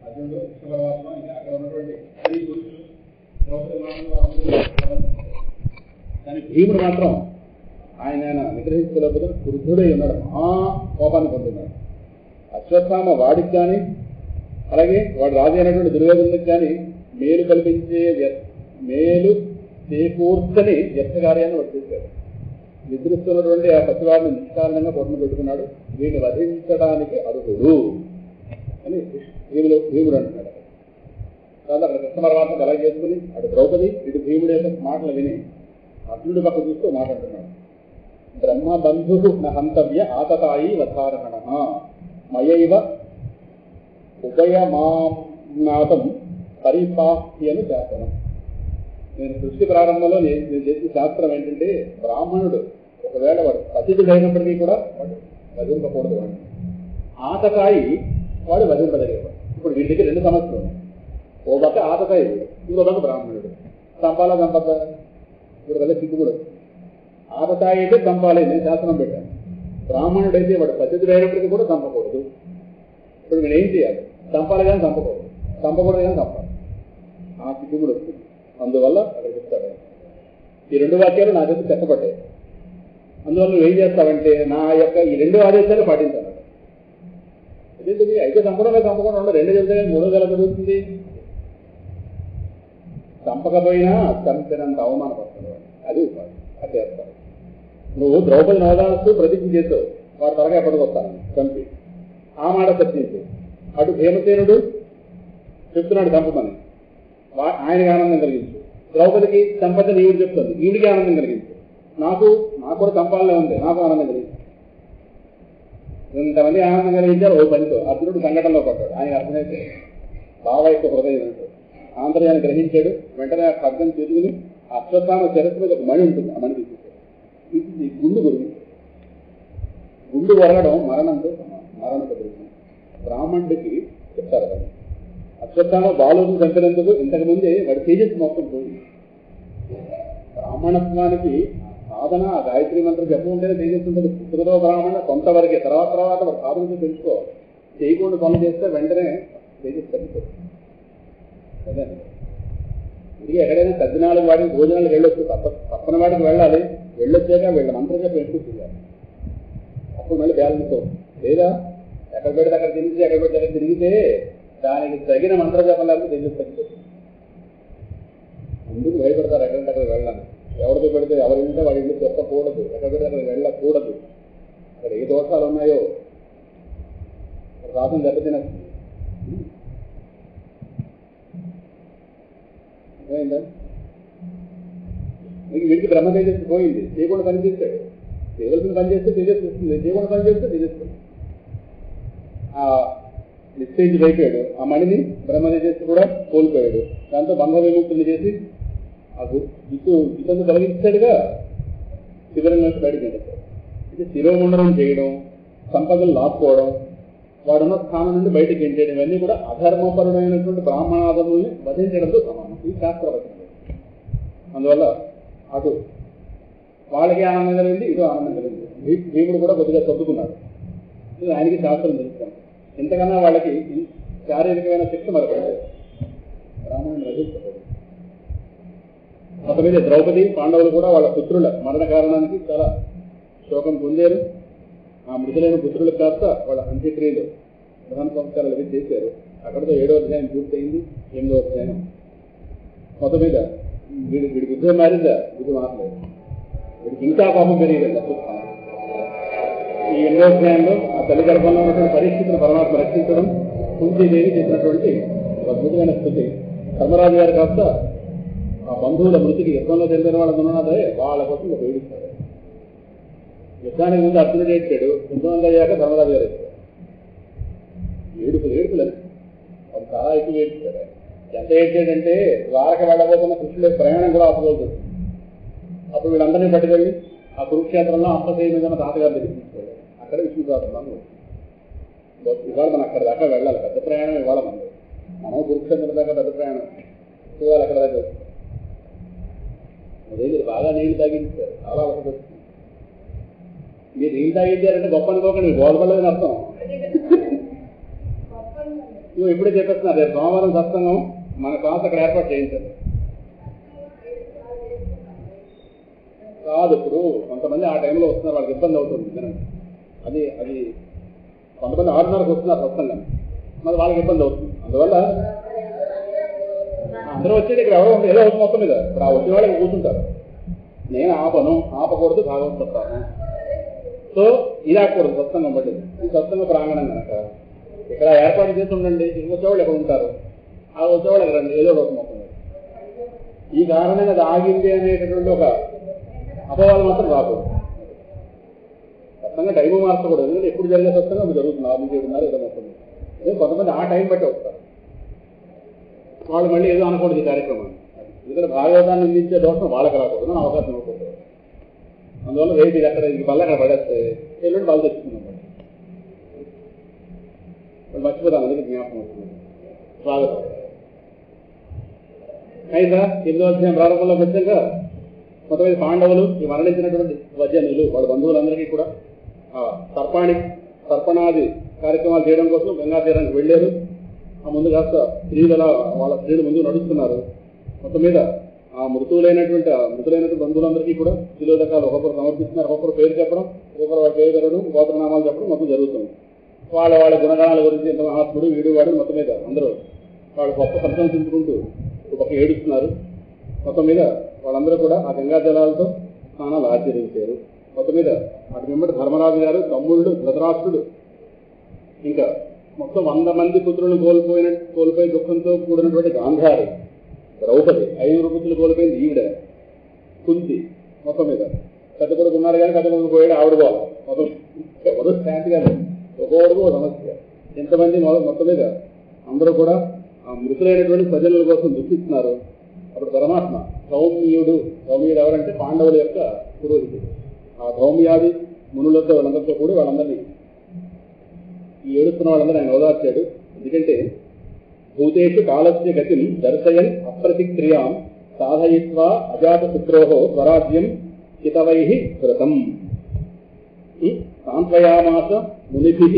అర్జునుడు కృష్ణ పరమాత్మ ఇంకా అక్కడ ఉన్నటువంటి స్త్రీ పురుషులు ద్రౌపది కానీ భీముడు మాత్రం ఆయన నిగ్రహించలేకపోతే వృద్ధుడై ఉన్నాడు. కోపాన్ని పొందుతున్నాడు. అశ్వత్థామ వాడికి కానీ అలాగే వాడు రాజు అయినటువంటి దుర్యోధనుడికి కానీ మేలు కల్పించే మేలు చేకూర్చని వ్యర్థ కార్యాన్ని వాడు చేశాడు. నిద్రిస్తున్నటువంటి ఆ పసివాడిని నిష్కారణంగా పొట్టను పెట్టుకున్నాడు. వీడిని వధించడానికి అర్హుడు అని భీముడు అంటున్నాడు. తర్వాత అక్కడ కృష్ణ పరమాత్మ అలా చేసుకుని అటు ద్రౌపది ఇటు భీముడు యొక్క మాటలు విని అర్జునుడి పక్క చూస్తూ మాట్లాడుతున్నాడు. బ్రహ్మ బంధు హంతవ్య ఆతతాయి వధారహణ మయైవ ఉభయమానాథం పరిపాహ్యను శాస్త్రం. నేను సృష్టి ప్రారంభంలో నేను చేసిన శాస్త్రం ఏంటంటే బ్రాహ్మణుడు ఒకవేళ వాడు పతితుడైనప్పటికీ కూడా వాడు వధింపకూడదు. వాడిని ఆతకాయి వాడు వధింపదగేవాడు. ఇప్పుడు వీడి దగ్గర రెండు సమస్యలు ఉన్నాయి. ఓ పక్క ఆతకాయి, ఇంకో పక్క బ్రాహ్మణుడు. చంపాలా చంపద్దా? ఇప్పుడు కదా సిగ్గు కూడా. ఆతకాయి అయితే చంపాలి, నేను శాస్త్రం పెట్టాను. బ్రాహ్మణుడైతే వాడు పతితుడైనప్పటికీ కూడా చంపకూడదు. ఇప్పుడు నేను ఏం చేయాలి? చంపాలి కానీ చంపకూడదు, చంపకూడదు కానీ చంపాలి. ఆ సిగ్గు కూడా వస్తుంది. అందువల్ల అక్కడ చెప్తాడు, ఈ రెండు వాక్యాలు నా దగ్గర చెప్పబడ్డాయి. అందువల్ల నువ్వు ఏం చేస్తావంటే నా యొక్క ఈ రెండు ఆదేశాలు పాటించాలి. అదేంటిది? అయితే చంపడమే చంపకుండా ఉండదు. రెండు చెప్తే మూడో గల జరుగుతుంది. చంపకపోయినా చంపినంత అవమానపడుతుంది. అది ఉపాధి. అది చేస్తాడు. నువ్వు ద్రౌపది నవదాస్తూ ప్రతిజ్ఞ చేస్తావు, వాడు త్వరగా ఎప్పటికొస్తాను చంపి ఆ మాట చర్చించు. అటు భీమసేనుడు చెప్తున్నాడు చంపమని, ఆయనకి ఆనందం కలిగించు. ద్రౌపదికి చంపత నీవుడు చెప్తుంది, ఈవిడికి ఆనందం కలిగించు. నాకు కూడా చంపాలనే ఉంది, నాకు ఆనందం కలిగించు. ఇంతమంది ఆనందం కలిగించారు ఓ పనితో. అర్జునుడు సంఘటనలో పడ్డాడు. ఆయన అర్థమైతే బావ యొక్క హృదయం ఏంటో ఆంతర్యాన్ని గ్రహించాడు. వెంటనే ఆ ఖడ్గం తీసుకుని అశ్వత్థామ శిరస్సు మీద ఒక మణి ఉంటుంది, ఆ మణి తీసుకొచ్చాడు. ఇది గుండు గురించి. గుండు వరగడం మరణంతో మరణంతో గురించి బ్రాహ్మణుడికి చెప్తారు కదా. అశ్వత్థామ బాలుని చంపినందుకు ఇంతకుముందే వాడి తేజస్సు మొత్తం పోయింది. బ్రాహ్మణత్వానికి సాధన ఆ గాయత్రి మంత్రం చెప్పుకుంటేనే తేజస్సు ఉంటుంది. పుత్రుతో బ్రాహ్మణ కొంతవరకే, తర్వాత వాడు సాధనతో తెలుసుకోవాలి. చేయకుండా పనులు చేస్తే వెంటనే తేజస్సు తగ్గిపోతుంది. అదే ఇది ఎక్కడైనా 14 వాడికి భోజనాలకు వెళ్ళొచ్చు, తప్పని వాడికి వెళ్ళాలి. వెళ్ళొచ్చాక వీళ్ళ మంత్రం చెప్పి ఎక్కువ చేయాలి. అప్పుడు మళ్ళీ బ్యాలెన్స్ అవుతుంది. లేదా ఎక్కడ పెడితే అక్కడ తిరిగితే, ఎక్కడ పెడితే అక్కడ తిరిగితే దానికి తగిన మంత్ర జపం లేకపోతే తేజస్సు తగ్గిపోతుంది. ముందుకు భయపడతారు ఎక్కడంటే అక్కడ వెళ్ళాలి. ఎవరితో పెడితే ఎవరి ఇంటే వాడి ఇంటికి చెప్పకూడదు, ఎక్కడ పెడితే అక్కడ వెళ్ళకూడదు. అక్కడ ఏ దోషాలు ఉన్నాయో రాసం దెబ్బతినచ్చు. అర్థమైందా? మీకు వీడికి బ్రహ్మ తేజస్సు పోయింది, చేయకుండా పని చేస్తాడు. చేయవలసిన పని చేస్తే తేజస్సు వస్తుంది, చేయకుండా పని చేస్తే తేజస్సు. ఆ నిశ్చయించి అయిపోయాడు. ఆ మణిని బ్రహ్మ తేజస్సు కూడా కోల్పోయాడు. దాంతో బంధ విముక్తులు చేసి ఆ ఇతను తొలగించాడుగా శిబిరం నుంచి బయటకు వెళ్ళాడు. ఇది శిరోముండనం చేయడం, సంపదలు లాక్కోవడం, వాడున్న స్థానం నుండి బయటకు ఎంచేయడం, ఇవన్నీ కూడా అధర్మపరుడైనటువంటి బ్రాహ్మణాదముల్ని వధించడంతో సమానం. ఇది శాస్త్రవచనం. అందువల్ల అటు వాళ్ళకి ఆనందం కలిగింది, ఇటు ఆనందం కలిగింది. భీముడు కూడా కొద్దిగా చదువుకున్నాడు. ఇది ఆయనకి శాస్త్రం తెలుస్తాను. ఎంతకన్నా వాళ్ళకి శారీరకమైన శిక్ష మరొకటి బ్రాహ్మణుని వధించకూడదు. ఒక మీద ద్రౌపది పాండవులు కూడా వాళ్ళ పుత్రుల మరణ కారణానికి చాలా శోకం పొందారు. ఆ మృతులైన పుత్రులకు కాస్త వాళ్ళ అంత్యక్రియలు ప్రధాన సంస్కారాలు అవి చేశారు. అక్కడితో 7వ అధ్యాయం పూర్తయింది. 8వ అధ్యాయం మొత్తం మీద వీడికి యుద్ధం మారిందా? బుద్ధి మారలేదు. వీడికి ఇంకా పాపం పెరిగిందా? ఈ 8వ అధ్యాయంలో ఆ తల్లి గర్భంలో ఉన్నటువంటి పరిస్థితులను పరమాత్మ రక్షించడం, కుంతీదేవి చేసినటువంటి అద్భుతమైన స్థితి. ధర్మరాజు గారు కాస్త ఆ బంధువుల మృతికి యుద్ధంలో తెలిసిన వాళ్ళని ఉన్నదే వాళ్ళ కోసం వేడిస్తాడు. యుద్ధానికి ముందు అర్జునుడు ఏడ్చాడు, యుద్ధం అయ్యాక ధర్మరాజు గారు ఏడ్చాడు. ఏడుపులని అది చాలా ఎక్కువ ఏడ్చాడు. ఎంత ఏడ్చాడంటే ద్వారక వెళ్ళబోతున్న కృష్ణుడి ప్రయాణం కూడా ఆపబోతుంది. అప్పుడు వీళ్ళందరినీ పట్టుకెళ్ళి ఆ కురుక్షేత్రంలో అంపసేయ మీద తాతగారు దగ్గర తీసుకెళ్ళాడు. అక్కడ విష్ణుదాసు ఇవాళ మనం అక్కడ దాకా వెళ్ళాలి. పెద్ద ప్రయాణం ఇవాళ మనం కురుక్షేత్రం దాకా పెద్ద ప్రయాణం ఇవాళ అక్కడ దాకా. అదే మీరు బాగా నీళ్లు తాగించారు, చాలా అవసరం వచ్చింది. మీరు నీళ్ళు తాగించారంటే గొప్ప అనుకోకండి, గోడపడలేదని అర్థం. ఇవి ఇప్పుడే చెప్పేస్తున్నారు, రేపు సోమవారం సత్సంగం మన క్లాస్ అక్కడ ఏర్పాటు చేయించండి. కాదు, ఇప్పుడు కొంతమంది ఆ టైంలో వస్తున్నారు, వాళ్ళకి ఇబ్బంది అవుతుంది వినండి. అది అది కొంతమంది 6:30కు వస్తున్నారు సత్సంగం, మరి వాళ్ళకి ఇబ్బంది అవుతుంది. అందువల్ల అందరూ వచ్చేది ఇక్కడ ఎవరో ఏదో అవుతుంది మొత్తం మీద. ఇప్పుడు ఆ వచ్చిన వాళ్ళకి కూర్చుంటారు, నేను ఆపకూడదు, భాగవతం చెప్తాను. సో ఇది ఆకూడదు సత్సంగం బట్టి. ఈ సత్సంగ ప్రాంగణం కనుక ఇక్కడ ఏర్పాటు చేసి ఉండండి. వచ్చేవాళ్ళు ఎక్కడ ఉంటారు, ఆ వచ్చేవాళ్ళు ఎక్కడ రండి, ఏదో ఒక మొత్తం. ఈ కారణంగా అది ఆగింది అనేటటువంటి ఒక అపవాదం మాత్రం రాకూడదు. సత్సంగా టైము మార్చకూడదు, ఎందుకంటే ఎప్పుడు జరిగే సత్సంగా అది జరుగుతుంది. 6-7:30 ఏదో మొత్తం. కొంతమంది ఆ టైం బట్టి వస్తారు, వాళ్ళు మళ్ళీ ఏదో అనకూడదు ఈ కార్యక్రమాన్ని. ఎందుకంటే భాగవతాన్ని అందించే దోషం వాళ్ళకి రాకూడదు, అవకాశం ఇవ్వకూడదు. అందువల్ల రేపు ఇది అక్కడ ఇది బల్ల అక్కడ పడేస్తే ఎల్లుండి వాళ్ళు తెచ్చుకున్నాం, వాళ్ళు మర్చిపోతాను. అందుకే జ్ఞాపకం వస్తుంది. స్వాగతం. అయితే 8వ అధ్యాయం ప్రారంభంలోకి వచ్చాక మొత్తమైన పాండవులు ఈ మరణించినటువంటి వజ్జనులు వాళ్ళ బంధువులందరికీ కూడా తర్పణాది కార్యక్రమాలు చేయడం కోసం గంగా తీరానికి వెళ్ళారు. ఆ ముందు కాస్త వాళ్ళ స్త్రీలు ముందు నడుస్తున్నారు. మొత్తం మీద ఆ మృతులైనటువంటి బంధువులందరికీ కూడా శిలోదకాలు ఒక్కొక్కరు సమర్పిస్తున్నారు. ఒక్కొక్కరు పేరు చెప్పడం, ఒక్కొక్కరు వాళ్ళ పేరు తెరవడం, గోత్రనామాలు చెప్పడం మొత్తం జరుగుతుంది. వాళ్ళ గుణగణాల గురించి ఎంత మహాత్ముడు వీడు వాడు మొత్తం మీద అందరూ వాళ్ళు గొప్ప ప్రశంసించుకుంటూ ఒక ఏడుస్తున్నారు. మొత్తం మీద వాళ్ళందరూ కూడా ఆ గంగా జలాలతో స్నానాలు ఆచరించారు. మొత్తం మీద అటు వెంబడి ధర్మరాజు గారు, తమ్ముళ్ళు, ధృతరాష్ట్రుడు, ఇంకా మొత్తం 100 మంది పుత్రులను కోల్పోయి దుఃఖంతో కూడినటువంటి గాంధారి, ద్రౌపది, 5 పుత్రులు కోల్పోయింది ఈవిడ, కుంతి. మొత్తం మీద పెద్ద కొడుకు ఉన్నారు కానీ పెద్ద కొడుకు పోయాడు, ఆవిడ పోవాలి. మొత్తం ఎవరు శాంతిగా ఒక్కొక్కడికి ఒక సమస్య. ఎంతమంది మొత్తం మీద అందరూ కూడా ఆ మృతులైనటువంటి ప్రజల కోసం దుఃఖిస్తున్నారు. అప్పుడు పరమాత్మ ధౌమ్యుడు ఎవరంటే పాండవుల యొక్క పురోహితుడు. ఆ ధౌమ్యాది మునులతో వాళ్ళందరితో కూడి వాళ్ళందరినీ ఈ ఏడుస్తున్న వాళ్ళందరూ ఆయన ఓదార్చాడు. ఎందుకంటే భూతేషు కాలస్య గతిని దర్శయన్ అప్రతిక్రియాం సాధయిత్వా అజాతపుత్రోహో స్వరాజ్యం హితవై కృతం సాంత్వయామాస మునిభిః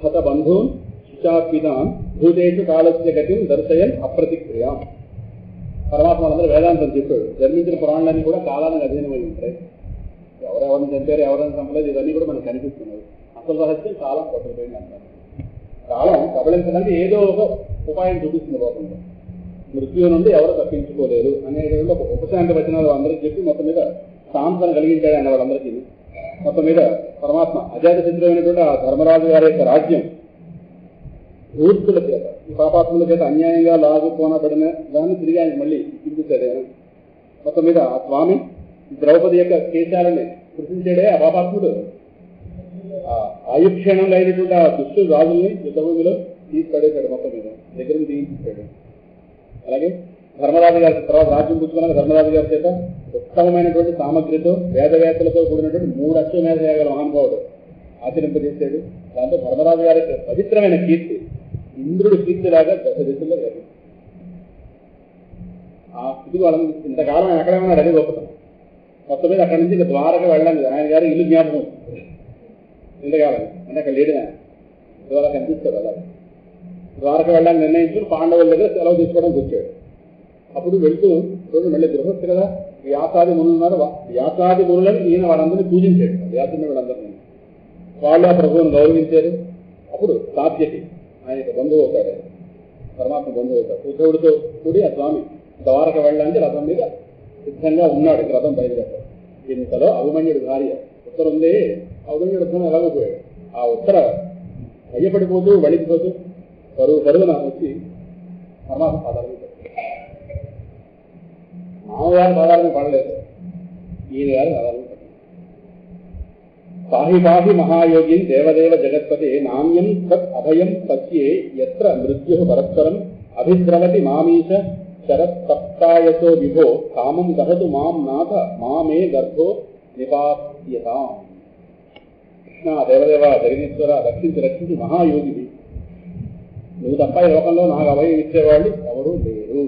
హత బంధూన్ శిశాపితాన్ భూతేషు కాలస్య గతిని దర్శయన్ అప్రతిక్రియాం. పరమాత్మ వాళ్ళందరూ వేదాంతం చెప్పాడు. జన్మించిన పురాణాలన్నీ కూడా కాలానికి అధీనమై ఉంటాయి. ఎవరెవరిని చంపారు, ఎవరైనా చంపలేదు, ఇవన్నీ కూడా మనకు కనిపిస్తున్నాయి. అసలు రహస్యం కాలం కొట్టకపోయింది అంటారు. కాలం కబళించడానికి ఏదో ఒక ఉపాయం చూపిస్తుంది లోకంలో. మృత్యు నుండి ఎవరు తప్పించుకోలేరు అనేటువంటి ఒక ఉపశాంతి వచనాలు అందరికీ చెప్పి మొత్తం మీద సాంత్వన కలిగించాడు అన్న వాళ్ళందరికీ. మొత్తం మీద పరమాత్మ అజాత శత్రువైనటువంటి ఆ ధర్మరాజు గారి యొక్క రాజ్యం ధూర్తుల చేత, ఈ పాపాత్ముల చేత అన్యాయంగా లాగుకోనబడిన దాన్ని తిరిగి ఆయన మళ్ళీ చూపించాడు. మొత్తం మీద ఆ స్వామి ద్రౌపది యొక్క కేశాలని కృషించాడే ఆ పాపాత్ముడు. ఆయుక్షణంలో అయినటువంటి ఆ దుష్టు రాజుల్ని యుద్ధభూమిలో తీసుపడేశాడు, మొత్తం మీద దగ్గరికి తీయించాడు. అలాగే ధర్మరాజు గారి తర్వాత రాజ్యం పుచ్చుకున్నాక ధర్మరాజు గారి చేత ఉత్తమమైనటువంటి సామగ్రితో వేదవేత్తలతో కూడినటువంటి 3 అశ్వమేధ యాగాల మహానుభావుడు ఆచరింపజేశాడు. దాంతో ధర్మరాజు గారి పవిత్రమైన కీర్తి ఇంద్రుడి కీర్తిలాగా దశ దిశల్లో జరిగింది. ఆ స్థితికి వాళ్ళని ఇంతకాలం ఆయన ఎక్కడే ఉన్నాడు, అదే గొప్పతనం. మొత్తం మీద అక్కడి నుంచి ద్వారక వెళ్ళడానికి ఆయన గారి ఇల్లు జ్ఞాపకం ఇంతకాలం అంటే అక్కడ లేడు ఆయన ద్వారా కనిపిస్తాడు. అలా ద్వారక వెళ్ళడానికి నిర్ణయించుకుని పాండవుల దగ్గర సెలవు తీసుకోవడానికి వచ్చాడు. అప్పుడు వెళ్తూ రోజు మళ్ళీ గృహస్థు కదా, వ్యాసాది మునులు ఉన్నారు. వ్యాసాది మునులను ఈయన వాళ్ళందరినీ పూజించాడు. వ్యాసుని వాళ్ళందరినీ వాళ్ళు ఆ ప్రభువును గౌరవించారు. అప్పుడు సాధ్యకి ఆయన యొక్క బంధువు అవుతాడు, పరమాత్మ బంధువు అవుతాడు. ఉద్ధవుడితో కూడి ఆ స్వామి ద్వారక వెళ్ళడానికి రథం మీద సిద్ధంగా ఉన్నాడు. రథం బయలుదేరాడు. ఇంతలో అభిమన్యుడి భార్య ఉత్తర ఉంది. అభిమన్యుడు ఉత్తరం ఎలాగో పోయాడు. ఆ ఉత్తర భయపడిపోతూ వణికిపోతూ పరుగున వచ్చి పరమాత్మ పాదాలు మామగారి పాదాలను పడలేదు, ఈయన గారి పాదాలను పడలేదు. పాహి పాహి మహాయోగి దేవదేవ జగత్పతి నామ్యం తత్ అభయం పశ్యే యత్ర మృత్యు పరస్పరం అభిద్రవతి మామీశ శరత్తప్తాయతో విభో కామం దహతు మాం నాథ మామే గర్భో నిపాత్యతాం. కృష్ణ దేవదేవ జగదీశ్వర రక్షించి మహాయోగివి, నువ్వు తప్ప ఈ లోకంలో నాకు అభయం ఇచ్చేవాళ్ళు ఎవరూ లేరు.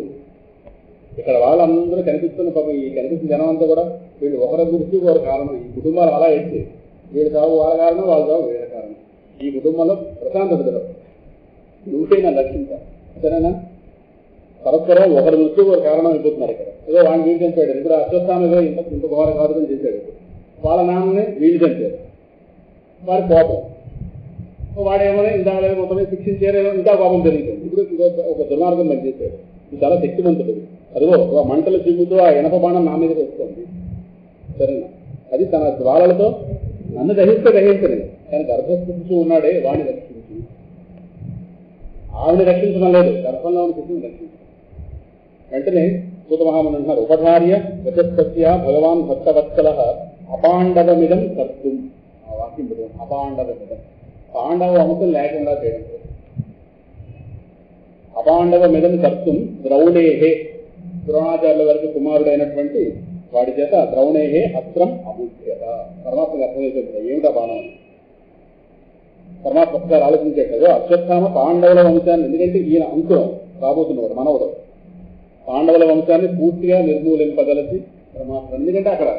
ఇక్కడ వాళ్ళందరూ కనిపిస్తున్న పాపం ఈ కనిపిస్తున్న జనం అంతా కూడా వీళ్ళు ఒకరి గురించి వారు కారణం. ఈ కుటుంబాలు అలా ఎత్తి వీళ్ళు చావు వాళ్ళ కారణం, వాళ్ళ చావు వీళ్ళ కారణం. ఈ కుటుంబంలో ప్రశాంతత నువ్వే నన్ను రక్షించాలి. సరేనా? పరస్పరం ఒకరి మృత్యు ఒక కారణం అయిపోతున్నారు ఇక్కడ. ఏదో వాడిని వీళ్ళు చంపాడు, ఇప్పుడు అశ్వత్థామ ఏదో ఇంత ఘోర కాదుని చేశాడు. వాళ్ళ నాన్నని వీళ్ళు చంపారు, వాడి కోపం. వాడేమో ఇందాక మొత్తం శిక్షించారేమో ఇంకా కోపం పెరుగుతుంది. ఇప్పుడు ఒక దుర్మార్గం పనిచేశాడు, ఇది చాలా శక్తివంతుడు. అదిగో మంటలు చిమ్ముతూ ఆ ఇనప బాణం నా మీదకి వస్తుంది. సరేనా? అది తన జ్వాలలతో నన్ను గ్రహించలేదు, కానీ గర్భస్థిస్తూ ఉన్నాడే వాడిని రక్షించి, ఆవిని రక్షించడం లేదు, గర్భంలో ఉన్న శిశువుని రక్షించడం. వెంటనే సూతమహాముని అంటున్నారు, ఉపధార్య వచస్పత్య భగవాన్ భక్తవత్సల అపాండవమిదం కర్తుం. ఆ వాక్యం పెడతాం, అపాండవమిదం, పాండవ వంశం లేకుండా చేయడం. అపాండవమిదం కర్తుం ద్రౌణేహే, ద్రోణాచార్యుల వారికి కుమారుడైనటువంటి వాడి చేత ద్రౌణేహే అస్త్రం అబుధ్యత. పరమాత్మకి అర్థమైపోతుంది ఏమిటా బాణం. పరమాత్మ ఒకసారి ఆలోచించేటదో అశ్వత్థామ పాండవుల వంశాన్ని, ఎందుకంటే ఈయన అంకురం రాబోతున్నవాడు మనవడు, పాండవుల వంశాన్ని పూర్తిగా నిర్మూలింపగలిసి పరమాత్మ. ఎందుకంటే అక్కడ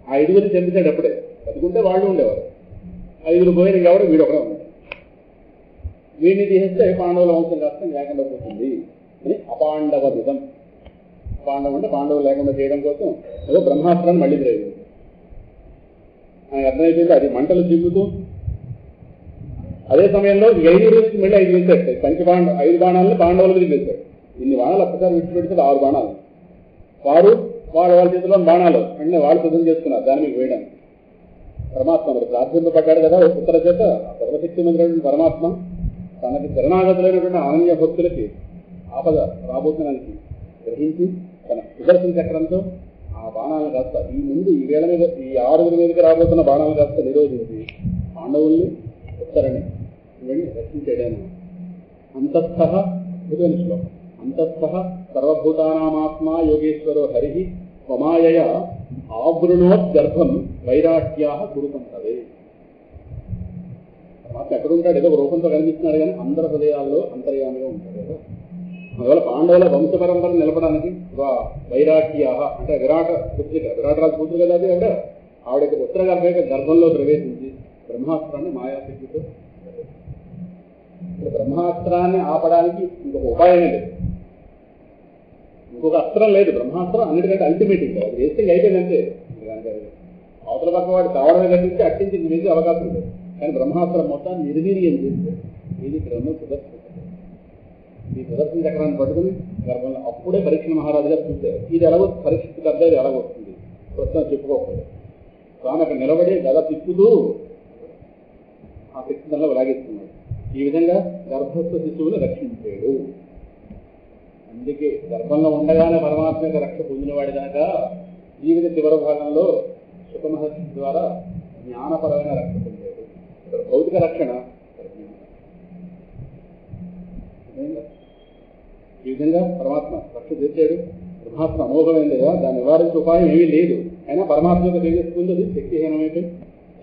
ఆ 5 చంపించాడు అప్పుడే, బతుకుంటే వాళ్ళు ఉండేవారు. 5 పోయిన కాబట్టి వీడు ఒకడే ఉన్నాడు. వీడిని తీసేస్తే పాండవుల వంశం కాస్త లేకుండా పోతుంది అని అపాండవ విధం. పాండవం అంటే పాండవులు లేకుండా చేయడం కోసం ఏదో బ్రహ్మాస్త్రాన్ని మళ్ళీ ప్రయోగించారు. ఆయనకు అర్థమైపోయింది, అది మంటలు చిమ్ముతూ. అదే సమయంలో 5 మళ్ళీ 5 వేసాడు. 5 బాణాలను పాండవుల మీద వేశాడు. ఇన్ని బాణాలు ఒక్కసారి విడిచిపెడితే 6 బాణాలు. వాళ్ళ చేతిలో బాణాలు అంటే వాళ్ళు సిద్ధం చేసుకున్నారు దాని మీకు వేయడానికి. పరమాత్మ మరి ప్రార్థింపబడ్డాడు కదా ఉత్తర చేత. సర్వశక్తి మంత్రుడు పరమాత్మ తనకి శరణాగతులైనటువంటి అనన్య భక్తులకి ఆపద రాబోతున్నానికి గ్రహించి తన సుదర్శన చక్రంతో ఆ బాణాలను కాస్త ఈ వేళ మీద ఈ 6 మీదకి రాబోతున్న బాణాలను కాస్త నిరోధించి పాండవుల్ని ఉత్తరని వెళ్ళి రక్షించాడని. అంతస్థ బుధుని శ్లోకం. అంతస్థ సర్వభూతానామాత్మా యోగేశ్వరో హరి స్వమాయయ ఆవృణోద్గర్భం వైరాట్యా కురుతంతవే. పరమాత్మ ఎక్కడుంటాడు? ఏదో రూపంతో కనిపిస్తున్నాడు కానీ అందరి హృదయాల్లో అంతర్యామిగా ఉంటాడు కదా. అందువల్ల పాండవుల వంశ పరంపర నిలపడానికి వైరాట్యా అంటే విరాటరాజు కూతురు కదా అది. ఆవిడ ఉత్తర గర్భంలో ప్రవేశించి బ్రహ్మాస్త్రాన్ని మాయాశక్తితో, బ్రహ్మాస్త్రాన్ని ఆపడానికి ఇంకొక ఉపాయమే లేదు, ఇంకొక అస్త్రం లేదు. బ్రహ్మాస్త్రం అన్నిటికంటే అల్టిమేట్. ఇంకా అది వేస్తే అయిపోయిందంటే అవతల పక్క వాడు కావడమే కట్టించి అట్టించి వేసే అవకాశం లేదు. కానీ బ్రహ్మాస్త్రం మొత్తాన్ని నిర్వీర్యం చేస్తే ఇది ఇక్కడ ఉన్న సుదర్శన. ఈ సుదర్శన చక్రాన్ని పట్టుకుని గర్భంలో అప్పుడే పరీక్ష మహారాజు గారు చూశారు. ఇది ఎలాగో పరీక్షకు అర్థం ఎలాగొస్తుంది ప్రస్తుతం చెప్పుకోకూడదు. స్వామి అక్కడ నిలబడి గద తిప్పుతూ ఆ శక్తిలో లాగేస్తున్నాడు. ఈ విధంగా గర్భస్థ శిశువుని రక్షించాడు. అందుకే గర్భంలో ఉండగానే పరమాత్మ యొక్క రక్ష పొందినవాడి కనుక జీవిత చివరి భాగంలో సుఖ మహర్షి ద్వారా జ్ఞానపరమైన రక్ష పొందాడు. ఇక్కడ భౌతిక రక్షణ. ఈ విధంగా పరమాత్మ రక్ష తెచ్చాడు. బ్రహ్మాత్మ అమోఘమైంది కదా, దాన్ని నివారించే ఉపాయం ఏమీ లేదు. అయినా పరమాత్మ యొక్క తేజస్సుకుంది, అది శక్తిహీనమైపోయి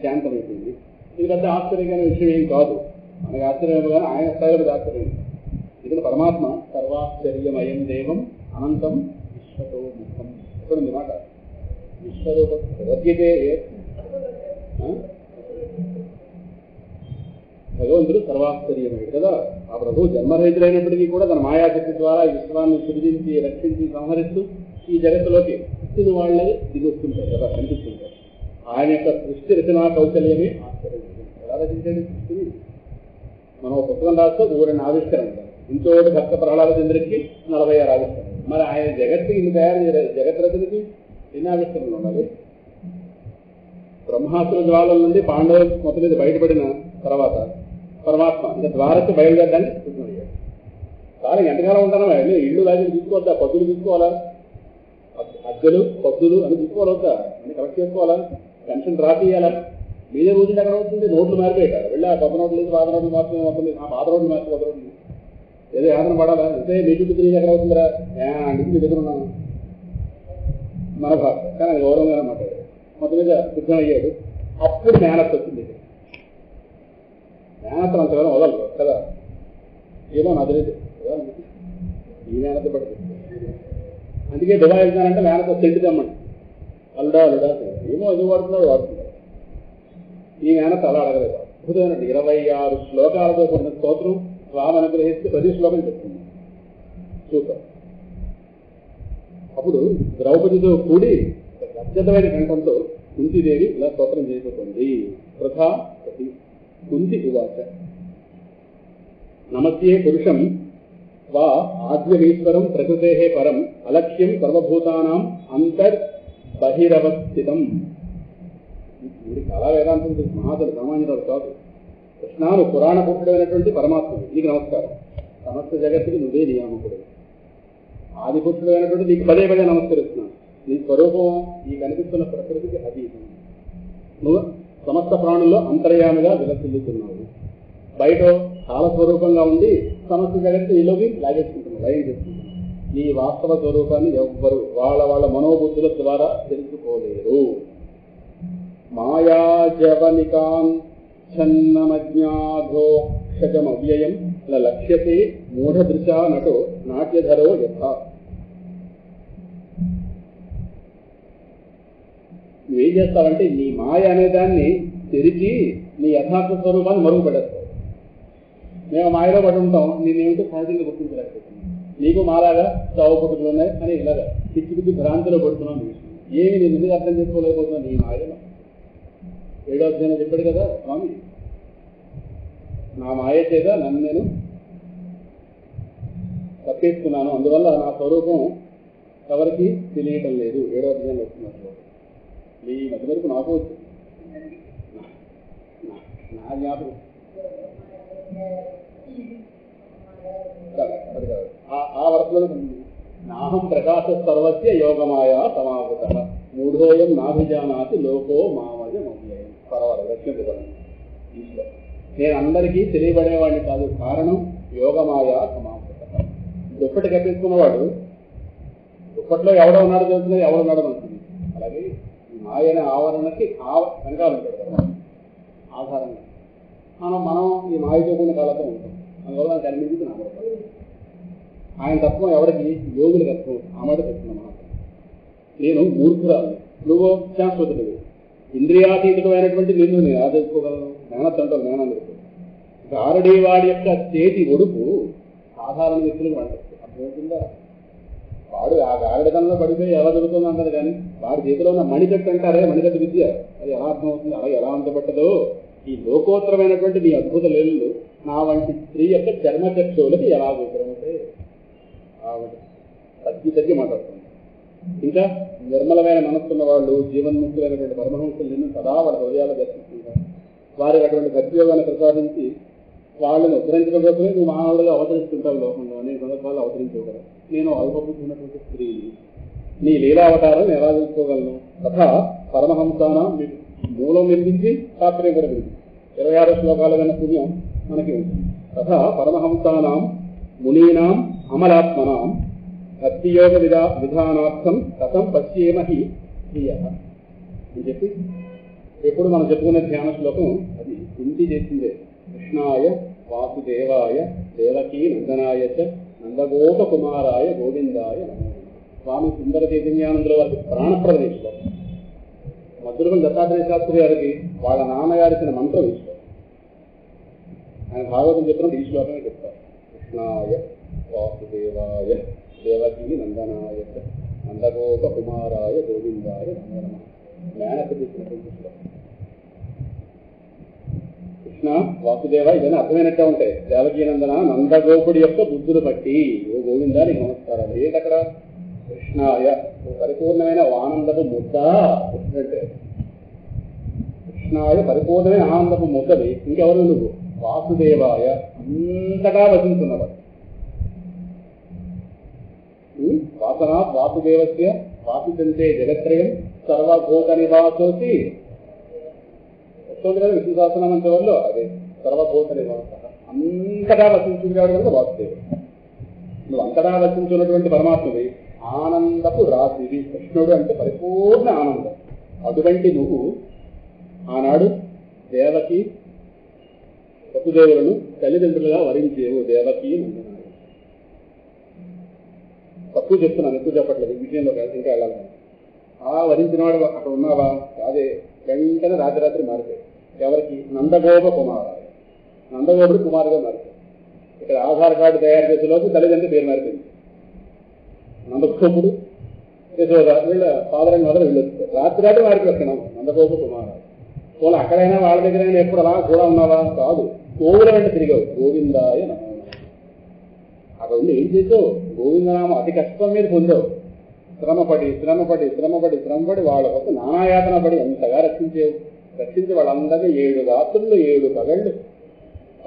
శాంతమైపోయింది. ఇది పెద్ద ఆశ్చర్యమైన విషయం ఏం కాదు. మనకి ఆశ్చర్యమే కానీ ఆయన స్థాయిలో ఆశ్చర్యం. ఇది పరమాత్మ సర్వాశ్చర్యమయం దేవం అనంతం విశ్వతో ముఖం. ఎక్కడుంది మాట? విశ్వరూప భగవద్గీతే. భగవంతుడు సర్వాశ్చర్యమయుడు కదా. ఆ ప్రభువు జన్మరహితులైనప్పటికీ కూడా తన మాయాశక్తి ద్వారా ఈ విశ్వాన్ని సృజించి రక్షించి సంహరిస్తూ ఈ జగత్తులోకి పుట్టిన వాళ్ళని దిగొస్తుంటారు కదా, కనిపిస్తుంటారు. ఆయన యొక్క సృష్టి రచనా కౌశల్యమే ఆశ్చర్యం. ఎలా రచించాడు సృష్టిని? మనం ఒక పుస్తకం రాస్తే 2 ఆవిష్కరణ ఉంటారు. ఇంకోటి భక్త ప్రహ్లాద చంద్రుడికి 46 ఆవిష్కరణలు. మరి ఆయన జగత్తుకి ఇన్ని తయారు చేయాలి. జగత్ రచనకి ఎన్ని ఆవిష్కరణలు ఉండాలి? బ్రహ్మాస్త్ర జ్వాలల నుండి పాండవులు మొత్తం మీద బయటపడిన తర్వాత పరమాత్మ ఇంకా ద్వారకి బయలుదేరడానికి సిద్ధమయ్యాడు. కానీ ఎంతకాలం ఉంటానో వెళ్ళి ఇళ్ళు లాగి తీసుకోవద్దా? పద్దులు తీసుకోవాలా? అద్దెలు పద్దులు అని తీసుకోవాలవుతా? అని కలెక్ట్ చేసుకోవాలా? పెన్షన్ డ్రా చేయాలా? మీదే రోజులు ఎక్కడ అవుతుంది? నోట్లు మారిపోయాడు. వెళ్ళి ఆ కొత్త నోట్లు లేదు, పాత నోట్లు మాత్రమే అవుతుంది. ఆ పాత రోడ్లు మార్చి కొత్త రోడ్లు ఏదో యాదన పడాలా? అంటే మీ చుట్టూ తిరిగి ఎక్కడ అవుతుందిరా అంటే మీ దగ్గర ఉన్నాను మన భాష. కానీ అది గౌరవంగానే మాట్లాడాడు. మొత్తం మీద సిద్ధమయ్యాడు. అప్పుడు మేనత్ వచ్చింది. మేనత్తం అంతగానో వదలరు కదా, ఏమో నాకు తెలియదు. ఈ మేనత పడుతుంది. అందుకే దుబాయ్ వెళ్తానంటే మేనత సెంటు తెమ్మండి. అల్లుడా ఏమో ఎందుకు వాడుతున్నాడు వాడుతున్నాడు. ఈ మేనత అలా అడగలేదు. అద్భుతమైన 26 శ్లోకాలతో కూడిన స్తోత్రం స్వామి అనుగ్రహిస్తే ప్రతి శ్లోకం చెప్తుంది. చూద్దాం. అప్పుడు ద్రౌపదితో కూడి అత్యంతమైన కంఠంతో కుంతిదేవి ఇలా స్తోత్రం చేయబోతుంది. వృథా సతి కుంతి ఉవాచ నమస్యే పురుషం వా ఆద్యమీశ్వరం ప్రకృతే పరం అలక్ష్యం సర్వభూతానాం అంతర్ బహిరవస్థితం. ఇది చాలా వేదాంతం తెలుసు, మహాతులు సామాన్యురాలు కాదు. కృష్ణాను పురాణ పురుషుడైనటువంటి పరమాత్ముడు, నీకు నమస్కారం. సమస్త జగత్తుకి నువ్వే నియామకుడు, ఆది పురుషుడు అయినటువంటి నీకు పదే పదే నమస్కరిస్తున్నాను. నీ స్వరూపం ఈ కనిపిస్తున్న ప్రకృతికి అతీతం. నువ్వు సమస్త ప్రాణుల్లో అంతర్యామిగా విలసిల్లుతున్నావు. బయట కాలస్వరూపంగా ఉండి సమస్త జగత్తు ఈలోకి లాగేసుకుంటున్నావు, లయం చేసుకుంటున్నావు. నీ వాస్తవ స్వరూపాన్ని ఎవ్వరు వాళ్ళ వాళ్ళ మనోబుద్ధుల ద్వారా తెలుసుకోలేరు. మాయాజవనికాంఛన్నమజ్ఞాధోక్షజమవ్యయం లక్ష్యతే మూఢదృశా నటో నాట్యధరో యథా. నువ్వేం చేస్తావంటే నీ మాయ అనే దాన్ని తెరిచి నీ యథార్థ స్వరూపాన్ని మరుగుపడేస్తావు. మేము మాయలో పడి ఉంటాం, నేనేమిటో సహజంగా గుర్తించలేకపోతున్నాం. నీకు మాలాగా చౌకటులు ఉన్నాయి అని ఇలాగా పిచ్చి పిచ్చి భ్రాంతిలో పడుతున్నాను. ఏమి నేను ఎందుకు అర్థం చేసుకోలేకపోతున్నాను నీ మాయలో. 7వ అధ్యాయంలో చెప్పాడు కదా స్వామి, నా మాయ చేత నన్ను నేను తప్పేసుకున్నాను, అందువల్ల నా స్వరూపం ఎవరికి తెలియటం లేదు. 7వ అధ్యాయంలో వస్తున్నట్లు ఈ మధ్య వరకు నాకు నా జ్ఞాపకం ఆ వరసలో నాహం ప్రకాశ సర్వస్య యోగమాయ సమావృత మూఢోయం నాభిజానాతి లోకో మామయ మవ్యయం. పర్వాలేదు, రక్షించబడండి. నేను అందరికీ తెలియబడేవాడిని కాదు, కారణం యోగమాయ సమావృత. దుప్పటి కప్పించుకున్నవాడు దుప్పట్లో ఎవడో ఉన్నాడో తెలుస్తున్నది, ఎవడున్నాడో తెలుస్తుంది. అలాగే మాయన ఆవరణకి వెనకాల ఉంటాడు కదా ఆధారంగా. మనం ఈ మాయతో కూడిన కాలంతో ఉంటాం, అందువల్ల నాకు అన్నింటికి నామపడతాడు. ఆయన తత్వం ఎవరికి యోగుల తత్వం, ఆ మాట చెప్తున్నా మాట. నేను మూర్ఖురాలు, నువ్వు శాశ్వతుడు, ఇంద్రియాతీతుడు అయినటువంటి నిన్ను నేను ఆదరించుకోగలను. జ్ఞానతంతో జ్ఞానం తెలుసు. గారడీ వాడి యొక్క చేతి ఒడుపు సాధారణ వ్యక్తులకు వంటచ్చు, అర్థమవుతుందా? వాడు ఆ గారడతనంలో పడిపోయి ఎలా దొరుకుతుందో అంటారు, కానీ వాడి చేతిలో ఉన్న మణికట్టు అంటారే, మణికట్టు విద్య, అది ఎలా అర్థమవుతుంది, అలా ఎలా అంతపట్టదో ఈ లోకోత్తరమైనటువంటి నీ అద్భుత లీలలు నా వంటి స్త్రీ యొక్క చర్మచక్షువులకి ఎలా గోచరమవుతాయి. తగ్గి మాట్లాడుతుంది. ఇంకా నిర్మలమైన మనస్సున్న వాళ్ళు, జీవన్ముక్తులైనటువంటి పరమహంసులు నిన్ను సదా వాళ్ళ హృదయాలు దర్శిస్తుంటారు. వారికి అటువంటి భక్తియోగాన్ని ప్రసాదించి వాళ్ళని ఉద్ధరించడం కోసమే నువ్వు మానవులుగా అవతరిస్తుంటావు లోకంలో. అనేక సందర్భాలు అవతరించగలరు. నేను అల్పబుద్ధి ఉన్నటువంటి స్త్రీని, నీ లీలావతారం ఎలా తెలుసుకోగలను? తథా పరమహంసాన మీకు మూలం వినిపించి శాస్త్రం కూడా వినిపించి 26 శ్లోకాలు కన్నా పుణ్యం మనకి ఉంటుంది. తథా పరమహంసానాం మునీనాం అమలాత్మనాం భక్తియోగ విధానార్థం కథం పశ్యేమహి ప్రియ అని చెప్పి ఎప్పుడు మనం చెప్పుకునే ధ్యాన శ్లోకం అది కుంతి చేసిందే. కృష్ణాయ వాసుదేవాయ దేవకీ నందనాయ చ నందగోప కుమారాయ గోవిందాయ నమో. స్వామి సుందర చైతన్యానందుల వారికి ప్రాణప్రదం ఇష్టం. మధురగం దత్తాత్రేయ శాస్త్రి గారికి వాళ్ళ నాన్నగారిచిన మంత్రం ఇష్టం. ఆయన భాగవతం చెప్పినప్పుడు ఈ శ్లోకమే చెప్తారు. కృష్ణాయ వాసుదేవాయ దేవకీ నందనాయ చ నందగోప కుమారాయ గోవిందాయ నమో నమః. మేనకు చెప్పినటువంటి శ్లోకం. కృష్ణ వాసుదేవ ఇవన్నీ అర్థమైనట్టే ఉంటాయి. దేవకీ నందన నందగోపుడి యొక్క బుద్ధులు బట్టి ఓ గోవిందా నీకు నమస్కారం. ఏంటక్కడ కృష్ణాయ పరిపూర్ణమైన ఆనందపు ముద్ద అంటే కృష్ణాయ పరిపూర్ణమైన ఆనందపు ముద్దవి. ఇంకెవరు నువ్వు? వాసుదేవాయ అంతటా వసించున్నవాడు. వాసనాత్ వాసుదేవస్య వాసుదంతే జగత్రయం సర్వభూత నివాసోసి వస్తుంది కదా విష్ణు సహస్రనామం అంటే వాళ్ళు అదే సర్వభూత నివాస. అంతటా వసించుకునేవాడు కనుక వాసుదేవుడు. నువ్వు అంతటా వసించున్నటువంటి పరమాత్మవి, ఆనందపు రాశివి. కృష్ణుడు అంటే పరిపూర్ణ ఆనందం. అటువంటి నువ్వు ఆనాడు దేవకి వసుదేవులను తల్లిదండ్రులుగా వరించేవు. దేవకి నందనాయ. తక్కువ చెప్తున్నాను, ఎక్కువ చెప్పట్లేదు. ఈ విషయంలో ఇంకా వెళ్ళాలి. ఆ వరించిన వాడు అక్కడ ఉన్నావా? అదే వెంటనే రాత్రి మారిపోయాడు. ఎవరికి? నందగోప కుమారాయ. నందగోపుడు కుమారుగా మారిపోయాడు. ఇక ఇక్కడ ఆధార్ కార్డు తయారు చేసేలోపు తల్లిదండ్రులు పేరు మారిపోయింది. నందగోపుడు యశోద వీళ్ళ ఫాదర్ అండ్ మదర్ వీళ్ళు వచ్చారు. రాత్రి మారిపోతున్నాం నందగోపు కుమార్. పోనీ అక్కడైనా వాళ్ళ దగ్గరైనా ఎప్పుడు అలా కూడా ఉన్నావా? కాదు, గోవుల వెంట తిరిగావు. గోవిందాయ నమో. అక్కడ ఉండి ఏం చేసావు? గోవిందనామం అతి కష్టం మీద పొందావు. శ్రమపడి వాళ్ళ కోసం నానాయాతన పడి ఎంతగా రక్షించి వాళ్ళందరినీ 7 రాత్రులు 7 పగళ్ళు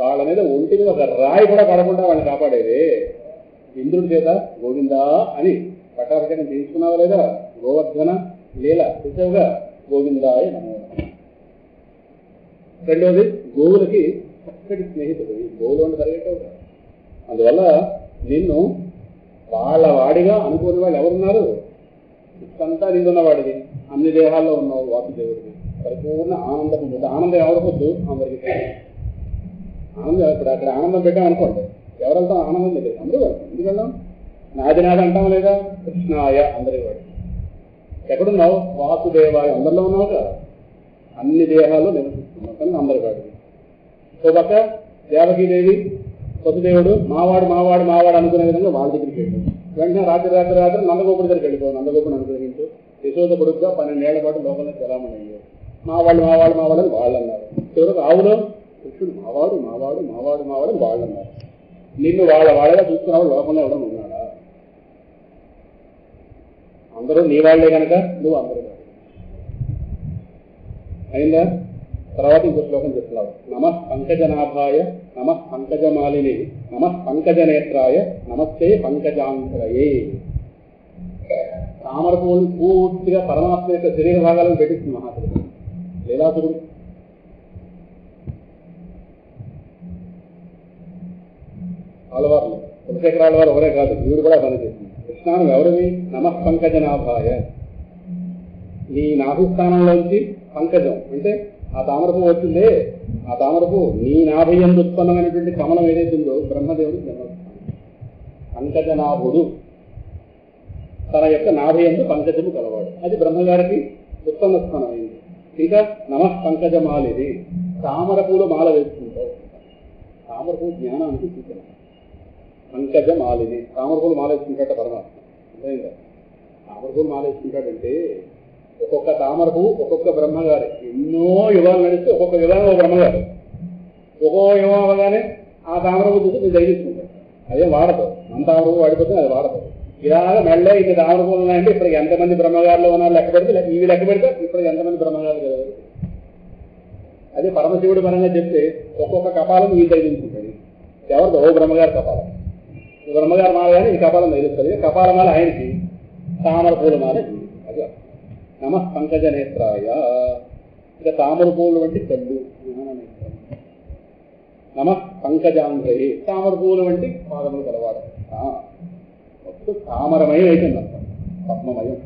వాళ్ళ మీద ఒంటి మీద ఒక రాయి కూడా పడకుండా వాళ్ళని కాపాడేదే. ఇంద్రుడి చేత గోవిందా అని పట్టాభిషేకం తీసుకున్నావా లేదా? గోవర్ధన లీల చూసావుగా. గోవిందాయ నమో. రెండోది, గోవులకి చక్కటి స్నేహితుడు. గోవులు అంటే పరిగెట్టవు. అందువల్ల నిన్ను వాళ్ళ వాడిగా అనుకునే వాళ్ళు ఎవరున్నారు? ఇష్టంతా నిండున్నవాడిది, అన్ని దేహాల్లో ఉన్నావు, వాసుదేవుడిది. పరిపూర్ణ ఆనందం. ఆనందం ఎవరికొద్దు? అందరికీ ఆనందం. ఇప్పుడు అక్కడ ఆనందం పెట్టామనుకోండి, ఎవరెళ్తాం ఆనందం దగ్గర? అందరూ ఎందుకు నాది అంటాం లేదా? కృష్ణాయ అందరి వాడు. ఎక్కడున్నావు? వాసుదేవాయ అందరిలో ఉన్నావు కదా. అన్ని దేహాల్లో నివసిస్తున్నావు కానీ అందరి వాడిది. ఓ పక్క దేవకీదేవి వసుదేవుడు మావాడు అనుకునే విధంగా వాళ్ళ దగ్గరికి వెళ్ళాడు. వెంటనే రాత్రి నందగోపుడి దగ్గరికి వెళ్ళిపోవు. నందగోపుని అనుగ్రహించు. యశోద కొడుకుగా 12 ఏళ్ల పాటు లోపల చలామణి అయ్యారు. మావాళ్ళు అని వాళ్ళు అన్నారు. చివరకు ఆవులో కృష్ణుడు మావాడు అని వాళ్ళు అన్నారు. నిన్ను వాళ్ళగా చూసుకున్నవాడు లోకంలో ఎవడం ఉన్నాడా? అందరూ నీ వాళ్లే కనుక నువ్వు అందరూ అయిందా? తర్వాత ఇంకో శ్లోకం చెప్తున్నావు. నమః పంకజనాభాయ నమః పంకజమాలిని నమః పంకజనేత్రాయ నమస్తే పంకజాంతరయే. తామర పువ్వులు పూర్తిగా పరమాత్మ యొక్క శరీర భాగాలను పెట్టిస్తుంది మహాత్ముడు లీలాసురుడు. ఆలవార్లు కులశేఖర ఆలవారు ఎవరే కాదు, వీడు కూడా పనిచేస్తుంది. కృష్ణాను ఎవరివి? నమః పంకజనాభాయ. నీ నాభిస్థానంలోంచి పంకజం అంటే ఆ తామర పువ్వు వచ్చిందే, ఆ తామర పువ్వు నీ నాభయందు ఉత్పన్నమైనటువంటి కమలం ఏదైతే ఉందో బ్రహ్మదేవుడు జన్మస్థానం. పంకజనాభుడు తన యొక్క నాభయందు పంకజము కలవాడు. అది బ్రహ్మగారికి ఉత్పన్న స్థానమైంది. ఇంకా నమః పంకజమాలిది, తామర పూలు మాల వేసుకుంటావు. తామర పువ్వు జ్ఞానానికి సూచన. పంకజమాలిది, తామర పూలు మాల వేసుకుంటాట పరమాత్మ. అర్థమైందా? తామర పూలు మాల వేసుకుంటాడంటే ఒక్కొక్క తామర పువ్వు ఒక్కొక్క బ్రహ్మగారి. ఎన్నో యుగాలు నడిస్తే ఒక్కొక్క యుగాన్ని ఒక బ్రహ్మగారు. ఒక్కో యుగం అవగానే ఆ తామర పువ్వు చూసి మీరు దయచేసుకుంటారు. అదే వాడతావు. మన తామర పువ్వు వాడిపోతే అది వాడతావు. ఇలాగా మెల్లే ఇన్ని తామర పువ్వులు ఉన్నాయంటే ఇప్పటికి ఎంతమంది బ్రహ్మగారులు ఉన్నారు లెక్క పెడితే, ఇవి లెక్క పెడితే ఇప్పటికి ఎంతమంది బ్రహ్మగారులు కదా. అదే పరమశివుడు పరంగా చెప్తే ఒక్కొక్క కపాలం ఈ దయచేసుకుంటాడు. ఎవరితో? ఓ బ్రహ్మగారి కపాలం. ఈ బ్రహ్మగారు మాల కానీ ఈ కపాలం దయచేస్తుంది. కపాల మాల ఆయనకి, తామర పూల మాల అది. నమః పంకజనేత్రాయ. ఇక తామర పూలు వంటి కళ్ళు. నమః పంకజాంధ్రయే, తామర పూలు వంటి పాదములు కలవాడు. మొత్తం తామరమయం అయిపోయింది అంత, పద్మమయం.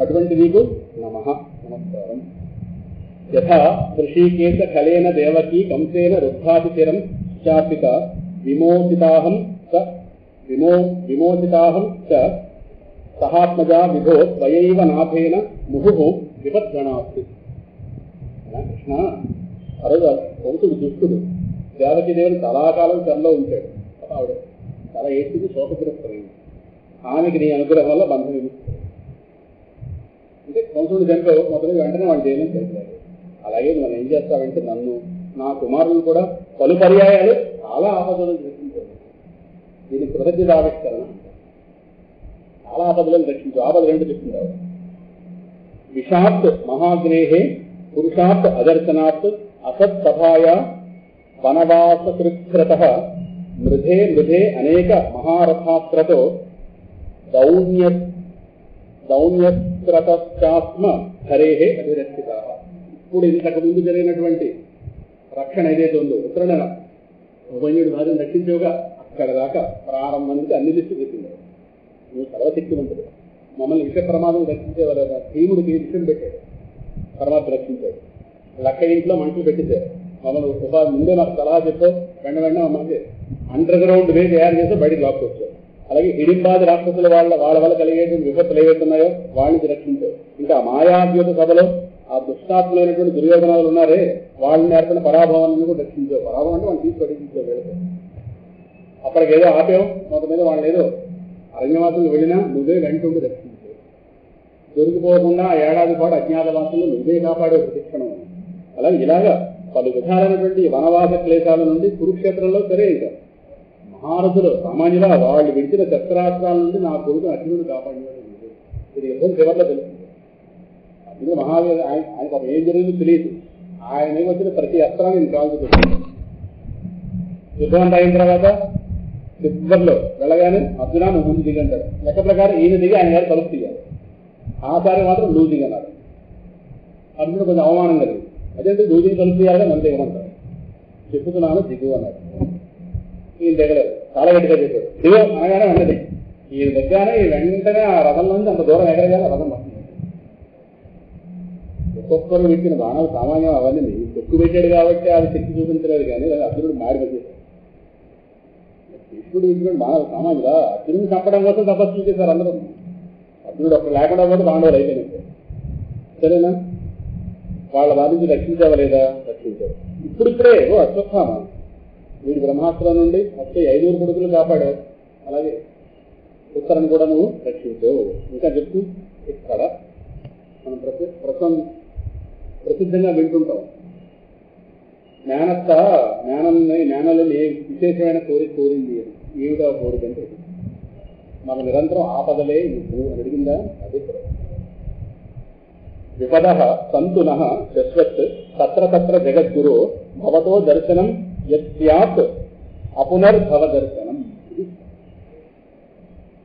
అటువంటి నీకు నమః నమస్కారం. యథా ఋషికేశ ఖలేన దేవకీ కంసేన రుద్ధాతిచిరం చాపిక విమోచితాహం చ సహాత్మజా విభో స్వయైవ నాభేన ముహు విపద్గణాస్తి. కృష్ణ అరుగా కౌతుడు దుష్టుడు దేవకీదేవిని చాలాకాలం చెరలో ఉంచాడు. ఆవిడ చాలా ఏడ్చింది, శోకగ్రస్తమైంది. ఆమెకి నీ అనుగ్రహం వల్ల బంధం విధిస్తుంది. అంటే కంసుడు చనిపోయి మొదలు వెంటనే వాళ్ళు చేయడం చేశారు. అలాగే మనం ఏం చేస్తావంటే నన్ను, నా కుమారులు కూడా పలు పర్యాయాలు చాలా ఆపదలను రక్షించారు. దీని కృతజ్ఞతావిష్కరణ. చాలా ఆపదలను రక్షించు. ఆపద రెండు చెప్తుంటారు. విషాత్ మహాగ్నేహే పురుషాత్ అదర్శనాత్ అసత్ సభాయా వనవాసకృత్రత మృధే అనేక మహారథాస్త్రతో దౌన్యస్త్రతాస్మ హరేహే అభిరక్షిత. ఇప్పుడు ఇంతకు ముందు జరిగినటువంటి రక్షణ ఏదైతే ఉందో, ఉత్తరణ ఉభయుడి భార్యను రక్షించేవుగా, అక్కడ దాకా ప్రారంభం నుంచి అన్ని లిస్టు చెప్పింది. నువ్వు సర్వశక్తివంతుడు. మమ్మల్ని విష ప్రమాదం రక్షించేవారు. భీముడికి విషయం పెట్టాడు, పరమాత్మ రక్షించాడు. లక్క ఇంట్లో మంటలు పెట్టించారు. మమ్మల్ని ఉపాధి ముందే మాకు సలహా చెప్పావు, వెంటనే మమ్మల్ని అండర్ గ్రౌండ్ వే తయారు చేస్తే బయటకు లాక్కొచ్చావు. అలాగే హిడింబాది రాక్షసుల వాళ్ళ వల్ల కలిగేటువంటి విపత్తులు ఏవైతున్నాయో వాళ్ళ నుంచి రక్షించావు. ఇంకా మాయాద్యూత సభలో ఆ దుష్టాత్ములైనటువంటి దుర్యోధనాలు ఉన్నారే, వాళ్ళని ఏర్పడిన పరాభవాలను కూడా రక్షించావు. పరాభవం అంటే వాళ్ళు తీసుకు పట్టించావు. వెళితే అప్పటికేదో ఆపేవు మొత్తం మీద వాళ్ళు ఏదో అరణ్యవాసులు వెళ్ళినా నువ్వే వెంటుండి రక్షించు, దొరికిపోకుండా ఆ ఏడాది పాటు అజ్ఞాతవాసులు నువ్వే కాపాడే ప్రతిక్షణం. అలాగే ఇలాగా పలు విధాలైనటువంటి వనవాస క్లేశాల నుండి కురుక్షేత్రంలో సరే ఇంకా మహారథులు సామాన్యుల వాళ్ళు విడిచిన శస్త్రాస్త్రాల నుండి నా కొడుకు అర్జునుడు కాపాడినాడు. ఇది యుద్ధం చివరిలో తెలుస్తుంది. అర్జునుడు మహావీరు ఆయన పాపం ఏం జరిగిందో తెలియదు. ఆయన వచ్చిన ప్రతి అస్త్రాన్ని నేను కాల్చుతుంది. యుద్ధం అంతా అయిన తర్వాత చివరిలో వెళ్ళగానే అర్జున నువ్వు ముందు దిగంటాడు. లెక్క ప్రకారం ఈయన దిగి ఆయన గారు తలుపు తీయాలి. ఆసారి మాత్రం నువ్వు దిగన్నాడు. అర్జునుడు కొంచెం అవమానం కలిగింది. అదేంటి నువ్వు దిగి తలుపు తీయాలిగా నన్ను దిగమంటాడు. చెప్పుతున్నాను దిగు అన్నాడు. ఈయన దిగలేదు, చాలా గట్టిగా చెప్పాడు. దిగు అనగానే అన్నది ఈయన దగ్గరనే వెంటనే ఆ రథం నుంచి అంత దూరం ఎగరగానే రథం పడుతుంది. ఒక్కొక్కరు పెట్టిన బాణాలు సామాన్యం అవన్నీ తొక్కు పెట్టాడు కాబట్టి అది శక్తి చూపించలేదు. కానీ అర్జునుడు మాడి పెట్టేశాడు. కృష్ణుడు విష్ణుడు బాణాలు సామాన్యులా అర్జునుడిని చంపడం కోసం తపస్సు చేశారు అందరూ. అర్జునుడు ఒక్క లేకుండా పోతే బాండవులు అయిపోయినట్టు. సరేనా, వాళ్ళ బాధ నుంచి రక్షించవలేదా? రక్షించారు. ఇప్పుడిప్పుడే అశ్వత్థామ వీడి బ్రహ్మాస్త్రం నుండి వచ్చే 5 కొడుకులు కాపాడావు. అలాగే ఉత్తరాన్ని కూడా నువ్వు రక్షించావు. ఇంకా చెప్తూ ఇక్కడ మనం ప్రసిద్ధంగా వింటుంటాం. జ్ఞానంలో ఏ విశేషమైన కోరిక కోరింది అని. ఏమిటా కోరిక అంటే మాకు నిరంతరం ఆపదలే నువ్వు అని అడిగిందా? అదే కూడా విపద సంతున శశ్వత్ తత్ర తత్ర జగద్గురు భవతో దర్శనం యస్యాత్ అపునర్భవ దర్శనం.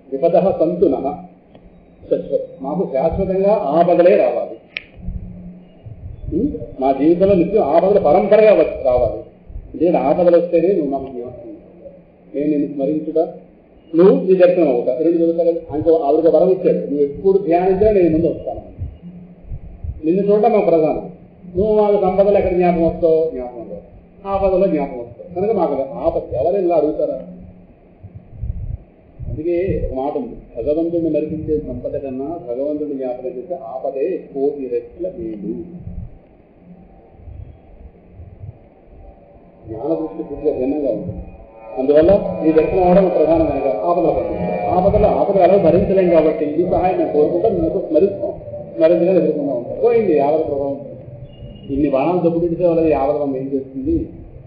విపద సంతున శశ్వత్ మాకు శాశ్వతంగా ఆపదలే రావాలి. మా జీవితంలో నిత్యం ఆపదలు పరంపరగా రావాలి. నేను ఆపదలు వస్తేనే నువ్వు మాకు నేను నిన్ను స్మరించుగా నువ్వు నీ దర్శనం అవుతా. 2 చదువుతా కదా. అంకో ఆవిడకి వరం ఇచ్చాడు. నువ్వు ఎప్పుడు ధ్యానించినా నేను ముందు వస్తాను. నిన్ను చూడటం మాకు ప్రధానం. నువ్వు మాకు సంపదలు ఎక్కడ జ్ఞాపకం వస్తావు? జ్ఞాపకం వస్తావు. ఆపదలో జ్ఞాపకం వస్తావు. కనుక మాకు ఆపద ఎవరు ఇలా అడుగుతారా? అందుకే ఒక మాట ఉంది, భగవంతుడిని నడిపించే సంపద కన్నా భగవంతుడిని జ్ఞాపకం చేస్తే ఆపదే 1,000,000 రెట్ల మేలు. జ్ఞాన దృష్టి పూర్తిగా భిన్నంగా ఉంటుంది. అందువల్ల ఈ దర్శనం అవడం ప్రధానమైన ఆపదలు ఎలా భరించలేం కాబట్టి ఈ సహాయం నేను కోరుకుంటా మీకు స్మరించగా ఎదుర్కొంటా ఉంటాను. పోయింది ఆపద ప్రభావం. ఇన్ని బాణాలు దెబ్బతింటే వాళ్ళది ఆపద ఏం చేస్తుంది?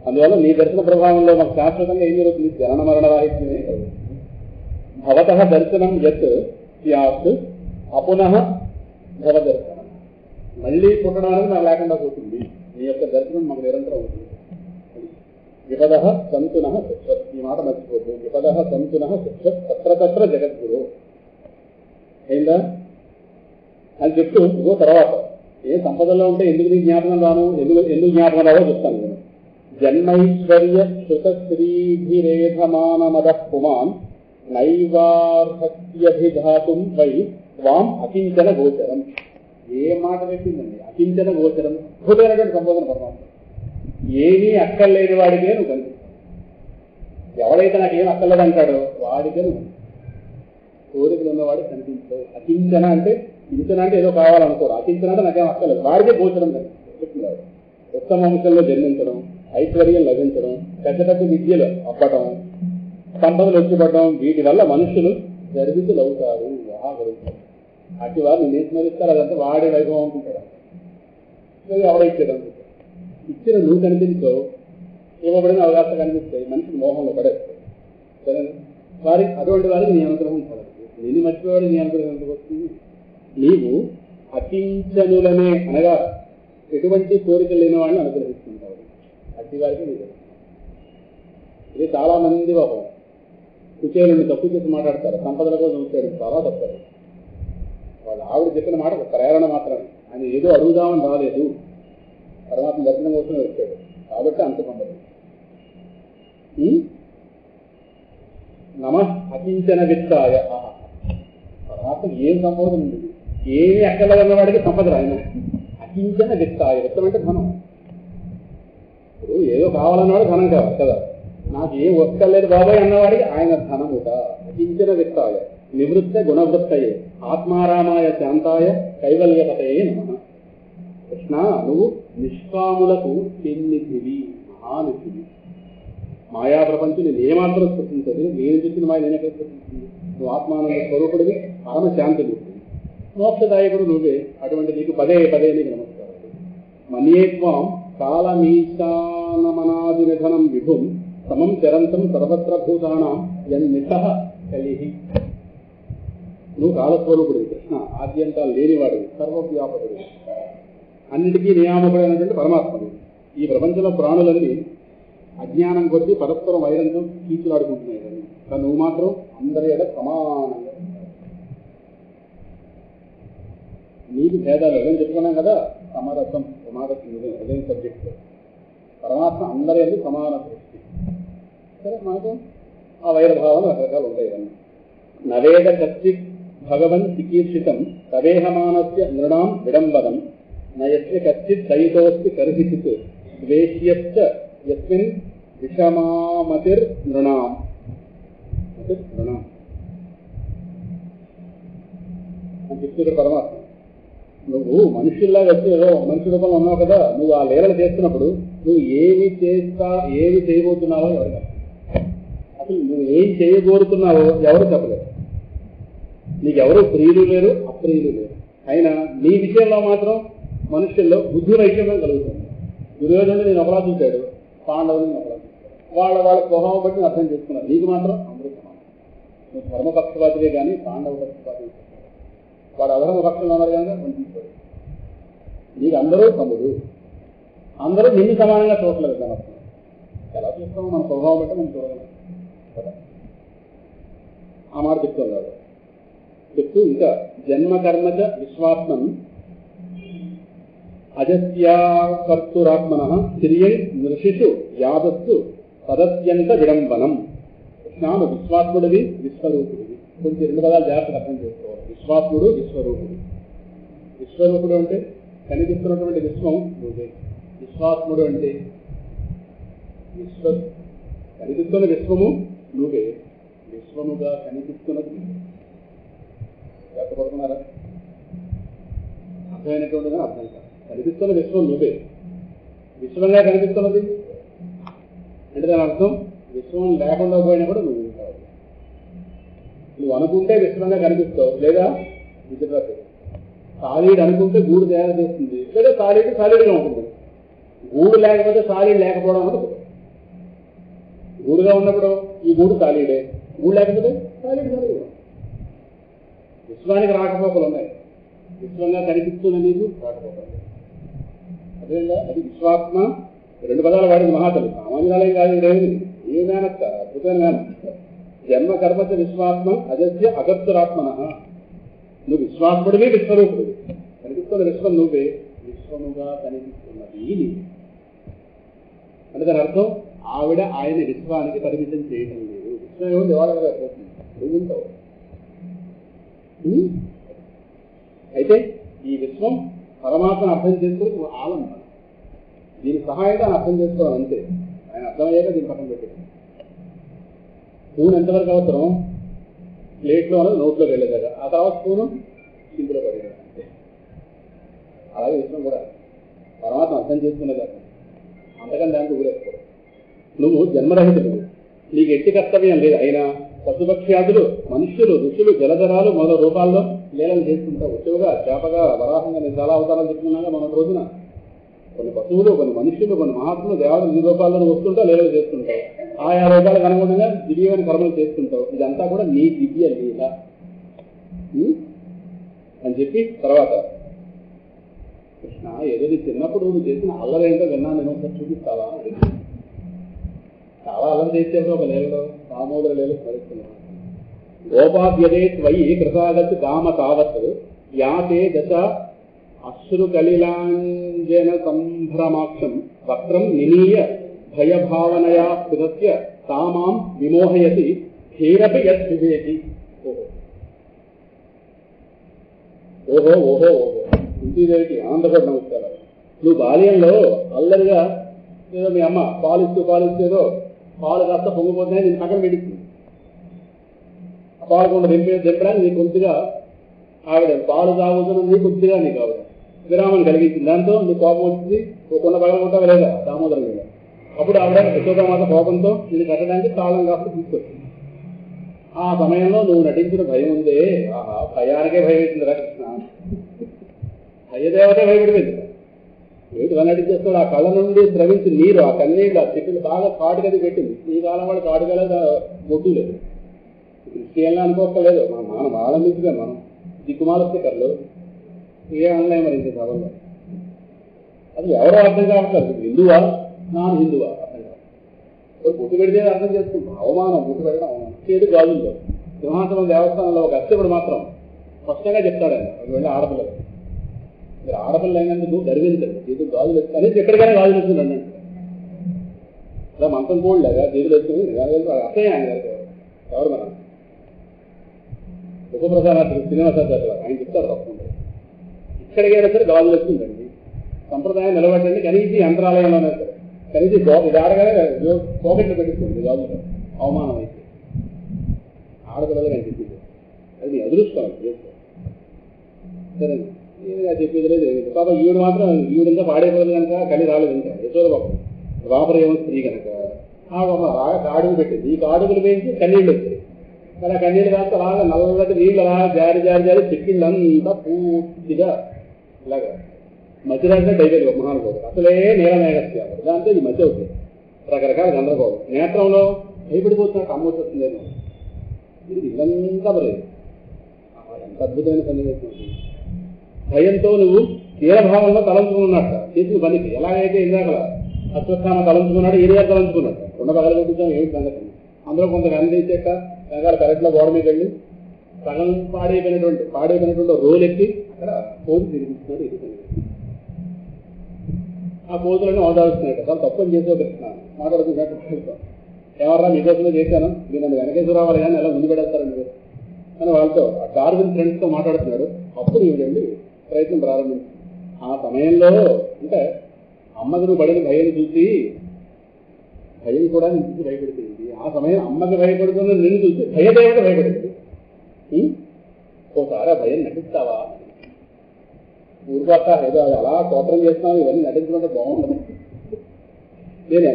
అందువల్ల నీ దర్శన ప్రభావంలో మాకు శాశ్వతంగా ఏం జరుగుతుంది? జనన మరణ రాహిత్యమే కలుగుతుంది. భవత దర్శనం యత్ స్యాత్ అపునః భవ దర్శనం. మళ్ళీ పుట్టడానికి నాకు లేకుండా పోతుంది. నీ యొక్క దర్శనం మాకు నిరంతరం అవుతుంది. విపద సంతున శశ్వత్. ఈ మాట మర్చిపోద్దు. విపద సంతున శశ్వత్ తత్ర తత్ర జగద్గురు. అయిందా అని చెప్తూ ఇగో తర్వాత ఏ సంపదల్లో ఉంటే ఎందుకు నీ జ్ఞాపకం రాను, ఎందుకు జ్ఞాపకం రావో చెప్తాను నేను. జన్మైశ్వర్య శృత శ్రీభిరేధమానమద పుమాన్ నైవార్హత్యభిఘాతుం వై వాం అకించన గోచరం. ఏ మాట పెట్టిందండి? అకించన గోచరం. అద్భుతమైనటువంటి సంబోధన పరమాత్మ. ఏమీ అక్కర్లేని వాడికే నువ్వు కనిపిస్తావు. ఎవడైతే నాకేం అక్కర్లేదు అంటాడో వాడికే నువ్వు కోరికలు ఉన్నవాడికి కనిపించవు. అకించన అంటే కించన అంటే ఏదో కావాలనుకోరు. అకించన అంటే నాకేం అక్కర్లేదు, వాడికే గోచరం చెప్తున్నారు. ఉత్తమ వంశంలో జన్మించడం, ఐశ్వర్యం లభించడం, పెద్ద పెద్ద విద్యలు అవ్వటం, సంపదలు వచ్చిపడడం, వీటి వల్ల మనుషులు గర్వితులు అవుతారు, మహాగరుతారు. అటు వారు నేను స్మరిస్తారు. అదంతా వాడే వైభవం అనుకుంటాడు. ఎవడైతే ఇచ్చిన నువ్వు కనిపించవు, ఇవ్వబడిన అవకాశం కనిపిస్తాయి, మనిషికి మోహంలో పడేస్తాయి. సరే, వారికి అటువంటి వారికి నీ అనుగ్రహం పడదు. నేను మర్చిపోయాడు, నీ అనుగ్రహం ఎందుకు వస్తుంది? నీవు అకించనులనే అనగా ఎటువంటి కోరికలు లేని వాళ్ళని అనుగ్రహిస్తుంటావు. అట్టి వారికి నీకు ఇది చాలా మంది పాపం కుచేలుని తప్పు చేసి మాట్లాడతారు. సంపదల కోసం చూస్తాడు, చాలా తప్పదు. వాళ్ళు ఆవిడ చెప్పిన మాట ప్రేరణ మాత్రమే. ఆయన ఏదో అడుగుదామని రాలేదు, పరమాత్మ దర్శనం కోసమే వచ్చాడు కాబట్టి అంత సంపద. నమ అకించన విత్తాయ. పరమాత్మ ఏం సంబోధన ఉంది? ఏమి అక్కర్లేదన్న వాడికి సంపద ఆయన. అకించన విత్తాయ. విత్తం అంటే ధనం. ఇప్పుడు ఏదో కావాలన్నాడు ధనం కావాలి కదా. నాకు ఏం ఒక్కర్లేదు బాబాయ్ అన్నవాడికి ఆయన ధనముట. అకించన విత్తాయ నివృత్త గుణవృత్తయే ఆత్మారామాయ శాంతాయ కైవల్యపతయే నమః. కృష్ణ, నువ్వు నిష్కాములకు పెన్నిధివి, మహానిధివి. మాయా ప్రపంచం నేను ఏమాత్రం స్పృశించదు. నేను చెప్పిన మాయ నేనే స్పృశించింది. నువ్వు ఆత్మానంద స్వరూపుడివి, పరమశాంతి నువ్వు, మోక్షదాయకుడు నువ్వే. అటువంటి నీకు పదే పదే నీకు నమస్కారం. మన్యేత్వం కాలమీశానమనాది నిధనం విభుం సమం చరంతం సర్వత్ర భూతానాం యన్నితః కలిహి. నువ్వు కాలస్వరూపుడివి కృష్ణ, ఆద్యంతాలు లేనివాడివి, సర్వవ్యాపకుడివి, అన్నిటికీ నియామకుడైనటువంటి పరమాత్ముడు. ఈ ప్రపంచంలో ప్రాణులన్నీ అజ్ఞానం కొద్దీ పరస్పరం వైరంతో కీచులాడుకుంటున్నాయి. కానీ నువ్వు మాత్రం అందరి ఎడ సమానంగా. నీకు భేదాలు అదేం చెప్పుకున్నాం కదా, సమరసం సమారసం అదేం సబ్జెక్ట్. పరమాత్మ అందరి ఎడ సమాన దృష్టి. సరే, మాకు ఆ వైరభావాలు రకరకాలు ఉంటాయి. ఇవన్నీ నవేద కచ్చిత్ భగవన్ చికీర్షితం తవేహమానస్య నృణాం విడంబనం నయస్య కచ్చిత్ దయితోస్తి కర్హిచిత్ ద్వేష్యశ్చ యస్మిన్ విషమామతిర్ నృణాం. నృణాం అని చెప్తే పరమాత్మ, నువ్వు మనుషుల్లాగా వచ్చి ఏదో మనిషి రూపంలో ఉన్నావు కదా, నువ్వు ఆ లీలలు చేస్తున్నప్పుడు నువ్వు ఏమి చేయబోతున్నావో ఎవరు, అసలు నువ్వు ఏం చేయబోతున్నావో ఎవరు చెప్పలేరు. నీకెవరు ప్రియులు లేరు, అప్రియులు లేరు. అయినా నీ విషయంలో మాత్రం మనుషుల్లో బుద్ధి వైషమ్యం కలుగుతుంది. దుర్యోధను నేను ఒకలా చూశాడు, పాండవుని ఒకలా చూశాడు. వాళ్ళ స్వభావం బట్టి అర్థం చేసుకున్నారు. నీకు మాత్రం అందరూ సమానం. నువ్వు ధర్మపక్షపాతివే కానీ పాండవ పక్షపాతి. వాడు అధర్మ పక్షంలో ఉన్నారు కనుక తీసుకోడు. నీకు అందరూ తమ్ముడు, అందరూ నిన్ను సమానంగా చూడలేదు. దాని అర్థం ఎలా చూస్తామో మన స్వభావం బట్టి మనం చూడగలం కదా. ఆ మాట చెప్తాం కాదు. చెప్తూ ఇంకా జన్మకర్మచ విశ్వాత్మం అజస్యాకర్తురాత్మన శ్రియం నృషిషు యాదస్సు తదత్యంత విడంబనం. కృష్ణాను విశ్వాత్ముడివి, విశ్వరూపుడివి. కొంచెం రెండు పదాలు జాగ్రత్తగా అర్థం చేసుకోవాలి. విశ్వాత్ముడు, విశ్వరూపుడు. విశ్వరూపుడు అంటే కనిపిస్తున్నటువంటి విశ్వం నువ్వే. విశ్వాత్ముడు అంటే కనిపిస్తున్న విశ్వము నువ్వే, విశ్వముగా కనిపిస్తున్నది. జాగ్రత్తపడుతున్నారా? అర్థమైనటువంటిగా అర్థం కాదు. కనిపిస్తున్న విశ్వం నువ్వే, విశ్వంగా కనిపిస్తున్నది అంటే దాని అర్థం విశ్వం లేకుండా పోయినా కూడా నువ్వు ఉంటావు. నువ్వు అనుకుంటే విశ్వంగా కనిపిస్తావు, లేదా విచిత్ర సాలీడ్ అనుకుంటే గూడు తయారు చేస్తుంది, లేదా సాలీడ్గా ఉంటుంది. గూడు లేకపోతే సాలీడ్ లేకపోవడం అనేది. గూడుగా ఉన్నప్పుడు ఈ గూడు సాలీడే, గూడు లేకపోతే సాలీడ్ సాలీడ్. విశ్వానికి రాకపోకలు ఉన్నాయి, విశ్వంగా కనిపిస్తున్న నీకు రాకపోకలు. అదేవిధంగా అది విశ్వాత్మ. రెండు పదాలు వాడింది మహాతలు, సామాన్యాలయం కాదు. ఇదేమి ఏ మేనత్త, అద్భుతమైన మేనత్త. జన్మ కర్మచ విశ్వాత్మ అజస్య అగత్తురాత్మన. నువ్వు విశ్వాత్ముడివి, విశ్వరూపుడివి. కనిపిస్తున్న విశ్వం నువ్వే, విశ్వముగా కనిపిస్తున్నది నీవు. అంటే దాని అర్థం ఆవిడ ఆయన విశ్వానికి పరిమితం చేయటం లేదు. విశ్వం ఏమో దేవాలయంగా పోతుంది, నువ్వు ఉంటావు. అయితే ఈ విశ్వం పరమాత్మను అర్థం చేసుకుని నువ్వు ఆలంబన, దీని సహాయంగా అర్థం చేసుకోవాలి అంతే. ఆయన అర్థమయ్యాక దీన్ని పక్కన పెట్టాడు. స్పూన్ ఎంతవరకు అవసరం? ప్లేట్లో అనేది నోట్లోకి వెళ్ళేదాకా, ఆ తర్వాత స్పూను సింపులో పడేది అంతే. అలాగే విషయం కూడా పరమాత్మ అర్థం చేసుకునేదాకా, అంతకని దానికి ఊరేసుకోవడం. నువ్వు జన్మరహితుడు, నీకు ఎట్టి కర్తవ్యం లేదు. అయినా పశుపక్ష్యాదులు, మనుష్యులు, ఋషులు, జలధరాలు మొదల రూపాల్లో లీలలు చేసుకుంటావు. ఉచ్చుగా, చేపగా, వరాహంగా నేను చాలా అవతారాలు చెప్తున్నాగా. మన రోజున కొన్ని పశువులు, కొన్ని మనుష్యులు, కొన్ని మహాత్ములు, దేవతలు ఈ రూపాల్లో వస్తుంటావు, లీలలు చేస్తుంటావు. ఆయా రూపాలకు అనుగుణంగా దివ్యమైన కర్మలు చేస్తుంటావు. ఇదంతా కూడా నీ దివ్య లీల అని చెప్పి తర్వాత కృష్ణ ఏదో చిన్నప్పుడు నువ్వు చేసిన అల్లరేంటో విన్నాను, నేను ఒకసారి చూపిస్తావా? చాలా అల్లం చేసేది ఒక లీలలో, దామోదర లీల స్మరిస్తున్నాను. గోపాద్యదే త్వయి కృతాగత్ కామ తావత్ యాతే దశ అశ్రుకలిలాంజన సంభ్రమాక్షం వక్రం నినీయ భయభావనయా స్థితస్య తామాం విమోహయతి ధీరపి యత్ వివేకి. ఓహో ఓహో ఓహో ఇంటిదేవికి ఆనందపడి నమస్కారాలు. నువ్వు బాల్యంలో అల్లరిగా ఏదో మీ అమ్మ పాలిస్తేదో పాలు కాస్త పొంగిపోతున్నాయి, నేను పక్కన పెట్టింది. పాలు కొండ దింపడానికి నీకు కొద్దిగా ఆవిడ పాలు తాగుతున్నది, కొద్దిగా నీకు ఆవిడ విరామం కలిగించింది. దాంతో నీ కోపం వచ్చింది, ఓ కొండ పగలగొట్టావా లేదా దామోదరం మీద. అప్పుడు ఆవిడ యశోదామాత కోపంతో ఇది కట్టడానికి తాళం కాస్త తీసుకొచ్చింది. ఆ సమయంలో నువ్వు నటించిన భయం ఉందే, ఆహా భయానికే భయం వేసిందిరా కృష్ణ, భయదేవతే భయపడిపోయింది. ఏమిటి నటించేస్తాడు? ఆ కళ్ళ నుండి స్రవించి నీరు, ఆ కన్నీళ్ళు, ఆ చెట్టులు బాగా కాటుకది పెట్టింది. ఈ కాలం వాడు కాటుకలేదు, మొట్టు లేదు. క్రిస్టియన్లు అనుకోక్కర్లేదు, మనం ఆలంబించుగా మనం దిక్కుమాల స్టిక్కర్లు ఏమన్నాయి మరి ఇంత సభలో. అది ఎవరో అర్థం కావట్లేదు. హిందువా నాన్ హిందువా అర్థం కాదు. పుట్టు పెడితే అర్థం చేసుకుంటాం. అవమానం, పుట్టు పెట్టడం అవమానం. చేదు గాజుల్లో సింహాసనం దేవస్థానంలో ఒక అర్చకుడు మాత్రం స్పష్టంగా చెప్తాడు ఆయన, ఒకవేళ ఆడపిల్లలు మీరు ఆడపిల్ల అయినందుకు గర్వించండి, చేదు గాజులు వేసుకొని ఎక్కడికైనా గాజులు వేసుకున్నాడు అంటే ఇలా మంతం పోలేగా చేతులు వేసుకుని అసహ్యం ఆయన ఎవరు మనం ఉపప్రధాన శ్రీనివాసాచార్య ఆయన చెప్తారు తప్పకుండా. ఇక్కడికైనా సరే గాజులు వేసుకుందండి, సంప్రదాయం నిలబెట్టండి. కనీసం యంత్రాలయంలోనే సరే కనీసం ఆడగానే పోకెట్లు పెట్టుకోండి గాజులు, అవమానం అయితే ఆడపిల్లలు నేను చెప్పింది అది మీ అదృష్టం చేస్తాను. సరే చెప్పేది లేదు. పాప ఈవిడ మాత్రం ఈవిడంతా పాడైపోతుంది కనుక కలి రాలేదు. ఇంకా యశోద పాపం ద్వాపరయోగ స్త్రీ కనుక ఆ బాగా కాడుగు పెట్టింది. ఈ కాడుగులు వేయించి కన్నీళ్ళు వచ్చాయి. మరి ఆ కన్నీళ్ళు కాస్త అలాగా నల్లటి నీళ్ళు అలా జారి జారి జారి చెక్కిళ్ళంతా పూర్తిగా ఇలాగా మధ్యరాజుగా డైవేలు మహానుభావుడు అసలే నీలమేఘస్యాలు. దాంతో ఈ మధ్య అవుతుంది రకరకాల గందరగోళం. నేత్రంలో భయపడిపోతున్నట్టు అమ్మ వచ్చేస్తుందేమో. ఇది ఇల్లంతా పర్లేదు. ఎంత అద్భుతమైన సన్నివేశం. భయంతో నువ్వు తీరభావంలో తలంచుకున్నట్ట చేసిన పనికి. ఎలాగైతే ఇందాకల అశ్వత్థామ తలంచుకున్నాడు, ఏరియా తలంచుకున్నట్ట కొండ పగలగొట్టుతాం ఏమిటి సంగతి. అందులో కొంత అందించాక వెనకాల కరెక్ట్లో గోడ మీద వెళ్ళి సగం పాడైపోయినటువంటి రోల్ ఎక్కి అక్కడ పోజు తిరిగిస్తున్నాడు. ఇది ఆ పోజులను ఓదాడుస్తున్నాడు. అసలు తప్పని చేసి ఒకస్తున్నాను మాట్లాడుతున్నట్టు ఎవర్రా మీకోసమే చేశాను, మీరు నన్ను వెనకేశ్వరరావాలి కానీ అలా ముందు పెడతారని అని వాళ్ళతో ఆ డార్విన్ ఫ్రెండ్స్తో మాట్లాడుతున్నాడు. అప్పుడు ఇవిడండి ప్రయత్నం ప్రారంభించింది. ఆ సమయంలో అంటే అమ్మకు నువ్వు పడిన భయం చూసి భయం కూడా నేను చూసి భయపడిపోయింది. ఆ సమయం అమ్మకి భయపడుతున్న నిన్ను చూసి భయదేవత భయపడింది. ఓసారి ఆ భయం నటిస్తావా? ఊరుకోక ఏదో అలా స్తోత్రం చేస్తున్నావు, ఇవన్నీ నటించుకుంటే బాగుండదు. నేను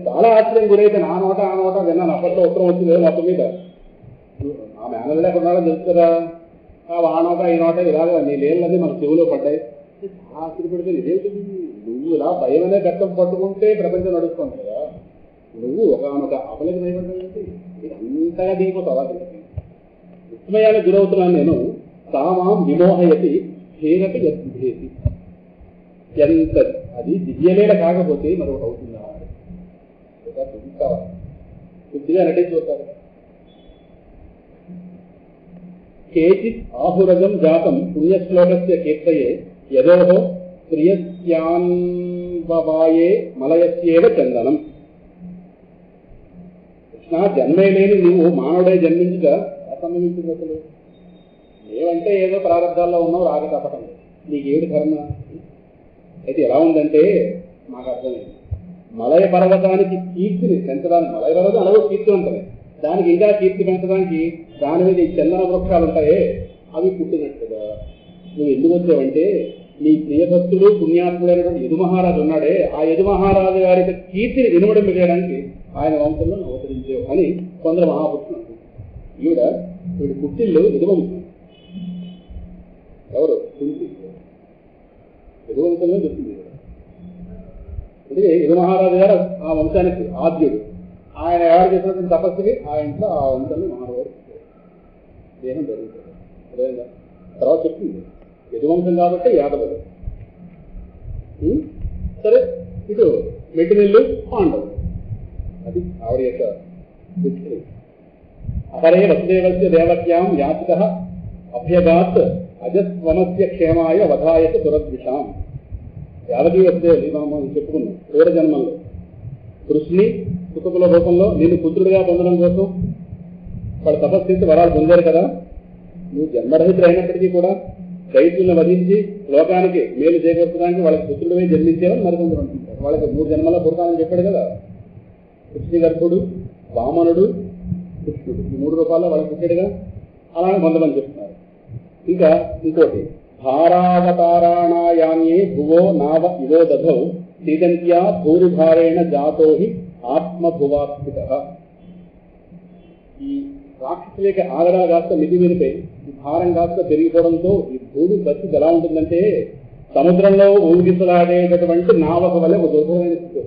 చాలా ఆశ్చర్యం గురైతే ఆ నోట విన్నాను. అప్పట్లో ఉత్తరం వచ్చింది మొత్తం మీద. ఆ మేనల్ని ఎక్కడ ఉన్నాడో తెలుస్తుందా? ఆ నోట ఈ నోట ఇలాగ నీ లేళ్ళన్నీ మన చెవులో పడ్డాయి. ఆశ్చర్యపడితే ఇదేంటి, నువ్వు ఇలా భయం అనే గట్టం పట్టుకుంటే ప్రపంచం నడుస్తుంది కదా, నువ్వు ఒకనొక అపలకి భయపడ్డానంటే ఇది అంతగా దిగిపోతావా? విస్మయానికి గురవుతున్నాను నేను. సామాం విమోహయతి హేనటి గర్భేసి. ఎంత అది దివ్యలీల కాకపోతే మరొకటి అవుతుందా? కొద్దిగా నటించుతారు. కేచిత్ ఆహురజం జాతం పుణ్యశ్లోకస్య కీర్తయే యదోహో ప్రియస్యాన్వవాయే మలయస్యేవ చందనం. కృష్ణ జన్మే లేని నువ్వు మానవుడే జన్మించుక అసంభవించింది. అసలు ఏమంటే ఏదో ప్రారంభాల్లో ఉన్నావు, రాక తప్పటం నీకేమిటి కర్మ? అయితే ఎలా ఉందంటే మాకు అర్థమైంది. మలయ పర్వతానికి కీర్తిని పెంచడానికి, మలయ పర్వతం అలాగే కీర్తి ఉంటుంది, దానికి ఇంకా కీర్తి పెంచడానికి దాని మీద ఈ చందన వృక్షాలు ఉంటాయే అవి పుట్టినట్టుగా నువ్వు ఎందుకు వచ్చావంటే నీ ప్రియభక్తుడు పుణ్యాత్ముడైనటువంటి యదుమహారాజు ఉన్నాడే, ఆ యదుమహారాజు గారి కీర్తిని వినుమడింపజేయడానికి ఆయన వంశంలో అవతరించావు అని కొందరు మహాపురుషులు అంటారు. వీడి పుట్టిల్లు యదువంశం. ఎవరు? యదువంశంలో చెప్తుంది. అందుకే యదుమహారాజు గారు ఆ వంశానికి ఆద్యుడు. ఆయన ఎవరు చేసినటువంటి తపస్సుకి ఆ ఇంట్లో ఆ వంశంలో మహారాజు దేహం జరుగుతుంది. అదేవిధంగా తర్వాత చెప్తుంది యదువంశం కాబట్టి యాదవులు. సరే, ఇటు మెట్టినిల్లు పాండవులు. అది ఆవిడ యొక్క అపరే వసుదేవస్య దేవక్యాం యాచిత అభ్యగాత్ అజస్వమస్య క్షేమాయ వధాయత దురద్విషాం. యాదవీ వసుదేవులు మనం చెప్పుకున్నాం. పూర్వ జన్మంలో కృష్ణుని కుటుంబల రూపంలో నిన్ను పుత్రుడిగా పొందడం కోసం వాళ్ళు తపస్సు చేసి వరాలు పొందారు కదా. నువ్వు జన్మరహితులు అయినప్పటికీ కూడా దైత్యులను వధించి లోకానికి మేలు చేకూర్చడానికి వాళ్ళకి పుత్రుడివే జన్మించేవని మరికొందరు అంటుంటారు. వాళ్ళకి 3 జన్మల పుడతానని చెప్పాడు కదా. కృష్ణ గర్భుడు, వామనుడు, కృష్ణుడు, ఈ 3 రూపాల్లో వాళ్ళకి పుట్టాడుగా. అలానే కొంతమంది చెప్తున్నారు. ఇంకా ఇంకోటి, భారావతారాణాయాన్యే భువో నావ ఇవో దధౌ సీదంత్యా భూరిభారేణ జాతో హి ఆత్మభువాస్థిత. ఈ రాక్షసులేక ఆగడా కాస్త మితిమీరిపోయి ఈ భారం కాస్త పెరిగిపోవడంతో ఈ భూమి పరిస్థితి ఎలా ఉంటుందంటే సముద్రంలో ఊగిసలాడేటటువంటి నావక వలె ఒక దుర్భరమైన స్థితి.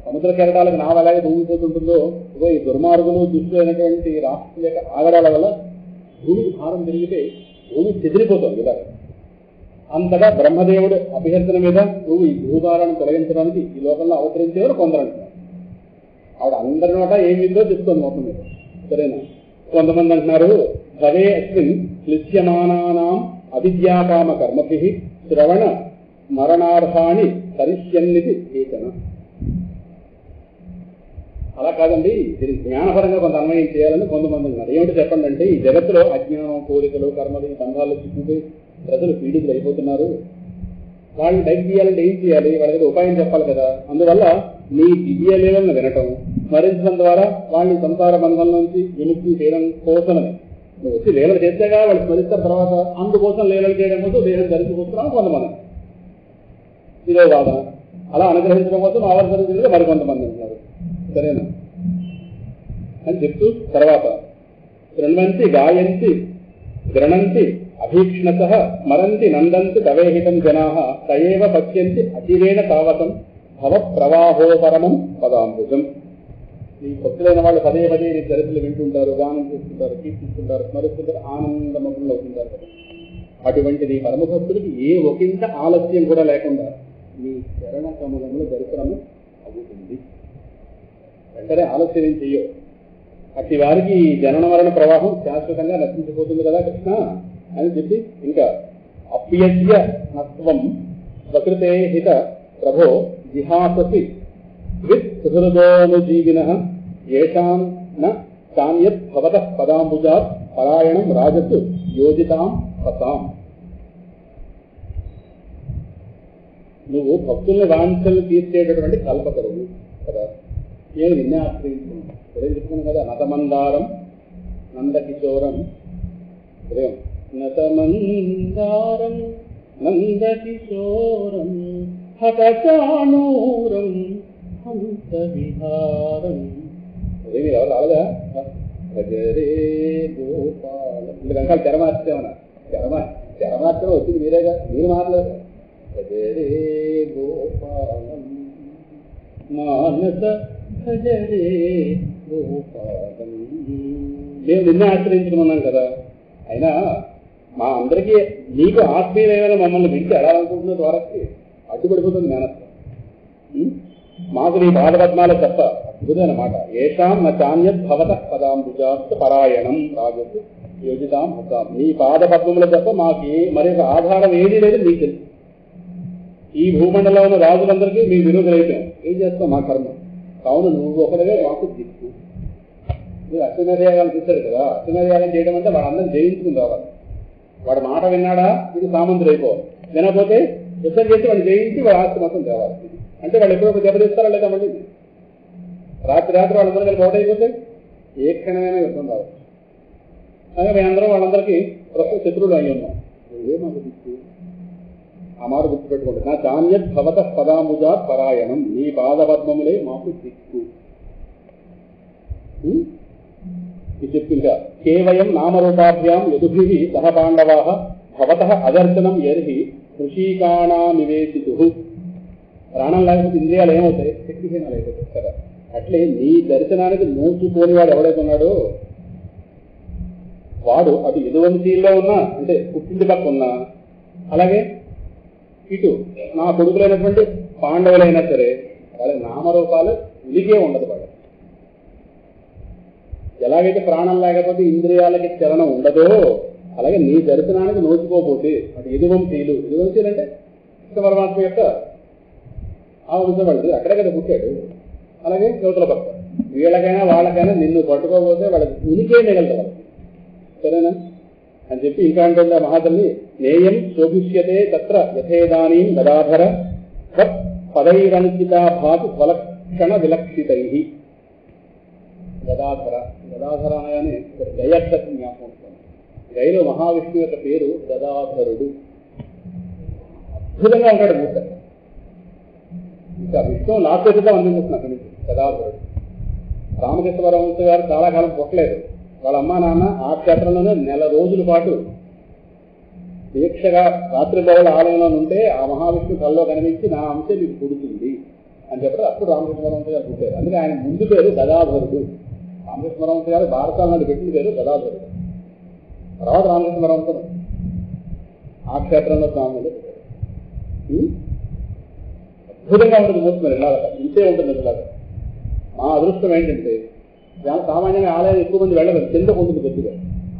సముద్ర కెరటాలకు నావ ఎలాగే ఊగిపోతుంటుందో ఇగో ఈ దుర్మార్గులు దుష్టులైనటువంటి రాక్షసులేక ఆగడాల వల్ల భూమికి భారం పెరిగితే భూమి చెదిరిపోతుంది. ఇలా అంతటా బ్రహ్మదేవుడు అభ్యర్థన మీద నువ్వు ఈ భూభారాన్ని తొలగించడానికి ఈ లోకంలో అవతరించేవారు కొందరు అంటున్నారు. ఆవిడ అందరి నోట ఏం విందో చెప్తుంది మొత్తం మీద. సరేనా? కొంతమంది అంటున్నారు భవే అస్మిన్ క్లిశ్యమానానాం అవిద్యాకామ కర్మభి శ్రవణ మరణార్హాన్ని కరిష్యన్నిది ఏకన. అలా కాదండి, దీనికి జ్ఞానపరంగా కొంత అన్వయం చేయాలని కొంతమంది ఉన్నారు. ఏమిటి చెప్పండి అంటే, ఈ జగత్తులో అజ్ఞానం, కోరికలు, కర్మలు, బంధాలు చిక్కుపోయి ప్రజలు పీడితులు అయిపోతున్నారు. వాళ్ళని డైట్ చేయాలంటే ఏం చేయాలి? వాళ్ళకి ఉపాయం చెప్పాలి కదా. అందువల్ల నీ దివ్య లీలను వినటం, స్మరించడం ద్వారా వాళ్ళని సంసార బంధం నుంచి విముక్తి చేయడం కోసమని. నువ్వు వచ్చి లీలలు చేస్తేగా వాళ్ళు స్మరిస్తారు. తర్వాత అందుకోసం లీలలు చేయడం కోసం దేహం ధరించుకొస్తున్నాం కొంతమంది. ఇదో వాదన. అలా అనుగ్రహించడం కోసం ఆవర్తన మరికొంతమంది ఉంటున్నారు. సరేనా అని చెప్తూ తర్వాత శృణ్వంతి గాయంతి గృణంతి అభీక్ష్ణత స్మరంతి నందంతి తవేహితం జనా తయేవ పశ్యంతి అతిరేణ తావతం భవ ప్రవాహోపరమం పదాంబుజం. ఈ భక్తులైన వాళ్ళు పదే పదే నీ చరిత్రలు వింటుంటారు, గానం చేస్తుంటారు, కీర్తిస్తుంటారు, స్మరిస్తుంటారు, ఆనందమగ్నులు అవుతుంటారు కదా. అటువంటి నీ పరమ భక్తుడికి ఏ ఒకంత ఆలస్యం కూడా లేకుండా నీ చరణ కమలంలో దర్శనము అవుతుంది. వెంటనే ఆలస్యం ఏం చెయ్యవు. అట్టి వారికి జనన మరణ ప్రవాహం శాశ్వతంగా నశించిపోతుంది కదా కృష్ణ అని చెప్పి ఇంకా అప్యజ్య నత్వం ప్రకృతే హిత ప్రభో జిహాససి విత్ సుహృదోనుజీవిన ఏషాం న చాన్యత్ భవతః పదాంబుజాత్ పరాయణం రాజతు యోజితాం పతాం. నువ్వు భక్తుల్ని వాంఛలు తీర్చేటటువంటి కల్పతరువు కదా. నేను నిన్నే ఆశ్రయించుకున్నాను. ఉదయం చెప్పుకున్నాను కదా, నతమందారం నందకిశోరం. ఉదయం నతమందారం నందకిశోరం హఠచాణూరం హంస విహారం. ఉదయం ఎవరు రాలేదా? భజరే గోపాలం. 2 గంటలు తెరమార్చేమన్నా. తెరమార్చడం వచ్చింది మీరేగా, మీరు మారలేదు. భజరే గోపాలం మానస భజరే గోపాలం. మేము నిన్నే ఆశ్రయించుకున్నాం కదా. అయినా మా అందరికీ నీకు ఆత్మీయమైన మమ్మల్ని విడిచి ఎడాలనుకుంటున్న ద్వారాకి అడ్డుపడిపోతుంది మేనత్వం. మాకు నీ పాదపద్మాల తప్ప అద్భుతమైన మాట. ఏషాం న చాన్యత్ భవతః పదాంబుజాత్ పరాయణం రాజత్ యోజితాం హతాం. నీ పాదపద్మముల తప్ప మాకు మరి ఒక ఆధారం ఏదీ లేదు. నీకు తెలుసు. ఈ భూమండలంలో ఉన్న రాజులందరికీ మీ విరోధులైపోయాం. ఏం చేస్తాం? మా కర్మ. కావున నువ్వు ఒకటిగా మాకు దిక్కు. మీరు అశ్వమేధయాగాలు చూశారు కదా. అశ్వమేధయాగం చేయడం అంటే వాళ్ళందరూ జయించుకుని రావాలి. వాడు మాట విన్నాడా ఇది సామంతుడు అయిపోవాలి. వినకపోతే యుద్ధం చేసి వాళ్ళు జయించి వాళ్ళ ఆస్తి మొత్తం తేవాలి. అంటే వాళ్ళు ఎప్పుడో దెబ్బతీస్తారా లేదా మళ్ళీ రాత్రి వాళ్ళందరూ కలిపి ఒకటైపోతే ఏ క్షణమైనా యుద్ధం రావచ్చు. అలాగే మేమందరం వాళ్ళందరికీ ప్రస్తుత శత్రువులు అయ్యి ఉన్నాం. నువ్వే మాకు దిక్కు. ఆ మాట గుర్తుపెట్టుకోండి. నా చాన్యత్ భవతః పదాంబుజాత్ పరాయణం. నీ పాదపద్మములే మాకు దిక్కు. ఇది చెప్పిందా కేవలం నామరూపాభ్యాం యదుభిః సహ పాండవాః భవతః అదర్శనం యర్హి కృషీకాణామివేసితు. ప్రాణం లేకపోతే ఇంద్రియాలు ఏమవుతాయి? శక్తిహీనాలు అయిపోతాయి కదా. అట్లే నీ దర్శనానికి నోచుకోని వాడు ఎవడైతే ఉన్నాడో వాడు అటు యదువంశీల్లో ఉన్నా, అంటే పుట్టింటి పక్క ఉన్నా, అలాగే ఇటు నా కొడుకులైనటువంటి పాండవులైనా సరే వాళ్ళ నామరూపాలు ఉలికే ఉండదు. వాడు ఎలాగైతే ప్రాణం లేకపోతే ఇంద్రియాలకి చలనం ఉండదో అలాగే నీ దర్శనానికి నోచుకోపోతే అటు యదువంశీలు అంటే కృష్ణ పరమాత్మ యొక్క ఆ వంశవాడు అక్కడే కదా పుట్టాడు. అలాగే యువతల పక్క వీళ్ళకైనా వాళ్ళకైనా నిన్ను పట్టుకోకపోతే వాళ్ళకి ఉనికే మిగలదు వాళ్ళకి. సరేనా అని చెప్పి ఇంకా అంటే మహాతల్లి నేయం శోభిష్యతే తత్ర యథేదానీ గదాధర పదైరంకితా భాతి స్వలక్షణ విలక్షితై. గదాధర అనగానే గయత్వం జ్ఞాపకం వస్తుంది. గయలో మహావిష్ణువు యొక్క పేరు గదాధరుడు. అద్భుతంగా ఉంటాడు మూర్తి. ఇంకా విశ్వం లాక్పెట్టుగా అందించేస్తున్నా అక్కడి నుంచి గదాధరుడు. రామకృష్ణ పరమహంస గారు చాలా కాలం పుట్టలేదు. వాళ్ళ అమ్మా నాన్న ఆ క్షేత్రంలోనే నెల రోజుల పాటు దీక్షగా రాత్రి బౌళ ఆలయంలో ఉంటే ఆ మహావిష్ణు కల్లో కనిపించి నా అంశ మీకు పుడుతుంది అని చెప్పడం అప్పుడు రామకృష్ణ పరమహంస గారు పుట్టారు. అందుకే ఆయన ముందు పేరు గదాధరుడు. రామకృష్ణ పరమహంస గారు భారతాల నుండి పెట్టిన పేరు గదాధరుడు. తర్వాత రామకృష్ణ పరమహంస ఆ క్షేత్రంలో స్వామి అద్భుతంగా ఉంటుంది. మూర్తి ఇలాగ ఇంతే ఉంటుంది. ఇలాగ మా అదృష్టం ఏంటంటే సామాన్యంగా ఆలయం ఎక్కువ మంది వెళ్ళదు, కిందకు ఉంటుంది కొద్దిగా.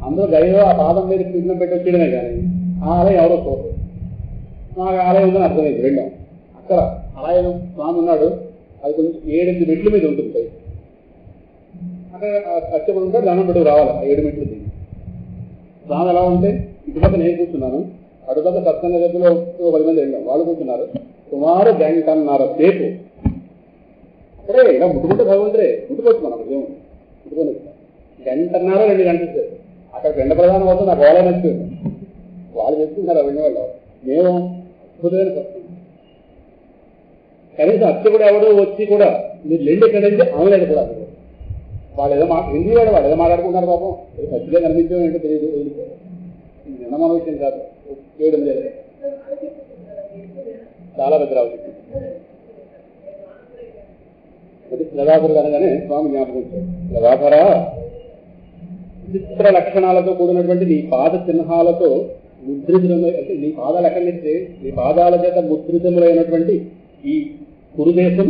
అందరూ గదిలో ఆ పాదం మీద కిందం పెట్టి వచ్చేయడమే కానీ ఆ ఆలయం ఎవరో చూడదు. మాకు ఆలయం ఉందని అర్థమైంది. వెళ్ళాం. అక్కడ ఆలయం స్వామి ఉన్నాడు. అది కొంచెం 7-8 మెట్ల మీద ఉంటుంది. అక్కడ కష్టపడి ఉంటే దండం పెట్టుకు రావాలి. ఆ 7 మెట్లు దిగి స్వామి ఎలా ఉంటే ఇటుపక్క నేను కూర్చున్నాను, అటుపక్క సత్సంగ గదిలో 10 మంది వెళ్ళాం. వాళ్ళు కూర్చున్నారు. సుమారు 1.5 గంటన్నర సేపు అక్కడే ఇలా ముట్టుకుంటే భగవంతుడే ముట్టుకోవచ్చు. మనం దేవుడు ముట్టుకొని 1.5 గంటన్నర 2 గంటలు సేపు అక్కడ రెండ ప్రధానం అవుతుంది. నాకు వాళ్ళే నచ్చింది. వాళ్ళు చెప్తున్నారు వెళ్ళిన వాళ్ళు. మేము అద్భుతమైన సత్సం. కనీసం అర్చకుడు ఎవడో వచ్చి కూడా మీరు లెండి ఎక్కడంటే అనలేదు కూడా. వాళ్ళు ఏదో హిందీ వాళ్ళు ఏదో మాట్లాడుకుంటారు. పాపం సత్యంగా కనిపించడం ఏంటో తెలియదు. నిన్న మన విషయం కాదు, చేయడం లేదు. చాలా పెద్ద రావచ్చు. అది గదాధరుడు అనగానే స్వామి జ్ఞాపకం వచ్చాడు. గదాధర విచిత్ర లక్షణాలతో కూడినటువంటి నీ పాద చిహ్నాలతో ముద్రితమై, అంటే నీ పాదాలు ఎక్కడి నుంచి నీ పాదాల చేత ముద్రితములైనటువంటి ఈ కురుదేశం,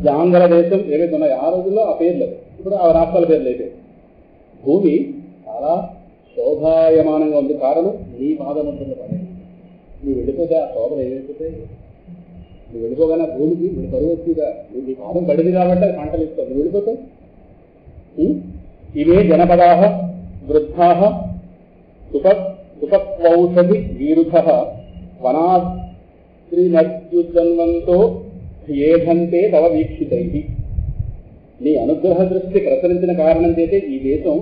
జాంగల దేశం ఏవైతే ఉన్నాయో ఆ రోజుల్లో ఆ పేర్లు, ఇప్పుడు ఆ రాష్ట్రాల పేర్లు అయితే భూమి చాలా శోభాయమానంగా ఉంది. కారణం నీ పాదముద్రలు పడే. నువ్వు వెళ్ళిపోతే ఆ శోభలు ఏమైపోతాయి? నువ్వు వెళ్ళిపోగానే భూమికి నువ్వు కరువు వచ్చిగా నువ్వు నీ పాదం పడింది కాబట్టి అది పంటలు ఇస్తావు. నువ్వు వెళ్ళిపోతావు. ఇవే జనపదాహ వృద్ధాః సుపక్వౌషధి వీరుధః వనాద్రినద్యుద్వన్వంతో ఏధంతే తవ వీక్షితైః. నీ అనుగ్రహ దృష్టి ప్రసరించిన కారణం చేతే ఈ దేశం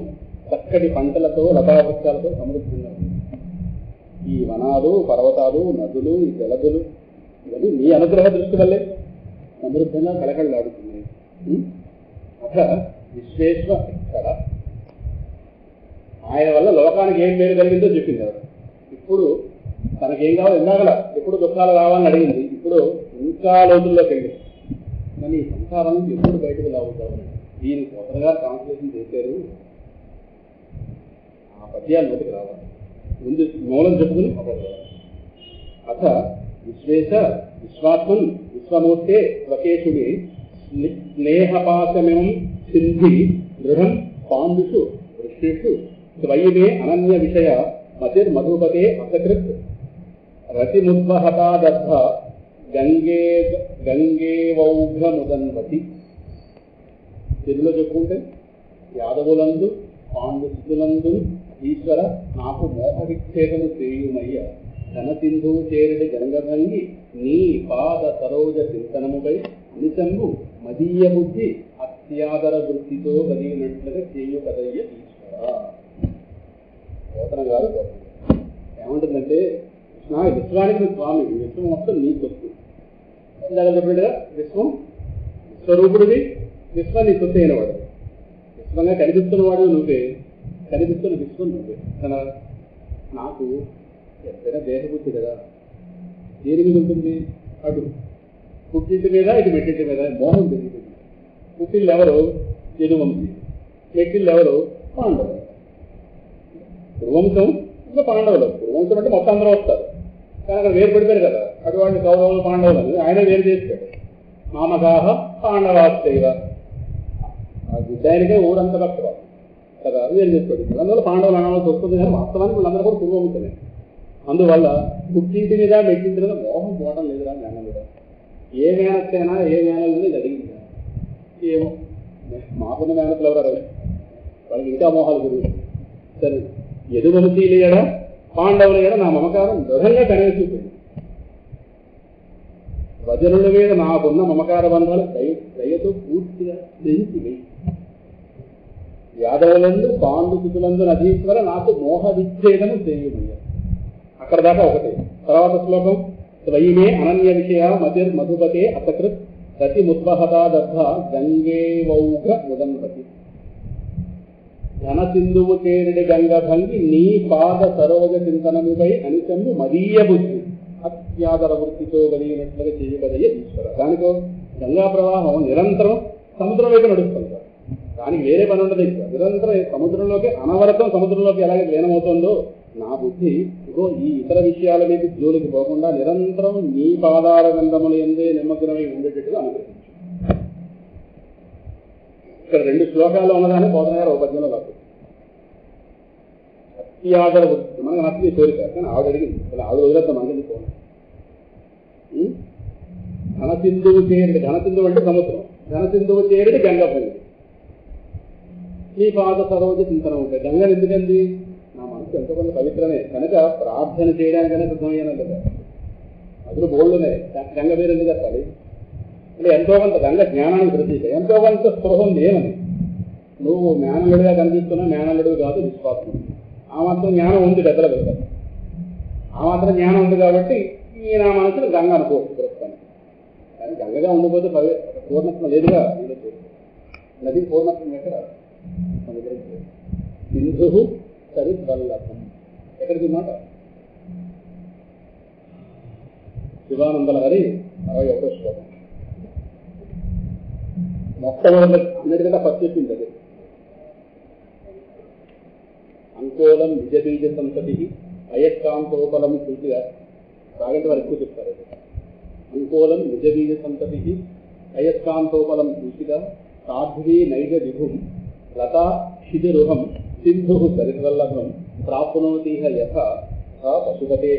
చక్కటి పంటలతో లతావృక్షాలతో సమృద్ధిగా ఉంది. ఈ వనాలు, పర్వతాలు, నదులు, ఈ జలదులు ఇవన్నీ నీ అనుగ్రహ దృష్టి వల్లే సమృద్ధంగా కళకళలాడుతున్నాయి. అథ విశ్వేశ్వ ఇక్కడ ఆయన వల్ల లోకానికి ఏం పేరు కలిగిందో చెప్పింది. ఇప్పుడు తనకేం కావాలో ఎందాగల ఎప్పుడు దుఃఖాలు రావాలని అడిగింది. ఇప్పుడు ఇంకా లోతుల్లోకి వెళ్ళింది. కానీ ఈ సంసారం నుంచి ఎప్పుడు బయటకు లాగుతావు? దీన్ని కొత్తగా ట్రాన్స్లేషన్ చేశారు. ఆ పద్యాలు నోటికి రావాలి. ముందు మూలం చెప్పుకుని అక్కడ అథ విశ్వేశ విశ్వాత్మన్ విశ్వమూర్తే స్వకేశుడి స్నేహపాశమిమం సింధి దృఢం పాండుషు వృష్టిషు త్వయిమే అనన్య విషయ మతిర్మధుపతే అసకృత్ రతిముద్వహతాదర్థ గంగేవౌఘముదన్వతి. తెలుగులో చెప్పుకుంటే యాదవులందు పాండుసులందు ఈశ్వర నాకు మోహ విచ్ఛేదము చేయుమయ్య ఘనసింధువు చేరుడి గంగభంగి నీ పాద సరోజ చింతనముపై నిశంబు మదీయ బుద్ధి అత్యాదర వృత్తితో కలిగినట్లుగా చేయు కదయ్య ఈశ్వర. పోతన గారు ఏమంటుందంటే కృష్ణ విశ్వానికి స్వామి, విశ్వం మొత్తం నీ సొత్తు. ఇందాక చెప్పినట్టుగా విశ్వం విశ్వరూపుడివి, విశ్వం నీ సొత్తు అయినవాడు. విశ్వంగా కనిపిస్తున్నవాడు నువ్వే, కనిపిస్తున్న విశ్వం నువ్వే. తన నాకు ఎప్పుడైనా దేహబుద్ధి కదా, దేని మీద ఉంటుంది? అటు పుట్టింటి మీద, ఇటు మెట్టింటి మీద మోహం తెలియదు. పుట్టిళ్ళు ఎవరు? యదువంశీ. మెట్టిళ్ళు ఎవరు? పాండవులు. కురువంశం ఇంకా పాండవులు. కురువంశం అంటే మొత్తం అందరూ వస్తారు, కానీ అక్కడ వేరు పడిపోయారు కదా. అటువంటి కౌరవులు పాండవులు అని ఆయన వేరు చేస్తాడు. మామగాహ పాండవాస్తైవ. ఆ విద్యానికే ఊరంతా భక్త కదా, వేరు చేస్తాడు. అందువల్ల పాండవులు అనాల్సి వస్తుంది, కానీ వాస్తవానికి వీళ్ళందరూ కూడా కురువంశమే. అందువల్ల పుట్టింటి మీద మెట్టింటి మీద మోహం పోవడం లేదురా జ్ఞానం మీద. ఏ మేనత్తైనా ఏ మేనలు ఇది అడిగింది ఏమో మాకున్న మేనతలు ఎవరు? వాళ్ళకి ఇంకా మోహాలు గురించి. సరే యదువంశీలు ఎడ పాండవులు ఎడ నా మమకారం దృఢంగా కనిపించిపోయింది. వజనుల మీద నాకున్న మమకార బంధాలు దయతో పూర్తిగా పెంచివి. యాదవులందు పాండుసులందు నదీశ్వర నాకు మోహ విచ్ఛేదము చేయుమయ్య. అక్కడ దాకా ఒకటి. తర్వాత శ్లోకం త్వయిమే అనన్య విషయ మతిర్ మధుపతే అసకృత్ రతి ముద్వహతా దగ్ధ గంగేవౌఘ ముదంపతి ఘనసింధువు చేరిడి గంగ భంగి నీ పాద సరోజ చింతనముపై అనిచందు మదీయ బుద్ధి అత్యాదర వృత్తితో కలిగినట్లుగా చేయగలిగే ఈశ్వర. దానికో గంగా ప్రవాహం నిరంతరం సముద్రం వైపు నడుస్తుంది. దానికి వేరే పని ఉండదు. నిరంతరం సముద్రంలోకి అనవరతం సముద్రంలోకి ఎలాగే లీనమవుతుందో నా బుద్ధి ఇగో ఈ ఇతర విషయాల మీద జోలికి పోకుండా నిరంతరం నీ పాదాల గంధములు ఎందే నిమగ్నమై ఉండేటట్టుగా అనుగ్రహించు. ఇక్కడ 2 శ్లోకాల్లో ఉన్నదాన్ని బోధన పద్యంలో రాదు. అత్యాదర వృత్తి మనకు నచ్చింది కోరిక, కానీ ఆవిడ అడిగింది. ఇలా ఆవిడ వదిలేద్దాం మనకి పోను. ఘనసింధువు చేరిడి, ఘనసింధువు అంటే సముద్రం, ఘనసింధువు చేరిడి గంగ పొంది నీ పాద సరోజ చింతన ఉంటాయి. గంగ ఎందుకండి? నా మనసు ఎంతో కొంత పవిత్రమే కనుక ప్రార్థన చేయడానికైనా సిద్ధమయ్యాను కదా. అందులో బోల్డునే గంగ పేరు ఎందుకు చెప్పాలి అంటే ఎంతో కొంత గంగ జ్ఞానానికి ప్రతీక. ఎంతో కొంత స్పృహ ఉంది. ఏమని నువ్వు మేనల్లుడిగా కనిపిస్తున్నా మేనల్లుడు కాదు విశ్వాసం. ఆ మాత్రం జ్ఞానం ఉంది పెద్దల కదా. ఆ మాత్రం జ్ఞానం ఉంది కాబట్టి ఈ నా మనసును గంగ అనుకోవచ్చు ప్రస్తుతానికి. కానీ గంగగా ఉండిపోతే పూర్ణత్వం లేదుగా. నది పూర్ణత్వం ఎక్కడ? సింధు సరిద్వల్లభం. ఎక్కడికి మాట? శివానందల గారి 61వ శ్లోకం. మొట్టమొదటి అన్నిటికంటే ఫస్ట్ చెప్పింది అది. అంకోలం నిజబీజ సంతతి అయస్కాంతోపలం పూర్తిగా సాగంటి వారు ఎక్కువ చెప్తారు. అంకోలం నిజబీజ సంతతి అయస్కాంతోపలం పూర్తిగా సాధ్వీ నైజ విభుం లతా శిధిరుహం సింధు సరిద్వల్లభం ప్రాప్నోతిహ యథ పశుపతే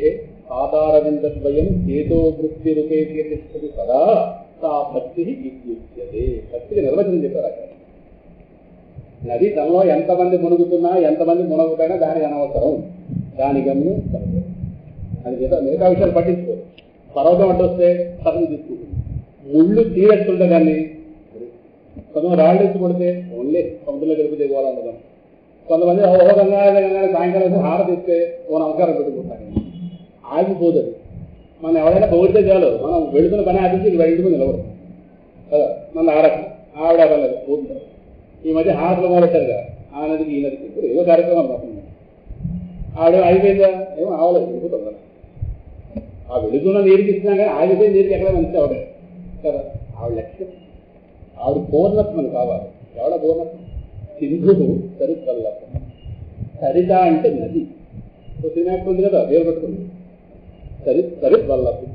ఆధారవిందద్వయం చేతో వృత్తిరుపేతి తిష్టతి సదా సా భక్తి ఇత్యుచ్యతే. భక్తికి నిర్వచనం చెప్పారు అక్కడ. నది తనలో ఎంతమంది మునుగుతున్నా ఎంతమంది మునగకపోయినా దానికి అనవసరం, దాని గమ్యం అది మిగతా విషయాలు పట్టించుకోరు. పర్వతం అడ్డొస్తే సగం తీసుకుంటుంది. ముళ్ళు తీరేస్తుంటే దాన్ని కొంతమంది రాళ్ళు ఎత్తి కొడితే ఓన్లీ సముద్రంలో గడిపితే పోవాలన్నదాం. కొంతమంది ఓహో గంగా సాయంకాలం హారతి ఇస్తే ఓ నమస్కారం పెట్టుకుంటాను. ఆగిపోతుంది. మనం ఎవరైనా పొగిడితే చాలు మనం వెళుతున్న పని ఆపించి ఇంటికి నిలబడదు కదా. మన ఆవిడ అవ్వలేదు పోతుంది. ఈ మధ్య హారతులు మొదలెట్టారుగా ఆ నదికి ఈ నదికి ఇప్పుడు ఏదో కార్యక్రమం పడుతుంది. ఆవిడ అయిపోయిందా? ఏమో ఆవలేదు, వెళ్ళిపోతుంది. ఆ వెళుతున్న నీరుకి ఇచ్చినా కానీ ఆగిపోయిన నీరుకి ఎక్కడ మంచి ఆవిడ కదా. ఆవిడ లక్ష్యం, ఆవిడ పూర్ణత్వం కావాలి. ఎవడ పూర్ణత్వం? సింధు సరిద్వల్లభం. సరిత అంటే నది. సినిమా ఉంది కదా, పేరు పెట్టుకుంది సరిద్వల్లభుడు.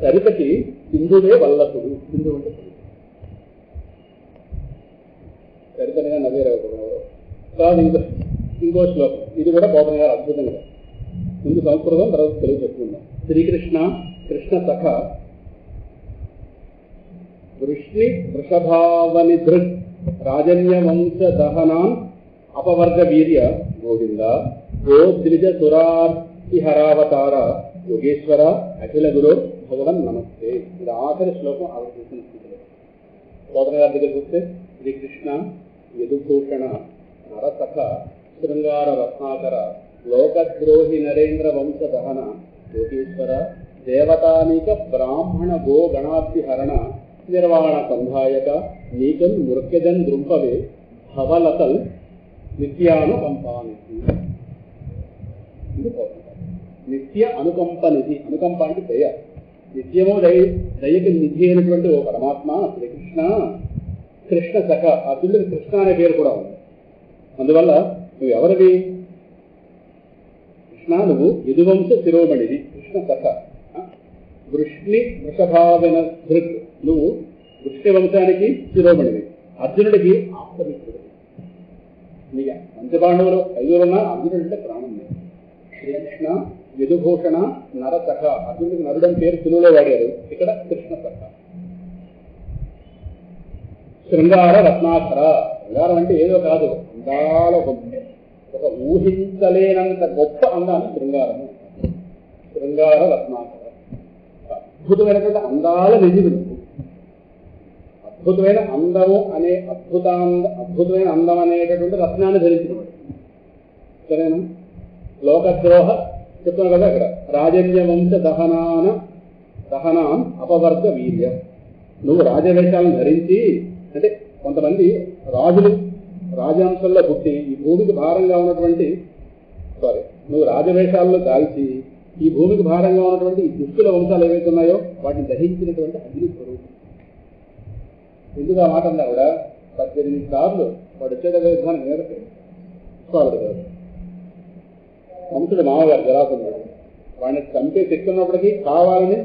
సరితకి సింధువే వల్లభుడు. సింధు అంటే సరితనిగా నవేరే కాదు. ఇంకో శ్లోకం ఇది కూడా బోధన గారు అద్భుతంగా. ముందు సంస్కృతం తర్వాత తెలుగు చెప్పుకుందాం. శ్రీకృష్ణ కృష్ణ సఖ వృష్ణి వృషభావని దృక్ రాజన్య వంశ దహనాన్ అపవర్గ వీర్య గోవింద గో ద్విజ సురార్తిహరావతార యోగేశ్వర అఖిల గురు భగవన్ నమస్తే. ఇది ఆఖరి శ్లోకం ఆవిడ చూసిన స్థితిలో. బోధన గారి దగ్గరికి వస్తే శ్రీకృష్ణ యదుభూషణ నరసఖ శృంగార రత్నాకర లోకద్రోహి నరేంద్ర వంశ దహన యోగేశ్వర దేవతానిక బ్రాహ్మణ గో గణాభిహరణ నిర్వాణ సంధాయక నీకం నృత్యజన్ దృంపవే భవలతల్ నిత్యానుకంపానిధి. నిత్య అనుకంపనిధి. అనుకంప అంటే దయ. నిత్యము దయకి నిధి అయినటువంటి ఓ పరమాత్మ శ్రీకృష్ణ కృష్ణ సఖ. అర్జునుడికి కృష్ణ అనే పేరు కూడా ఉంది. అందువల్ల నువ్వు ఎవరివి? కృష్ణ నువ్వు యదువంశ శిరోమణివి. కృష్ణ సఖ. వృష్ణి వృషభావన దృక్ నువ్వు వృష్ణి వంశానికి శిరోమణివి. అర్జునుడికి ఆప్తమిత్రుడివి. నీకు పంచపాండవులు 5 అర్జునుడు అంటే ప్రాణం లేదు. శ్రీకృష్ణ యదుభూషణ నరసఖ. అర్జునుడికి నరుడని పేరు తెలుగులో వాడారు, ఇక్కడ కృష్ణ సఖ. శృంగార రత్నాకర. శృంగారం అంటే ఏదో కాదు, అందాల ఒక ఊహించలేనంత గొప్ప అందాన్ని శృంగారము. శృంగార రత్నాకర. అద్భుతమైనటువంటి అందాల నిజులు. అద్భుతమైన అందము అనే అద్భుతమైన అందం అనేటటువంటి రత్నాన్ని ధరించినవాడు. సరేనా? లోకద్రోహ చెప్తున్నాను కదా అక్కడ. రాజన్య వంశ దహనాన్ అపవర్గ వీర్య. నువ్వు రాజవేషాలను ధరించి, అంటే కొంతమంది రాజులు రాజాంశంలో పుట్టి ఈ భూమికి భారంగా ఉన్నటువంటి నువ్వు రాజవేషాలను దాల్చి ఈ భూమికి భారంగా ఉన్నటువంటి ఈ దుష్టుల వంశాలు ఏవైతే ఉన్నాయో వాటిని దహించినటువంటి అగ్ని స్వరూపం. ఎందుకు ఆ మాట అన్నా కూడా 18 సార్లు వాడు వచ్చేట విధానం మేరకు పుష్పాలుడు గారు వంశుడు మామగారు జరాసంధుడు వాడిని చంపే శక్తి ఉన్నప్పటికీ కావాలని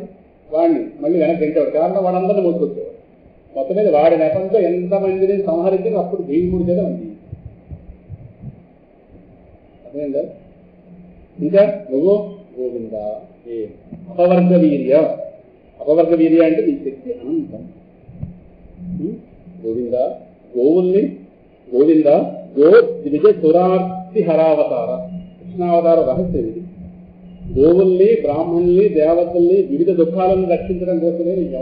వాడిని మళ్ళీ వెనక్కి వెంటాడు. కారణం వాడందరినీ మోసుకొచ్చేవాడు. మొత్తం మీద వాడి నెపంతో ఎంతమందిని సంహరించారు. అప్పుడు భీముడి చేత ఉంది. అదేందా ఇంకా నువ్వు గోవింద అపవర్గ వీర్య. అపవర్గ వీర్య అంటే నీ శక్తి అనంతం. గోవింద గోవుల్ని గోవింద గో విజ సురార్తి హరావతార. కృష్ణావతార రహస్యం ఇది. గోవుల్ని బ్రాహ్మణుల్ని దేవతల్ని వివిధ దుఃఖాలను రక్షించడం కోసమే నీకు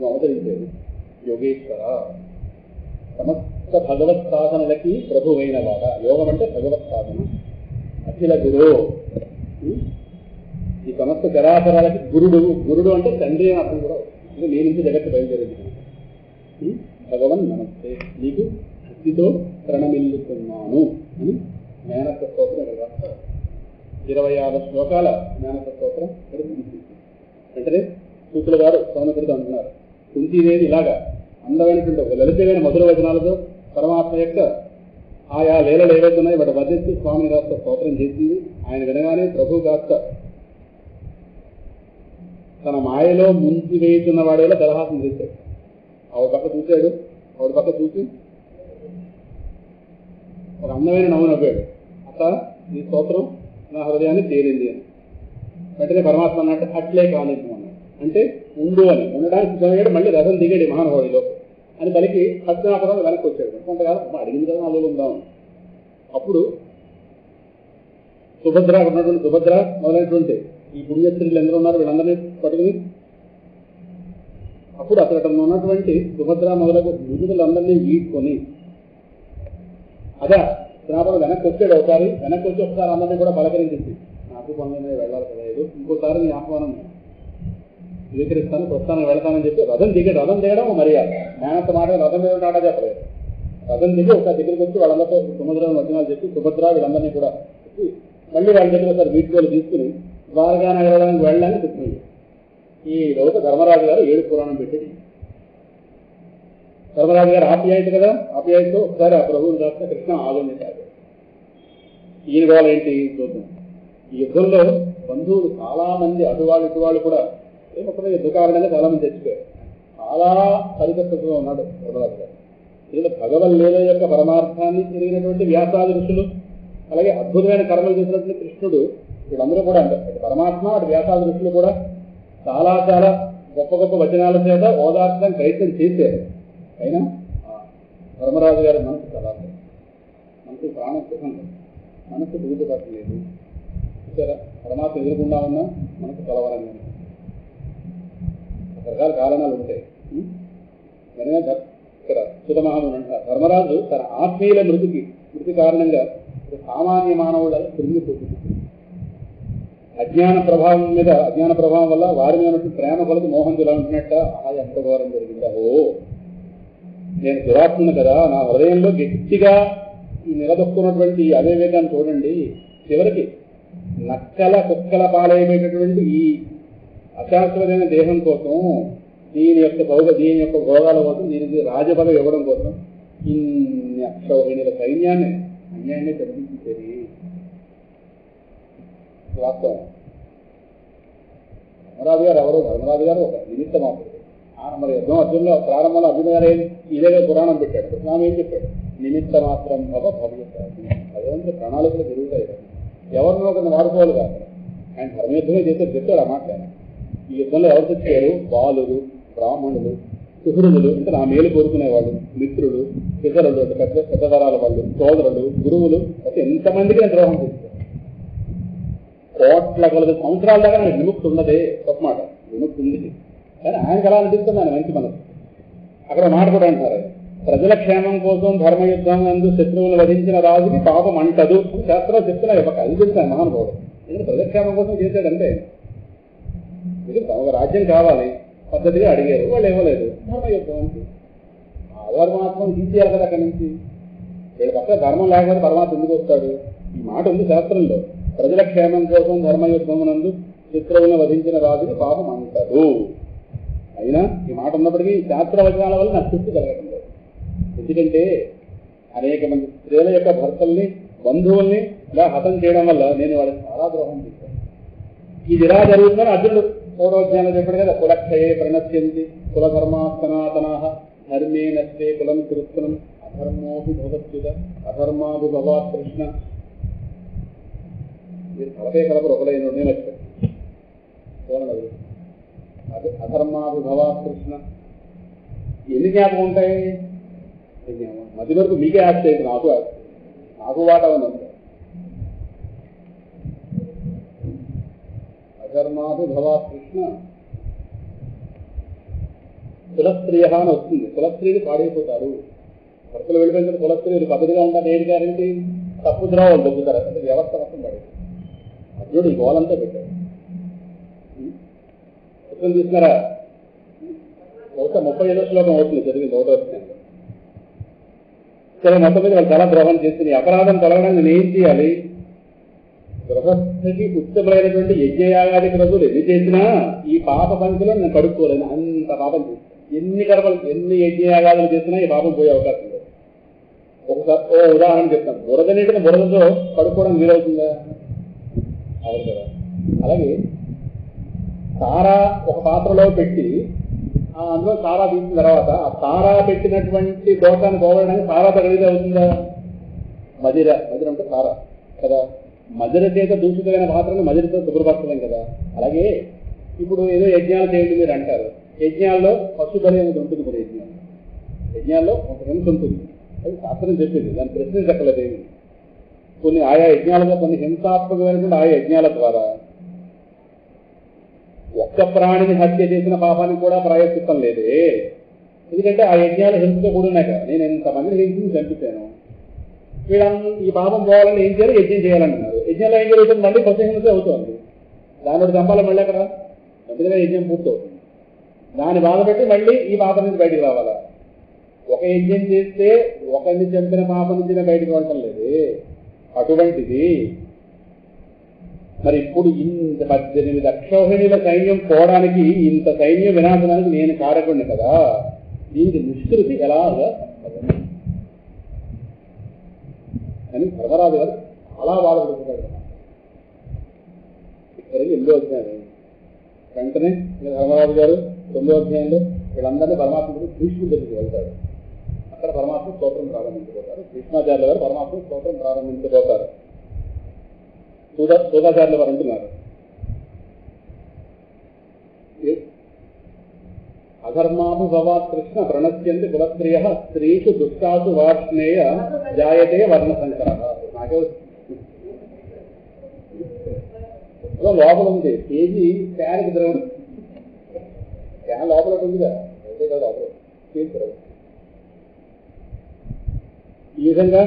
అవతరించేది. యోగేశ్వర సమస్త భగవత్ సాధనలకి ప్రభువైన వాడ. యోగం అంటే భగవత్ సాధన. అఖిల గురు ఈ సమస్త చరాచరాలకి గురుడు. గురుడు అంటే తండ్రి అని అర్థం కూడా. ఇది నీ నుంచి జగత్తు బయలుదేరింది. భగవన్ నమస్తే, నీకు భక్తితో ప్రణమిల్లుతున్నాను అని మేనత్త స్తోత్రం రాస్తారు. 26 శ్లోకాల మేనత్త స్తోత్రం వెంటనే సూతుల గారు సోమకుడితో అంటున్నారు, కుంతీదేవి ఇలాగా అందమైనటువంటి ఒక లలితమైన మధుర వచనాలతో పరమాత్మ యొక్క ఆయా లీలలు ఏవైతే ఉన్నాయో వాటి వర్ణిస్తూ స్వామిని కాస్త స్తోత్రం చేసింది. ఆయన వినగానే ప్రభు కాస్త తన మాయలో ముంచి వేయుతున్న వాడేలా దరహాసం చేశాడు. ఆవిడ పక్క చూశాడు. ఆవిడ పక్క చూసి ఒక అందమైన నవ్వు నవ్వాడు. అత్త ఈ స్తోత్రం నా హృదయాన్ని చేరింది అని. వెంటనే పరమాత్మ అన్నట్టు అట్లే కానిద్దాం అన్నాడు. అంటే ఉండు అని. ఉండడానికి సిద్ధమయ్యాడు. మళ్ళీ రథం దిగాడు మహానుభావుడిలో అని పలికి హస్తినాపురం వెనక్కి వచ్చాడు. కొంతకాలం అడిగింది కదా నాలుగు ఉందాం. అప్పుడు సుభద్ర ఉన్నటువంటి సుభద్ర మొదలైనటువంటి ఈ పుణ్యస్త్రీలు ఎందరూ ఉన్నారు వీళ్ళందరినీ పట్టుకుని అప్పుడు అక్కడ ఉన్నటువంటి సుభద్ర మొదలగు ముదుగులందరినీ వీడ్కొని అదే హస్తినాపురం వెనక్కి వచ్చాడు. ఒకసారి వెనక్కి వచ్చి ఒకసారి అందరినీ కూడా పలకరించింది. నాకు పనులు వెళ్ళాలి కదా, ఏదో ఇంకోసారి నీ ఆహ్వానం స్వీకరిస్తాను, ప్రస్థానం వెళ్తానని చెప్పి రథం దిగాడు. రథం దిగడం మర్యాద. మేనత్త మాట రథం మీద ఆట చెప్పలేదు. రథం దిగి ఒకసారి దగ్గరికి వచ్చి వాళ్ళందరితో సుభద్రను వచనాలు చెప్పి సుభద్ర వీళ్ళందరినీ కూడా చెప్పి మళ్ళీ వాళ్ళ దగ్గర ఒకసారి వీడ్కోలు తీసుకుని ద్వారకా నగరానికి వెళ్ళడానికి కూర్చున్నాడు. ఈ లోక ధర్మరాజు గారు 7 పురాణం పెట్టి ధర్మరాజు గారు ఆప్యాయత కదా, ఆప్యాయతతో ఒకసారి ఆ ప్రభువుని కాస్త కృష్ణ ఆలోచించారు. ఈయన గోళ ఏంటి చూద్దాం. ఈ యుద్ధంలో బంధువులు చాలా మంది అటువాళ్ళు ఇటువాళ్ళు కూడా ఏమొక్క యుద్ధ కారణంగా చాలా మంది చచ్చిపోయారు. చాలా పరికృతంగా ఉన్నాడు ధర్మరాజు గారు. ఇలా భగవల్లీల యొక్క పరమార్థాన్ని తిరిగినటువంటి వ్యాసాది ఋషులు, అలాగే అద్భుతమైన కర్మలు చేసినటువంటి కృష్ణుడు, వీళ్ళందరూ కూడా అంటారు పరమాత్మ అటు వ్యాసాది ఋషులు కూడా చాలా చాలా గొప్ప గొప్ప వచనాల చేత ఓదార్చడానికి ప్రయత్నం చేశారు. అయినా ధర్మరాజు గారి మనసు చాలా మనసు ప్రాణం సుఖం, మనసు దిగుతుపట్టలేదు. చూసారా, పరమాత్మ ఎదురుకుండా ఉన్నా మనసు కలవరంగా రకరకాల కారణాలు ఉంటాయి. ఇక్కడ సుధమహాముని అంటారు ధర్మరాజు తన ఆత్మీయుల మృతి కారణంగా సామాన్య మానవుల కృంగిపోతుంది. అజ్ఞాన ప్రభావం వల్ల వారి మీద ప్రేమ కొలది మోహం దులంటున్నట్ట. ఎంత ఘోరం జరిగిందా! నేను దురాత్మను కదా, నా హృదయంలో గట్టిగా ఈ నిలదొక్కున్నటువంటి ఈ అవివేకాన్ని చూడండి. చివరికి నక్కల కుక్కల పాలైపోయేటటువంటి ఈ అశాశ్వతమైన దేహం కోసం, దీని యొక్క భోగాల కోసం, దీనికి రాజపదవి ఇవ్వడం కోసం ఇన్ని అక్షౌహిణుల సైన్యాన్ని అన్యాయంగా కనిపించేది వాస్తవం. ధర్మరాజు గారు ఎవరో, ధర్మరాజు గారు ఒక నిమిత్త మాత్రం. మరి యుద్ధం అర్జునులో ప్రారంభంలో అర్జున గారు ఇదేగా పురాణం పెట్టాడు. స్వామి ఏం చెప్పాడు? నిమిత్త మాత్రం భవిష్యత్. అదేమంటే ప్రణాళికలు జరుగుతాయి కదా, ఎవరినో ఒకరిని వాడుకోవాలి కాదు. ఆయన ధర్మయుద్ధమే చేస్తే చెప్పాడు ఆ మాట. ఈ యుద్ధంలో ఎవరు తెచ్చారు? బాలురు, బ్రాహ్మణులు, సుహృదులు, అంటే నా మేలు కోరుకునేవాళ్ళు, మిత్రులు, పితరులు, అంటే పెద్ద తరాల వాళ్ళు, సోదరులు, గురువులు, అంటే ఎంతమందికి నేను ద్రోహం చేశారు. కోట్ల కొలది సంవత్సరాల దాకా నాకు విముక్తి ఉన్నదే గొప్ప మాట. విముక్తి ఉంది, కానీ ఆయనకు ఎలా అనిపిస్తుంది ఆయన మంచి మనసు. అక్కడ మాట కూడా అంటారు, ప్రజల క్షేమం కోసం ధర్మయుద్ధం నందు శత్రువులు వధించిన రాజుకి పాపం అంటదు శాస్త్రాలు చెప్తున్నాయి. అది చెప్తాను మహానుభావుడు. ఎందుకంటే ప్రజాక్షేమం కోసం చేశాడంటే ఒక రాజ్యం కావాలి, పద్ధతిగా అడిగారు, వాళ్ళు ఇవ్వలేదు. ధర్మయుద్ధం అంటే అధర్మాత్మను తీసేయాలి కదా అక్కడి నుంచి. వీళ్ళ పక్క ధర్మం లేకపోతే పరమాత్మ ఎందుకు వస్తాడు? ఈ మాట ఉంది శాస్త్రంలో, ప్రజల క్షేమం కోసం ధర్మయుద్ధమునందు శత్రువులను వధించిన రాజుని పాపం అంటారు. అయినా ఈ మాట ఉన్నప్పటికీ శాస్త్ర వచనాల వల్ల నాకు తృప్తి కలగటం లేదు. ఎందుకంటే అనేక మంది స్త్రీల యొక్క భర్తల్ని, బంధువుల్ని ఇలా హతం చేయడం వల్ల నేను వాళ్ళకి చాలా ద్రోహం చేశాను. ఇది ఇలా జరుగుతుందని అర్జునుడు 3వ అధ్యాయంలో చెప్పాడు కదా, కులక్షయే ప్రణశ్యంతి కులధర్మా సనాతనా ధర్మే నష్టే కులం కృత్నం అధర్మోభి భవత్యుత అధర్మాభిభవా కృష్ణ. మీరు కలపే కలపరు ఒకలైన వచ్చారు అధర్మాభిభవా కృష్ణ. ఎన్ని జ్ఞాపకం ఉంటాయి? మధ్య వరకు మీకే ఆస్తి అయితే నాకు వాటా ఉంది. అధర్మాభిభవా కృష్ణ. కులస్త్రీయ అని వస్తుంది. కులస్త్రీలు పాడైపోతారు. భర్తలు వెళ్ళిపోయిన కులస్త్రీలు పద్ధతిగా ఉంటారు. ఏది గ్యారంటీ? తప్పు ద్రోవాలు దొబ్బుతారు. అంటే వ్యవస్థ మొత్తం పడేది. అర్జునుడు ఈ గోలంతా పెట్టాడు. పుస్తకం తీసుకున్నారా? బహుశా 35వ శ్లోకం అవుతుంది చదివింది 1వ అధ్యాయంలో. సరే, మొత్తం మీద వాళ్ళు చాలా ద్రోహం చేస్తుంది. అపరాధం తొలగడానికి నేను ఏం చేయాలి? గృహస్థికి ఉత్తమైనటువంటి యజ్ఞయాగాది క్రతువులు ఎన్ని చేసినా ఈ పాప పంచులో నేను కడుక్కోలేను. అంత పాపం చేస్తాను. ఎన్ని యజ్ఞయాగాదులు చేసినా ఈ పాపం పోయే అవకాశం లేదు. ఒకసారి ఉదాహరణ చెప్తాను. బురద నీటిని బురదతో కడుక్కోవడం వీలవుతుందా? అవదు కదా. అలాగే సారా ఒక పాత్రలో పెట్టి అందులో సారా తీసిన తర్వాత ఆ సారా పెట్టినటువంటి దోషాన్ని పోగొట్టడానికి సారా తగిలిదే అవుతుందా? మదిర అంటే సారా కదా. మదిర చేత దూషితమైన పాత్రను మదిరతో శుభ్రపరచలేం కదా. అలాగే ఇప్పుడు ఏదో యజ్ఞాలు చేయండి మీరు అంటారు. యజ్ఞాల్లో పశు బలి అనేది ఉంటుంది. కూడా యజ్ఞాల్లో ఒక హింస ఉంటుంది. అది శాస్త్రం చెప్పేది, దాని ప్రశ్న చెప్పలేదు ఏమి. కొన్ని ఆయా యజ్ఞాలలో కొన్ని హింసాత్మకమైనటువంటి ఆయా యజ్ఞాల ద్వారా ఒక్క ప్రాణిని హత్య చేసిన పాపానికి కూడా ప్రాయశ్చిత్తం లేదే. ఎందుకంటే ఆ యజ్ఞాలు హింసతో కూడినాక నేను ఎంతమందిని హింసని చంపిస్తాను. వీళ్ళందరూ ఈ పాపం పోవాలని ఏం చేయాలి? యజ్ఞం చేయాలంటున్నారు. యజ్ఞంలో ఏం జరుగుతుంది? మళ్ళీ పశు హింస అవుతుంది. దాని చంపాలి మళ్ళీ అక్కడ వెంటనే యజ్ఞం పూర్తవుతుంది. దాన్ని బాధపెట్టి మళ్ళీ ఈ పాపం నుంచి బయటకు రావాలా? ఒక యజ్ఞం చేస్తే ఒకరిని చంపిన పాపం నుంచి బయటకు వెళ్ళటం లేదు. అటువంటిది మరి ఇప్పుడు ఇంత 18 అక్షౌహిణీల సైన్యం పోవడానికి, ఇంత సైన్యం వినాశనానికి నేను కారకుడిని కదా. దీనికి నిష్కృతి ఎలాగా అని ధర్మరాజు గారు చాలా బాధపడుతున్నాడు. ఇక్కడికి 8వ అధ్యాయం వెంటనే ధర్మరాజు గారు 9వ అధ్యాయంలో వీళ్ళందరినీ పరమాత్ముడు భీష్ముడి దగ్గరికి వెళ్తాడు. అక్కడ పరమాత్మ స్తోత్రం ప్రారంభించబోతారు. కృష్ణాచార్యుల గారు పరమాత్మ స్తోత్రం ప్రారంభించబోతారు. సోదాచార్యుల వారు అంటున్నారు, అధర్మాభిభవా కృష్ణ ప్రణశ్యంతి కులస్త్రియ స్త్రీషు దుష్టాసు వార్ష్ణేయ జాయతే వర్ణ సంకర. నాకే లోపల ఉంది కేజీ ఫ్యాన్కి ద్రవడం. ఫ్యాన్ లోపల ఉందిగా, అయితే కదా లోపల ద్రవం. ఈ విధంగా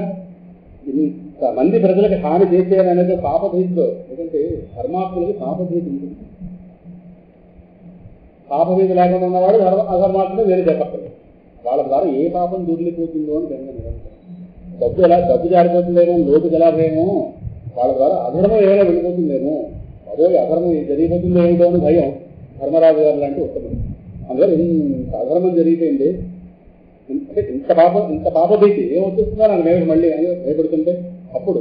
ఇంతమంది ప్రజలకు హాని చేసేయాలనేది పాపభీతిలో. ఎందుకంటే ధర్మాత్ములకి పాపభీతి ఉంటుంది. పాపభీతి లేకుండా ఉన్నవాడు అధర్మాత్ములు వేరే చెప్పక్కర్లేదు. వాళ్ళ ద్వారా ఏ పాపం దూరిపోతుందో అని బెంగ నిరంతరం. డబ్బు జారిపోతుందేమో, లోటు జలాభయమో, వాళ్ళ ద్వారా అధర్మం ఏమైనా వెళ్ళిపోతుందేమో, అదో అధర్మం జరిగిపోతుందో ఏమిటో అని భయం ధర్మరాజు గారు లాంటి ఉత్తమం. అందువల్ల ఇంత అధర్మం జరిగిపోయింది. అంటే ఇంత పాపభీతి ఏమొస్తుందో నాకు నేను మళ్ళీ భయపడుతుంటే అప్పుడు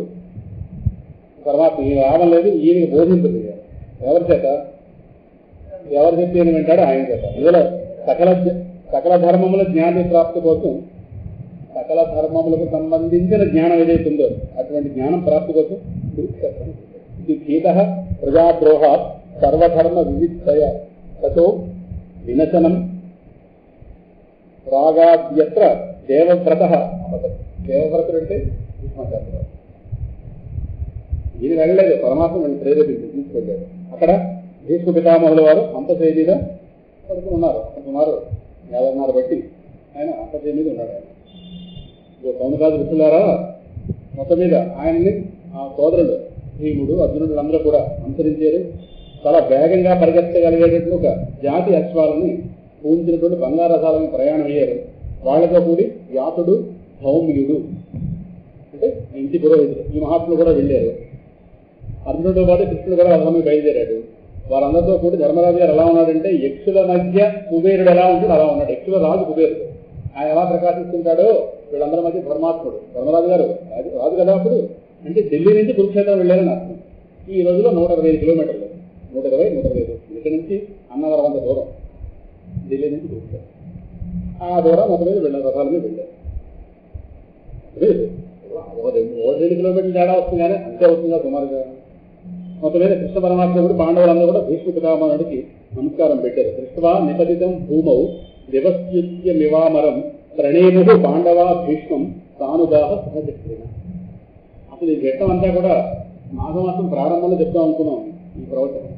పరమాత్మ ఈయన రావడం లేదు, ఈయనకి బోధించదు. ఎవరి చేత? ఎవరు చెప్పి అని వింటాడు ఆయన చేత. ఇందులో సకల ధర్మముల జ్ఞాన ప్రాప్తి కోసం, సకల ధర్మములకు సంబంధించిన జ్ఞానం ఏదైతుందో అటువంటి జ్ఞానం ప్రాప్తి కోసం కురుక్షేత్రం. ఇది గీత ప్రజాద్రోహ సర్వధర్మ వివిధయ తతో వినశనం రాగాద్యత్ర దేవవ్రత. దేవవ్రతుడు అంటే భీష్మాచార్యుడు. ఈయన వెళ్ళలేదు, పరమాత్మ నేను ప్రేరేపించి తీసుకెళ్ళాడు. అక్కడ భీష్మ పితామహుల వారు అంతసేజీగా పడుకుని ఉన్నారు. సుమారు 50 బట్టి ఆయన అంతసేజీ మీద ఉన్నాడు. ఆయన సౌనకాదు విష్ణులారా మొత్తం మీద ఆయన్ని ఆ సోదరుడు భీముడు అర్జునుడు అందరూ కూడా అనుసరించారు. చాలా వేగంగా పరిగెత్తగలిగేటట్లు ఒక జాతి అశ్వాలని పూజించినటువంటి బంగారు రథాలను ప్రయాణం అయ్యారు. వాళ్ళతో కూడి వ్యాసుడు, ధౌమ్యుడు అంటే ఇంటి పురోహితుడు, ఈ మహాత్ములు కూడా వెళ్ళారు. అర్జునుడితో పాటు కృష్ణుడు కూడా రథం బయలుదేరాడు. వారందరితో కూడి ధర్మరాజు గారు ఎలా ఉన్నాడంటే యక్షుల మధ్య కుబేరుడు ఎలా ఉంటాడు అలా ఉన్నాడు. యక్షుల రాజు కుబేరుడు, ఆయన ఎలా ప్రకాశిస్తుంటాడో వీళ్ళందరి మధ్య ధర్మాత్ముడు. ధర్మరాజు గారు రాజు కదా అప్పుడు, అంటే ఢిల్లీ నుంచి కురుక్షేత్రం వెళ్ళారని అర్థం. ఈ రోజులో 125 కిలోమీటర్లు, 125 ఇక్కడ నుంచి అన్నవరం అంత దూరం ఢిల్లీ నుంచి కురుక్షేత్రం. ఆ దూరం మొత్తం మీద వెళ్ళారు, రథాల మీద వెళ్ళారు. 2 కిలోమీటర్లు తేడా వస్తుంది కానీ అంతే అవుతుందా సుమారుగా. మొత్తం మీద కృష్ణ పరమాత్ముడు పాండవులందరూ కూడా భీష్మ పితామహుడికి నమస్కారం పెట్టారు. కృష్ణవా నిపతితం భూమౌ దివస్యుత్యమివామరం ప్రణేము పాండవ భీష్మం తానుదాహ సహచక్రిన. అసలు ఈ ఘట్టం అంతా కూడా మాఘమాసం ప్రారంభంలో చెప్తాం అనుకున్నాం ఈ ప్రవచనం.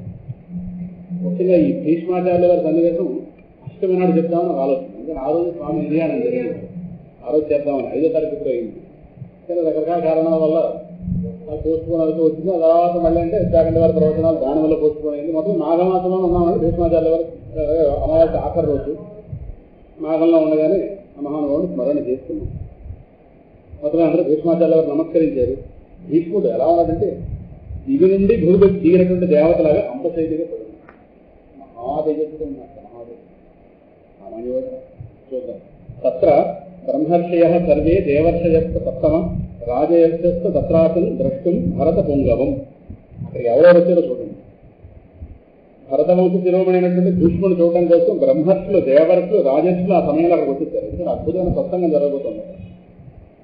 ముఖ్యంగా ఈ భీష్మాచార్యుల వారి సన్నివేశం అష్టమి నాడు చెప్తామని ఆలోచన. ఎందుకంటే ఆ రోజు స్వామి నిర్యాణం జరిగింది, ఆ రోజు చేద్దామని 5వ తారీఖు అయింది. కానీ రకరకాల కారణాల వల్ల పోస్టుపోన్ అవుతూ వచ్చింది. ఆ తర్వాత మళ్ళీ అంటే ఉత్తరాఖండ్ వారి ప్రవచనాలు దాని వల్ల పోస్టుపోన్ అయింది. మొత్తం మాఘమాసంలో ఉన్నామని భీష్మాచార్యుల వారు అమావాస్య ఆఖరి రోజు మాఘంలో ఉండగానే ఆ మహానుభావుని స్మరణ చేసుకున్నాం. మొత్తం అందరూ భీష్మాచార్యుల వారు నమస్కరించారు. భీష్ముడు ఎలా ఉన్నాడంటే దిగి నుండి భూమికి దిగినటువంటి దేవతలాగా అంపశైలిగా పడుతుంది. మహాదేవతగా ఉన్నారు, మహాదేవ చూద్దాం. తత్ర బ్రహ్మర్షయ సర్వే దేవర్షయస్త సప్తమ రాజయస్త తత్రాసన్ ద్రష్టం భరత పొంగవం. అక్కడ ఎవరెవరు వచ్చారో చూడండి. భరతవంశ శిరోమణినటువంటి భీష్ముడు చూడడం కోసం బ్రహ్మర్షులు, దేవర్షులు, రాజర్షులు ఆ సమయంలో అక్కడికి వచ్చేసారు. ఎందుకంటే అద్భుతమైన సత్సంగం జరగబోతుంది.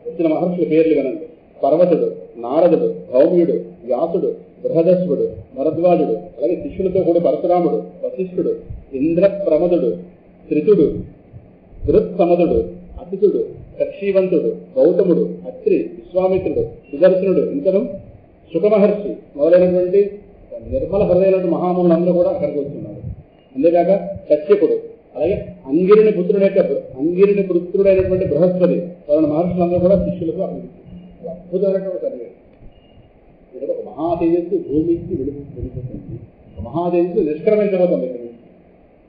వచ్చిన మహర్షుల పేర్లు వినండి. పర్వతుడు, నారదుడు, ధౌమ్యుడు, వ్యాసుడు, బృహదశ్వుడు, భరద్వాజుడు, అలాగే శిష్యులతో కూడి పరశురాముడు, వశిష్ఠుడు, ఇంద్రప్రమదుడు, త్రితుడు, దృత్సమదుడు, అతిథుడు, కక్షీవంతుడు, గౌతముడు, అత్రి, విశ్వామిత్రుడు, సుదర్శనుడు, ఇంకను శుకమహర్షి మొదలైనటువంటి నిర్మల హృదయమైన మహామునులందరూ కూడా అక్కడికి వస్తున్నారు. అంతేకాక కశ్యపుడు, అలాగే అంగిరిని పుత్రుడైనటువంటి బృహస్పతి వాళ్ళ మహర్షులందరూ కూడా శిష్యులకు అద్భుతమైనటువంటి సన్నివేశం. ఇక్కడ ఒక మహాతేజస్సు భూమికి వెళ్ళిపోతుంది, ఒక మహాతేజస్సు నిష్క్రమించబోతుంది ఇక్కడ నుంచి.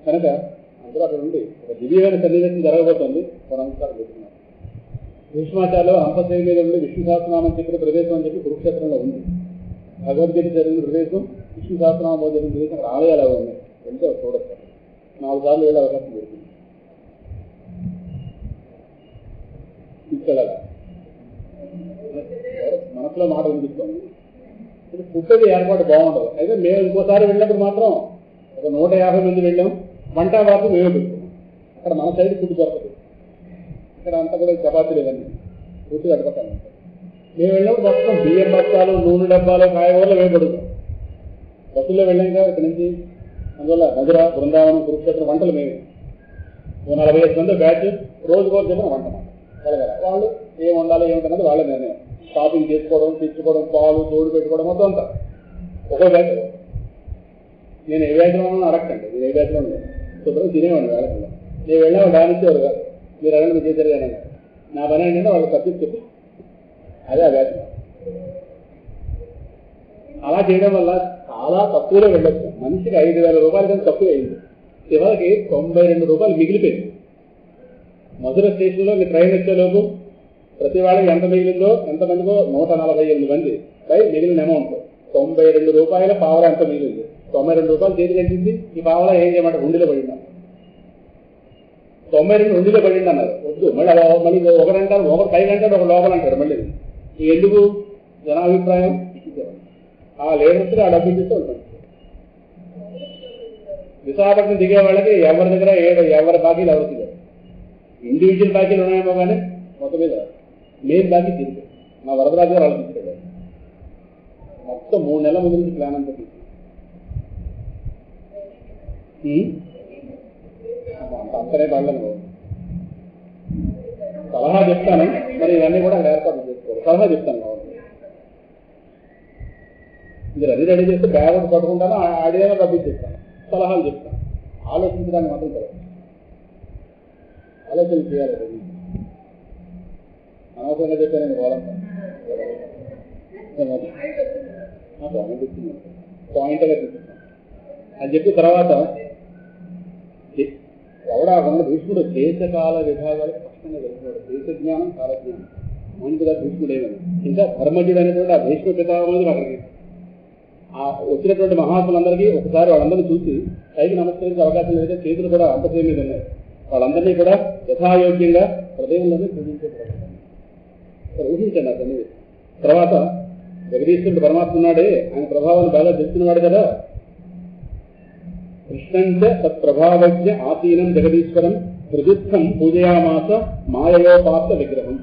కనుక అందరూ అక్కడ నుండి ఒక దివ్యమైన సన్నివేశం జరగబోతుంది. ఒక నమస్కారం పెట్టుకున్నారు. భీష్మాచార్యులు అంపశైలి మీద ఉండి విష్ణు సహస్రనామం చెప్పిన ప్రదేశం అని చెప్పి కురుక్షేత్రంలో ఉంది. భగవద్గీత జరిగిన ప్రదేశం, విష్ణు సహస్రనామం జరిగిన ప్రదేశం, అక్కడ ఆలయాలు అవి ఉన్నాయి. ఎంతో చూడొచ్చు. 4 సార్లు వెళ్ళే అవకాశం దొరికింది. ఇక్కడ మనసులో మాట వినిపిస్తుంది. ఇది పుట్టది ఏర్పాటు బాగుండదు. అయితే మేము ఇంకోసారి వెళ్ళినప్పుడు మాత్రం ఒక 150 మంది వెళ్ళాం. వంట వరకు మేమే పెట్టుకున్నాం. అక్కడ మన సైడ్ ఫుడ్ దొరకదు. ఇక్కడ అంతా కూడా చపాతీలు ఇవన్నీ పూర్తిగా అడగతాను. మేము వెళ్ళినప్పుడు మొత్తం బియ్యం బస్తాలు, నూనె డబ్బాలు, కాయగూరలు మేము పడుతాం. బస్సుల్లో వెళ్ళాం కదా ఇక్కడ నుంచి. అందువల్ల మధుర, బృందావనం, కురుక్షేత్రం వంటలు మేమే. 45 మంది బ్యాచ్ రోజుకోరు చెప్పిన వంట కలగల. వాళ్ళు ఏం వండాలి ఏమిటన్నది వాళ్ళ నిర్ణయం. షాపింగ్ చేసుకోవడం, తెచ్చుకోవడం, పాలు తోడు పెట్టుకోవడం మొత్తం అంతా ఒక్కో బ్యాచ్. నేను ఏ బ్యాచ్లో ఉన్నాను అడగండి. నేను ఏ బ్యాచ్లో ఉన్నాను శుభ్రం తినేవాడిని వేళకుండా. నేను వెళ్ళాము డానిచ్చేవారు కాదు. మీరు అడగండి మీరు చేశారు కానీ నా పని ఏంటంటే వాళ్ళకి సబ్జెక్ట్ చెప్పి అదే ఆ బ్యాచ్. అలా చేయడం వల్ల చాలా తక్కువలో వెళ్ళొచ్చు. మనిషికి 5,000 రూపాయల కంటే తక్కువ అయింది. చివరికి 92 రూపాయలు మిగిలిపోయింది. మధుర స్టేషన్లో మీ ట్రైన్ వచ్చేలోపు ప్రతి వాళ్ళకి ఎంత మిగిలిందో, ఎంతమందికో 148 మంది పై మిగిలిన అమౌంట్ 92 రూపాయల పావలా ఎంత మిగిలింది. 92 రూపాయలు చేతి కట్టింది. ఈ పావలా ఏం చేయమంటే ఉండిలో పడింది. 92 ఉండిలో పడింది అన్నారు. వద్దు మళ్ళీ ఒకరంటారు, ఒకరు పైకి అంటాడు, ఒక లోపల అంటాడు. మళ్ళీ ఎందుకు జనాభిప్రాయం ఆ లేబర్స్గా ఆ డబ్బు ఇస్తే ఉంటుంది. విశాఖపట్నం దిగే వాళ్ళకి ఎవరి దగ్గర ఎవరి బాకీలు ఎవరికి లేదు. ఇండివిజువల్ బాకీలు ఉన్నాయేమో కానీ మొత్తం మీద మెయిన్ బాకీ తిరిగి మా వరదరాజు గారు వాళ్ళు తీసుకెళ్ళారు. మొత్తం 3 నెలల ముందు నుంచి ప్లాన్ అంతా తీసుకు అంతనే పడలేదు. సలహా చెప్తాను, మరి ఇవన్నీ కూడా అక్కడ ఏర్పాటు చేసుకోవాలి. సలహా చెప్తాను కావాలి. మీరు అది రెడీ చేస్తే బ్యాగ్ పట్టుకుంటాను, ఆడియో పంపించేస్తాను. సలహాలు చెప్తాను. ఆలోచించడానికి మాత్రం కదా, ఆలోచన చేయాలి. అనవసరంగా చెప్పాను నేను వాళ్ళంతా పాయింట్గా తీసుకున్నాను అని చెప్పి తర్వాత ఎవడాకుండా భీష్ముడు దేశకాల విభాగాలు స్పష్టంగా తెలుసుకున్నాడు. దేశ జ్ఞానం, కాల జ్ఞానం మౌనికగా భీష్ముడేమని. ఇంకా ధర్మజుడు అనేటువంటి ఆ భీష్మ పితామహుడు అక్కడికి ఆ వచ్చినటువంటి మహాత్ములందరికీ ఒకసారి వాళ్ళందరినీ చూసి పైకి నమస్కరించే అవకాశం లేదంటే చేతులు కూడా అంతసేపు మీద ఉన్నాయి. వాళ్ళందరినీ కూడా యథాయోగ్యంగా హృదయంలోనే పూజించే ఊహించండి అతన్ని. తర్వాత జగదీశ్వరుడు పరమాత్మ ఉన్నాడే, ఆయన ప్రభావాన్ని బాగా తెలుసుకున్నవాడు కదా. కృష్ణంచ తత్ప్రభావజ్ఞ ఆసీనం జగదీశ్వరం హృదిస్థం పూజయామాస మాయయోపాస విగ్రహం.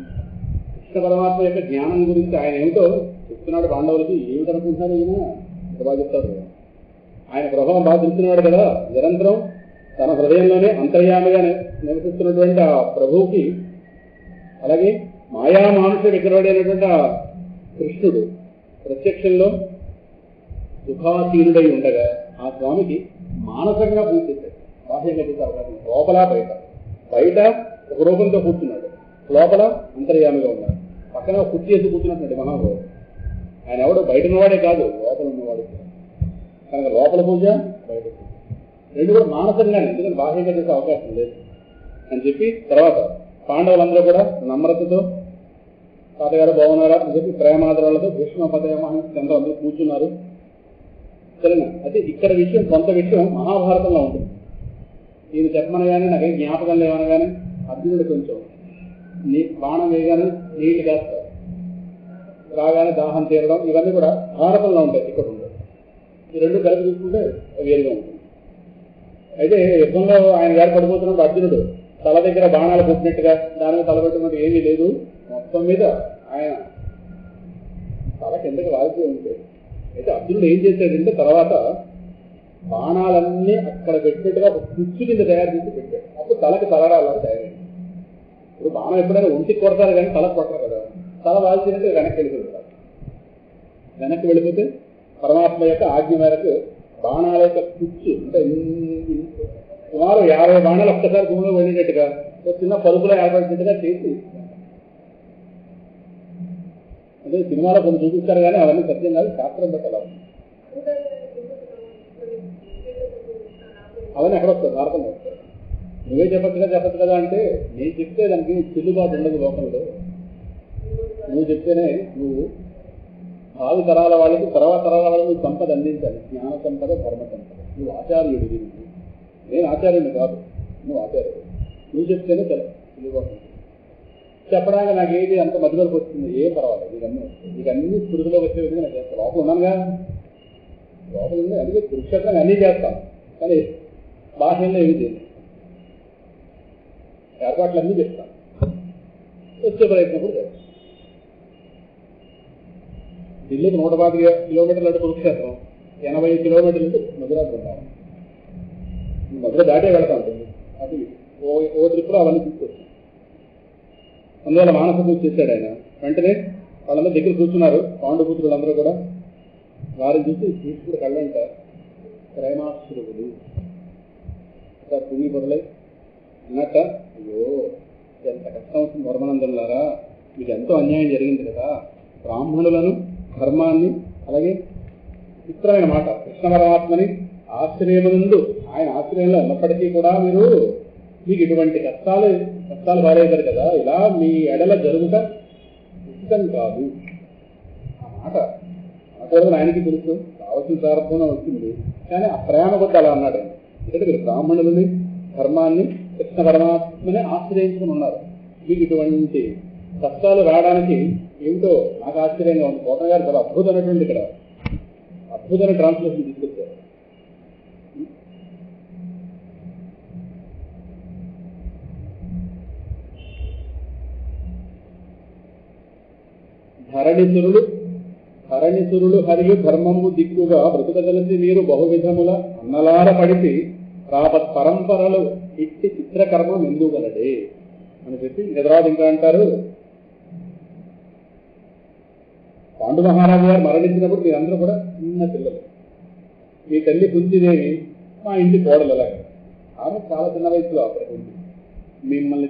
కృష్ణ పరమాత్మ యొక్క జ్ఞానం గురించి ఆయన ఏమిటో చెప్తున్నాడు పాండవులకి. ఏమిటనుకుంటున్నారు ఈయన బాగా చెప్తారు. ఆయన ప్రభావం బాగా తెలుసుకున్నాడు కదా. నిరంతరం తన హృదయంలోనే అంతర్యామిగా నివసిస్తున్నటువంటి ఆ ప్రభువుకి, అలాగే మాయామానుష విగ్రహుడైనటువంటి ఆ కృష్ణుడు ప్రత్యక్షంలో సుఖాసీనుడై ఉండగా ఆ స్వామికి మానసికంగా పూజ చేశాడు. బాహ్యంగా చేసే అవకాశం లోపల బయట. బయట ఒక రూపంతో కూర్చున్నాడు, లోపల అంతర్యామిగా ఉన్నాడు. పక్కన కుర్చీ చేసి కూర్చున్నటువంటి మహాభావుడు. ఆయన ఎవడు బయట ఉన్నవాడే కాదు, లోపల ఉన్నవాడు. కనుక లోపల పూజ, బయట పూజ రెండు కూడా మానసికంగానే, ఎందుకంటే బాహ్యంగా చేసే అవకాశం లేదు అని చెప్పి తర్వాత పాండవులందరూ కూడా నమ్రతతో తాతగారు బాగున్నారా అని చెప్పి ప్రేమాదరాలతో భీష్మ పదమానందరూ అందరూ కూర్చున్నారు. సరేనా? అయితే ఇక్కడ విషయం, కొంత విషయం మహాభారతంలో ఉంటుంది. ఈయన చెప్పమనగానే నాకేం జ్ఞాపకం లేవనగానే అర్జునుడు కొంచెం బాణం వేయగానే నీటి కాస్త రాగానే దాహం తీరడం, ఇవన్నీ కూడా భారతంలో ఉంటాయి, ఇక్కడ ఉంటాయి. ఈ రెండు కలిపి చూసుకుంటే వేరుగా ఉంటుంది. అయితే యుద్ధంలో ఆయన గారు పడిపోతున్నప్పుడు అర్జునుడు తల దగ్గర బాణాలు పుట్టినట్టుగా దాని మీద తలపెట్టినట్టు ఏమీ లేదు. మొత్తం మీద ఆయన తల కిందకి వాల్చి ఉంటే, అయితే అర్జునుడు ఏం చేశాడంటే తర్వాత బాణాలన్నీ అక్కడ పెట్టినట్టుగా ఒక కుచ్చు కింద తయారు చేసి పెట్టాడు. అప్పుడు తలకి తలరాలని తయారైంది. ఇప్పుడు బాణం ఎప్పుడైనా ఒంటికి కొడతారు కానీ తలకు కొట్టరు కదా. తల వాల్చినట్టు వెనక్కి వెళ్ళిపోతారు. వెనక్కి వెళ్ళిపోతే పరమాత్మ యొక్క ఆజ్ఞ మేరకు బాణాల యొక్క కుచ్చు అంటే సుమారు 50 బాణాలు ఒక్కసారి భూమిలో వెళ్ళినట్టుగా ఒక చిన్న పరుపులో ఏర్పడినట్టుగా చేసి, అంటే సినిమాలో కొన్ని చూపిస్తారు కానీ అవన్నీ సత్యం కాదు, శాస్త్రం పెట్టాలి. అవన్నీ ఎక్కడ వస్తారు? భారతంలో వస్తారు. నువ్వే చెప్పచ్చు కదా అంటే నేను చెప్తే దానికి చెల్లుబాటు ఉండదు లోకంలో. నువ్వు చెప్తేనే నువ్వు భావి తరాల వాళ్ళకి, తర్వాత తరాల వాళ్ళకి నువ్వు సంపద అందించాలి. జ్ఞాన సంపద, ధర్మ సంపద. నువ్వు ఆచార్యుడు. నేను ఆచార్యుని కాదు, నువ్వు ఆచార్యుడు. నువ్వు చెప్తేనే చెల్లుబాటు. చెప్పడానికి నాకు ఏది అంత మధ్యలోకి వస్తుంది, ఏం పర్వాలేదు, నీకు అన్ని స్ఫృతిలోకి వచ్చే విధంగా నేను చేస్తాను. లోపల ఉన్నానుగా, లోపల ఉంది. అందుకే కురుక్షేత్రంగా అన్నీ చేస్తాను, కానీ బాహ్యంలో ఏమి చేయను. ఏర్పాట్లు అన్నీ చేస్తాను, వచ్చే ప్రయత్నం కూడా చేస్తాను. ఢిల్లీకి 125 కిలోమీటర్లు అంటే కురుక్షేత్రం, 80 కిలోమీటర్లు అంటే మధురా బృందావనం. మధుర దాటే వెళతా ఉంటుంది. అది ఓ ట్రిప్లో అవన్నీ తీసుకొచ్చాను. అందువల్ల మానస పూజ చేశాడు ఆయన. వెంటనే వాళ్ళందరూ దగ్గర కూర్చున్నారు, పాండుపుత్రులు అందరూ కూడా. వారిని చూసి తీసుకుని కళ్ళంట ప్రేమాశ్రువులు తుమ్మి పొరలై అన్నట్ట, అయ్యో ఎంత కష్టం వచ్చింది ధర్మానందరులారా, మీకు ఎంతో అన్యాయం జరిగింది కదా. బ్రాహ్మణులను, ధర్మాన్ని, అలాగే చిత్రమైన మాట కృష్ణ పరమాత్మని ఆశ్రయమునందు, ఆయన ఆశ్రయంలో ఉన్నప్పటికీ కూడా మీకు ఇటువంటి కష్టాలు పారేశారు కదా. ఇలా మీ ఎడల జరుగుట ఉచితం కాదు. ఆ మాట అనకూడదని ఆయనకి తెలుసు, కావలసిన ప్రారంభంలో వచ్చింది. కానీ ఆ ప్రేమ కొద్ది అలా అన్నాడు ఆయన. ఎందుకంటే మీరు బ్రాహ్మణులని, ధర్మాన్ని, కృష్ణ పరమాత్మని ఆశ్రయించుకుని ఉన్నారు. మీకు ఇటువంటి కష్టాలు రావడానికి ఏమిటో నాకు ఆశ్చర్యంగా ఉంది. కోట గారు చాలా అద్భుతమైనటువంటి ఇక్కడ అద్భుతమైన ట్రాన్స్లేషన్ తీసుకొచ్చారు. ధరణిసురులు హరియు ధర్మము దిక్కుగా బ్రతుకదలిసి మీరు బహువిధముల అన్నలార పడిసి రాపత్ పరంపరలు ఇట్టి చిత్రకర్మం ఎందుగలడే అని చెప్పి ఎదురాదు ఇంకా అంటారు. పాండు మహారాజు గారు మరణించినప్పుడు మీరందరూ కూడా చిన్న పిల్లలు. మీ తల్లి కుంతిదేవి మా ఇంటి కోడలు. అలాగే ఆమె చాలా చిన్న వయసులో అప్పటికి మిమ్మల్ని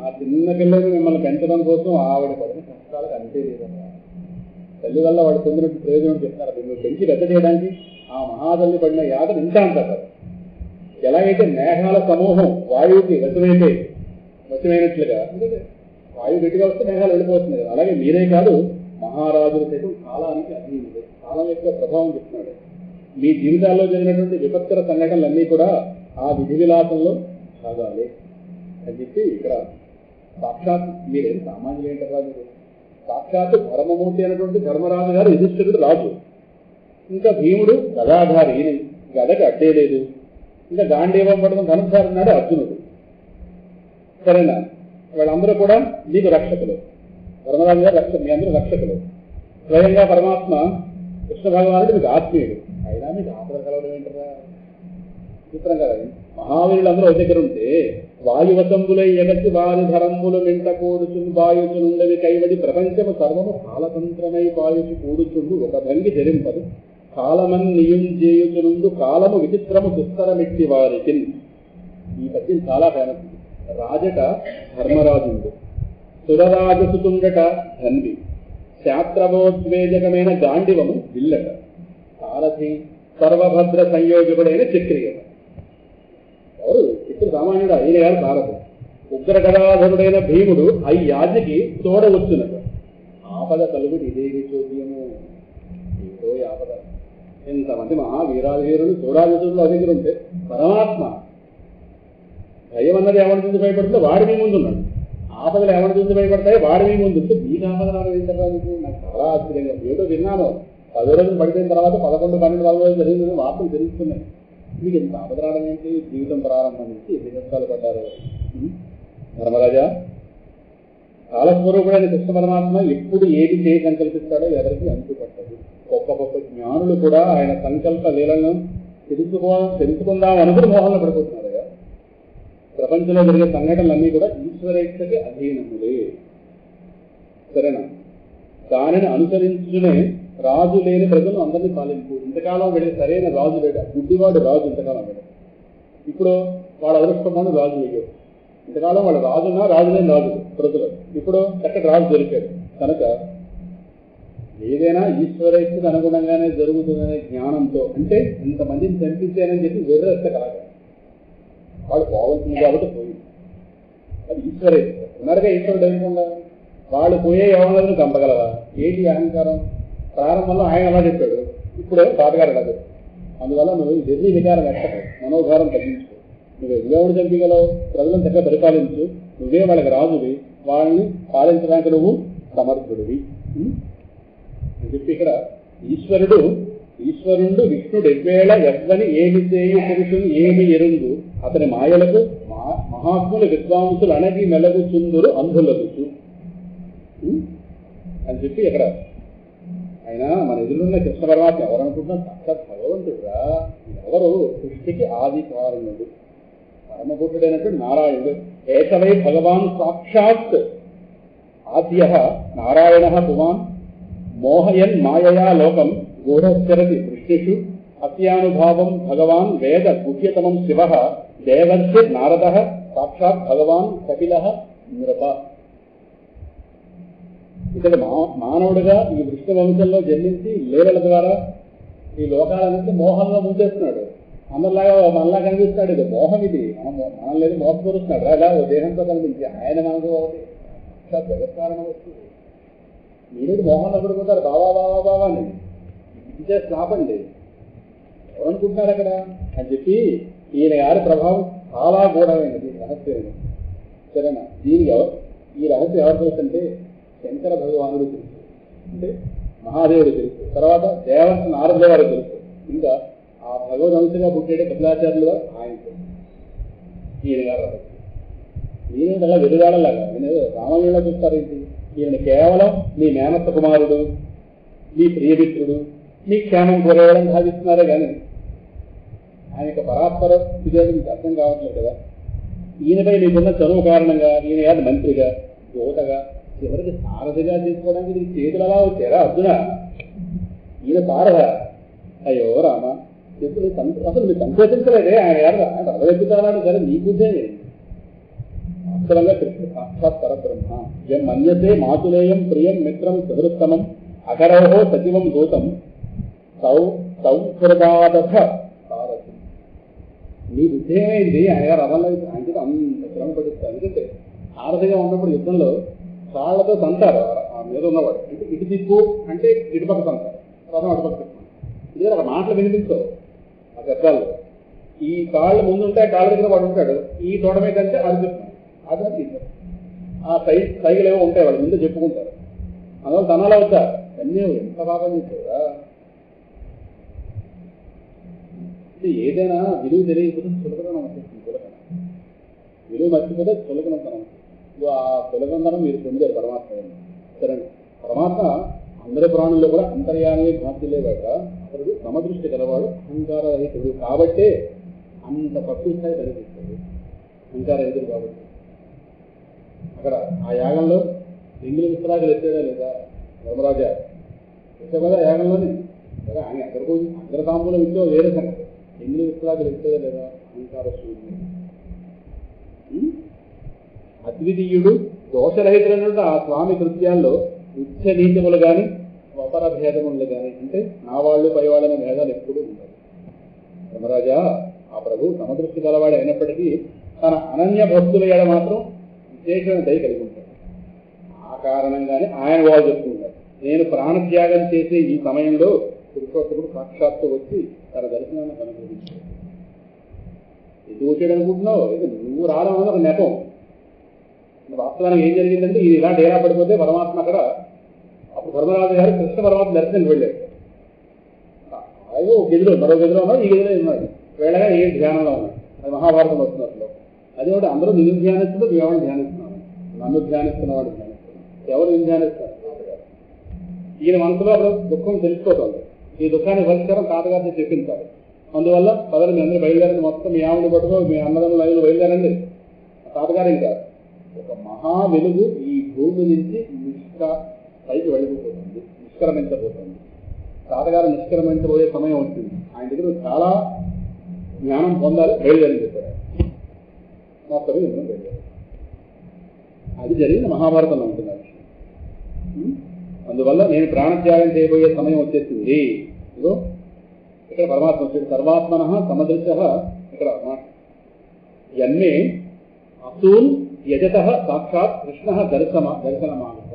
ఆ చిన్న పిల్లల్ని మిమ్మల్ని పెంచడం కోసం ఆవిడ పడిన కష్టాలకు అంతే లేదన్నా. తల్లి వల్ల వాడు పొందినట్టు ప్రయోజనం చెప్తున్నారు. మిమ్మల్ని పెంచి పెద్ద చేయడానికి ఆ మహాతల్లి పడిన యాదన ఇంకా అంటారు. ఎలాగైతే మేఘాల సమూహం వాయువుకి వశమైనట్లుగా, వాయువు గట్టిగా వస్తే మేఘాలు వెళ్ళిపోతుంది కదా, అలాగే మీరే కాదు మహారాజులు సైతం కాలానికి అధీనులు. కాలం యొక్క ప్రభావం చెప్తున్నాడు. మీ జీవితాల్లో జరిగినటువంటి విపత్కర సంఘటనలన్నీ కూడా ఆ విధి విలాసంలో భాగాలే అని చెప్పి ఇక్కడ సాక్షాత్ మీరేం సామాన్యులు ఏంటారా, మీరు సాక్షాత్ ధర్మమూర్తి అయినటువంటి ధర్మరాజు గారు యుధిష్ఠిరుడు రాజు, ఇంకా భీముడు గదాధారి, ఈయన గదకి అడ్డే లేదు, ఇంకా గాంధీవం పడుతున్న ధనుసారి ఉన్నాడు అర్జునుడు. సరేనా, వాళ్ళందరూ కూడా మీకు రక్షకులు. ధర్మరాజు గారు మీ అందరూ రక్షకులు. స్వయంగా పరమాత్మ కృష్ణ భగవానుడు మీకు ఆత్మీయుడు, అయినా మీకు ఆపద కలవడం ఏంటరా, చిత్రం కదా. మహావీరులందరూ ఒక దగ్గర ఉంటే వాయువతంబులై ఎగసి వారి ధరంబులు మింట కూడుచుండు బాయుచునుండవి కైవడి ప్రపంచము సర్వము కాలతంత్రమై బాయుచు కూడుచుండు ఒక భంగి జరింపదు కాలమన్ నియుంజేయుచునుండు కాలము విచిత్రము దుస్తరమిట్టి వారికి. ఈ పద్యం చాలా ఫేమస్. రాజట ధర్మరాజుండు, సురరాజసుతుండట ధన్వి, శాస్త్రవోద్వేజకమైన గాండివము విల్లట, సారథి సర్వభద్ర సంయోజకుడైన చక్రియత. ఎవరు చిత్రుడు సామాన్యుడు, ఈయన గారు సారథి. ఉగ్ర గదాధరుడైన భీముడు అయ్యాజికి తోడవచ్చునట, ఆపద కలుగుడు ఇదేవి చోద్యము. ఏదో ఆపద. ఎంతమంది మహావీరాధీరులు చూడాల్సిందో దగ్గర ఉంటే పరమాత్మ భయం అన్నది ఎవరి నుంచి భయపడుతుందో వాడి మీ ముందు ఉన్నాడు, ఆపదలు ఎవరి నుంచి భయపడతాయో వాడి మీ ముందు ఉంటే మీకు ఆపద రావడం నాకు చాలా ఆశ్చర్యంగా. ఏదో విన్నాను, 10 రోజులు పడిపోయిన తర్వాత 11, 12, 14 రోజులు జరిగిందని వార్తలు తెలుస్తున్నాయి. మీకు ఎంత ఆపద రావడం ఏంటి? జీవితం ప్రారంభం నుంచి ఎన్ని కష్టాలు పడ్డారు. ధర్మరాజా, కాలస్వరూపుడైన కృష్ణ పరమాత్మ ఎప్పుడు ఏది చేయి సంకల్పిస్తాడో ఎవరికి అంతుపట్టదు. గొప్ప గొప్ప జ్ఞానులు కూడా ఆయన సంకల్ప లీలను తెలుసుకుందాం అనుకుని మోహంలో పడిపోతున్నారు. ప్రపంచంలో జరిగే సంఘటనలన్నీ కూడా ఈశ్వరేచ్ఛకి అధీనములే. సరేనా, దానిని అనుసరించునే రాజు లేని ప్రజలు అందరినీ పాలింపు. ఇంతకాలం వెళ్ళి సరైన రాజు లేడు, గుడ్డివాడు రాజు ఇంతకాలం వెళ్ళి. ఇప్పుడు వాడు అదృష్టమాను రాజు లేడు. ఇంతకాలం వాడు రాజున్నా రాజు లేని రాజు ప్రజలు. ఇప్పుడు చక్కటి రాజు దొరికాడు కనుక ఏదైనా ఈశ్వరేచ్ఛకు అనుగుణంగానే జరుగుతుందనే జ్ఞానంతో, అంటే ఇంతమందిని చంపించానని చెప్పి వెర్రెత్త కలగాలి. వాడు పోవాల్సింది కాబట్టి పోయింది, అది ఈశ్వరేచ్ఛ. ఉన్నారుగా ఈశ్వరుడు అనుకుండా వాళ్ళు పోయే యోగలను చంపగలవా? ఏంటి అహంకారం? ప్రారంభంలో ఆయన అలా చెప్పాడు, ఇప్పుడు తాతగారు అలా చెప్పాడు. అందువల్ల నువ్వు జర్నీ వికారం ఎక్కడు, మనోభారం తగ్గించుకో. నువ్వు ఎవరు చంపగలవు? ప్రజలను చక్కగా పరిపాలించు, నువ్వే వాళ్ళకి రాజువి, వాళ్ళని పాలించడానికి నువ్వు సమర్థుడివి అని చెప్పి ఇక్కడ ఈశ్వరుడు విష్ణుడు ఎవ్వేళ ఎవ్వని ఏమి చేయు పురుషుని ఏమి ఎరుంగు అతని మాయలకు మహాత్ములు విద్వాంసులు అణగి మెలగుచుందురు అంధులగుచు అని చెప్పి ఇక్కడ ఆయన మన ఎదురున్న కృష్ణ పరమాత్మ ఎవరనుకుంటున్నా సాక్షాత్ భగవంతుడురా. ఎవరు? సృష్టికి ఆది కారణుడు, పరమపురుషుడైనటువంటి నారాయణుడు. ఏకవై భగవాన్ సాక్షాత్ ఆద్య నారాయణ పుమాన్ మోహయన్ మాయయా లోకం గూఢశ్చరతి వృష్టిషు అత్యానుభావం భగవాన్ వేద గుహ్యతమం శివ దేవర్షి నారద సాక్షాత్ భగవాన్ కపిల నృప. ఇక్కడ మానవుడిగా ఈ విష్ణు వంశంలో జన్మించి లీలల ద్వారా ఈ లోకాలన్నింటి మోహంలో ముంచేస్తున్నాడు. అందరిలాగా మనలా కనిపిస్తాడు. ఇది మోహం, ఇది మనం లేదు మోసపరుస్తున్నాడు. రాగా ఓ దేహంతో కనిపించి ఆయన మనకు ఒకటి జగత్కారణ వస్తుంది. మీరు మోహంలో పడిపోతారు, బావా అని ఇచ్చే స్లాపండి. ఎవరనుకుంటున్నారు అక్కడ అని చెప్పి ఈయన గారి ప్రభావం చాలా గూఢమైనది, రహస్యమైనది. సరేనా, దీనికి ఈ రహస్యం ఎవరు తెలుసంటే శంకర భగవానుడు తెలుసు, అంటే మహాదేవుడు తెలుసు, తర్వాత దేవర్షి నారదుల వారు తెలుసు, ఇంకా ఆ భగవద్వంశగా పుట్టేటే కపిలాచార్యులు గారు ఆయన తెలుసు. ఈయన గారు రహస్యం. ఈయన అలా వెలుగాడలాగా రామాయణంలో చూస్తారేంటి? ఈయన కేవలం మీ మేనత్త కుమారుడు, మీ ప్రియమిత్రుడు, మీ క్షేమం కోరేయడం భావిస్తున్నారే కానీ ఆయన యొక్క పరాత్పర స్థితి మీకు అర్థం కావట్లేదు కదా. ఈయనపై మీకున్న చదువు కారణంగా ఈయన గారు మంత్రిగా, దూతగా, చివరికి సారథిగా తీసుకోవడానికి నీకు చేతులు అలా వచ్చారా అర్జున? ఈయన సారథ. అయ్యో రామ, అసలు మీరు సంకోచించలేదే ఆయన గారు రథవెక్కుతాడు. సరే నీ బుద్ధే అక్షరంగా కృష్ణ సాక్షాత్ పరబ్రహ్మ. ఎం మన్యతే మాతులేయం ప్రియం మిత్రం సహృత్తమం అకరోహో సచివం దూతం సౌహృదాదథ సారథి. నీ బుద్ధి ఏమైంది ఆయన రథంలో ఆయనకి అంత శ్రమ పడుతుంది. ఎందుకంటే ఆరధిగా ఉన్నప్పుడు యుద్ధంలో కాళ్ళతో తంటారు ఆ మీద ఉన్నవాడు. ఇటు తిప్పు అంటే ఇటుపక్క తంటారు, రథం అటుపక్క తిప్పు. ఇదే అక్కడ మాటలు వినిపించవు ఆ శబ్దాల్లో. ఈ కాళ్ళు ముందుంటే కాళ్ళ దగ్గర వాడు ఉంటాడు, ఈ తోట మీద అంటే అది చెప్తున్నాడు, అది తీస్తారు. ఆ సైకిల్ ఏవో ఉంటాయి వాళ్ళు ముందు చెప్పుకుంటారు. అందువల్ల తనాలు అవుతారు. అన్నీ ఎంత బాగా చేశారా. ఏదైనా విలువ తెలియకపోతే చులకనం వచ్చేస్తుంది. చులకన విలువ మర్చిపోతే చులకనంతనం. ఆ చులకనంతనం మీరు పొందారు పరమాత్మ. సరే, పరమాత్మ అందరి ప్రాణుల్లో కూడా అంతర్యామి భాగ్యులేవాక అతడు సమదృష్టి గలవాడు, అహంకార రహితుడు. కాబట్టే అంత తక్కువ స్థాయి కనిపిస్తాడు, అహంకార రహితుడు కాబట్టి. అక్కడ ఆ యాగంలో ఎంగిలి విస్తరాకులు ఎత్తేదా లేదా ధర్మరాజా? ఎత్తే కదా యాగంలోనే కదా. ఆయన అగ్ర తాంబూలం ఇచ్చో వేరే సంగతి. ఎంగిలి విస్తరాకులు ఎత్తేదా లేదా? అహంకార శూన్యుడు, అద్వితీయుడు, దోషరహితుడు. ఆ స్వామి కృత్యాల్లో ఉచ్చ నీచములు కానీ అపర భేదములు కానీ, అంటే నా వాళ్ళు పై వాళ్ళని భేదాలు ఎప్పుడూ ఉంటాయి. ధర్మరాజా, ఆ ప్రభు సమదృష్టి గలవాడు అయినప్పటికీ తన అనన్య భక్తుల ఏడ మాత్రం విశేషమైన దయ కలిగి ఉంటాడు. ఆ కారణంగానే ఆయన వాళ్ళు చెప్తుంటారు, నేను ప్రాణత్యాగం చేసే ఈ సమయంలో పురుషోత్తముడు సాక్షాత్తు వచ్చి తన దర్శనాన్ని అనుభవించాడు. ఎందుకు వచ్చాడు అనుకుంటున్నావు? నువ్వు రావడం అనేది ఒక నెపం. వాస్తవానికి ఏం జరిగిందంటే, ఇది ఇలా డేరా పడిపోతే పరమాత్మ అక్కడ, అప్పుడు ధర్మరాజు గారు కృష్ణ పరమాత్మ దర్శనానికి వెళ్ళాడు. అయ్యో గదిలో మరో గదిలో ఉన్నాడు, ఈ గదిలో ఉన్నాడు. వేళగా ఏ ధ్యానంలో ఉన్నాడు. అది మహాభారతం వస్తున్నట్లు. అది ఒకటి అందరూ నిన్ను ధ్యానిస్తున్నారు, నువ్వు ఎవరిని ధ్యానిస్తున్నావు? నన్ను ధ్యానిస్తున్న వాడిని ధ్యానిస్తున్నాను. ఎవరు నిన్ను ధ్యానిస్తారు? ఈయన మనసులో అప్పుడు దుఃఖం తెలిసిపోతుంది. ఈ దుఃఖాన్ని పరిష్కారం తాతగారిని చెప్పించాలి. అందువల్ల పదవి మీ అందరూ బయలుదేరండి, మొత్తం మీ ఆవిడ పట్టుకో, మీ అన్నదమ్ముల లైన్లో బయలుదేరండి. తాతగారు ఇంకా ఒక మహా వెలుగు ఈ భూమి నుంచి పైకి వెళ్ళిపోతుంది, నిష్క్రమించబోతుంది. తాతగారు నిష్క్రమించబోయే సమయం వచ్చింది. ఆయన దగ్గర చాలా జ్ఞానం పొందాలి, బయలుదేరని చెప్పారు. మొత్తం బయలుదేరారు. అది జరిగింది మహాభారతంలో ఉంటుంది ఆ విషయం. అందువల్ల నేను ప్రాణత్యాగం చేయబోయే సమయం వచ్చేసింది. ఇదో ఇక్కడ పరమాత్మ వచ్చాడు. సర్వాత్మన సమదృశ. ఇక్కడ ఎన్నే అసూన్ యజత సాక్షాత్ కృష్ణ దర్శనమాగత.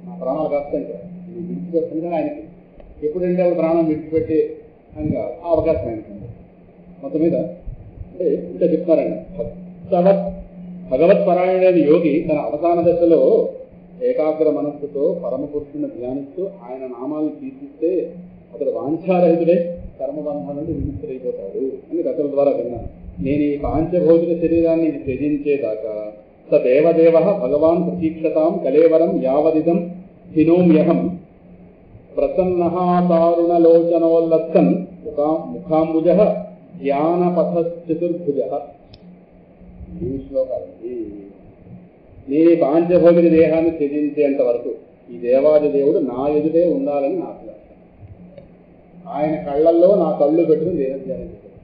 నా ప్రాణాలు కాస్త ఇంకా విడిచిపెట్టింది ఆయనకి. ఎప్పుడంటే ప్రాణం విడిచిపెట్టి ఇంకా ఆ అవకాశం ఆయనకి. మొత్తం మీద అంటే ఇంకా చెప్తారండి, భగవత్పరాయణైన యోగి తన అవసాన దశలో ఏకాగ్ర మనస్సుతో పరమ పురుషుని ధ్యానిస్తూ ఆయన నామాలను కీర్తిస్తే అతడు వాంఛారహితుడే కర్మబంధం నుండి విముక్తుడైపోతాడు అని రచన ద్వారా విన్నాను. నేను ఈ పాంచభౌతిక శరీరాన్ని త్యజించేదాకా స దేవదేవ భగవాన్ ప్రతీక్షతాం కలేవరం యావదిదం హినోమ్యహం ప్రసన్నహాతారుణలోచనోల్లత్సన్ ముఖాంబుజ ధ్యానపథచతుర్భుజ. ఈ శ్లోకాలకి నేను ఈ పాంచభౌతిక దేహాన్ని త్యజించేంత వరకు ఈ దేవాది దేవుడు నా ఎదుటే ఉండాలని నా అభిలాష. ఆయన కళ్ళల్లో నా కళ్ళు పెట్టుకుని దేహధ్యానం చేశాను.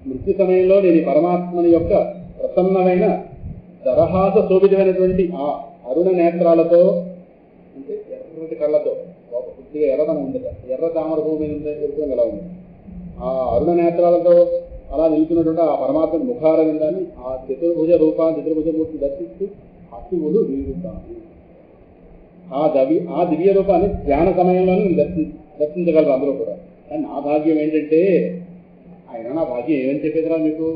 మృత్యు సమయంలో నేను ఈ పరమాత్మని యొక్క ప్రసన్నమైన దరహాస శోభితమైనటువంటి ఆ అరుణ నేత్రాలతో, అంటే ఎర్రటి కళ్ళతో, కొద్దిగా ఎర్రదనం ఉంది, ఎర్ర తామర భూమి ఎరుపుని ఎలా ఉంది, ఆ అరుణ నేత్రాలతో అలా నిలిచినటువంటి ఆ పరమాత్మ ముఖారవిందాన్ని ఆ చతుర్భుజ చతుర్భుజమూర్తి దర్శిస్తూ అశువులు వీరుతాను. ఆ దివ్య రూపాన్ని ధ్యాన సమయంలోనే నేను దర్శించగలరు అందరూ కూడా. కానీ నా భాగ్యం ఏంటంటే, ఆయన నా భాగ్యం ఏమని చెప్పేదిరా మీకు,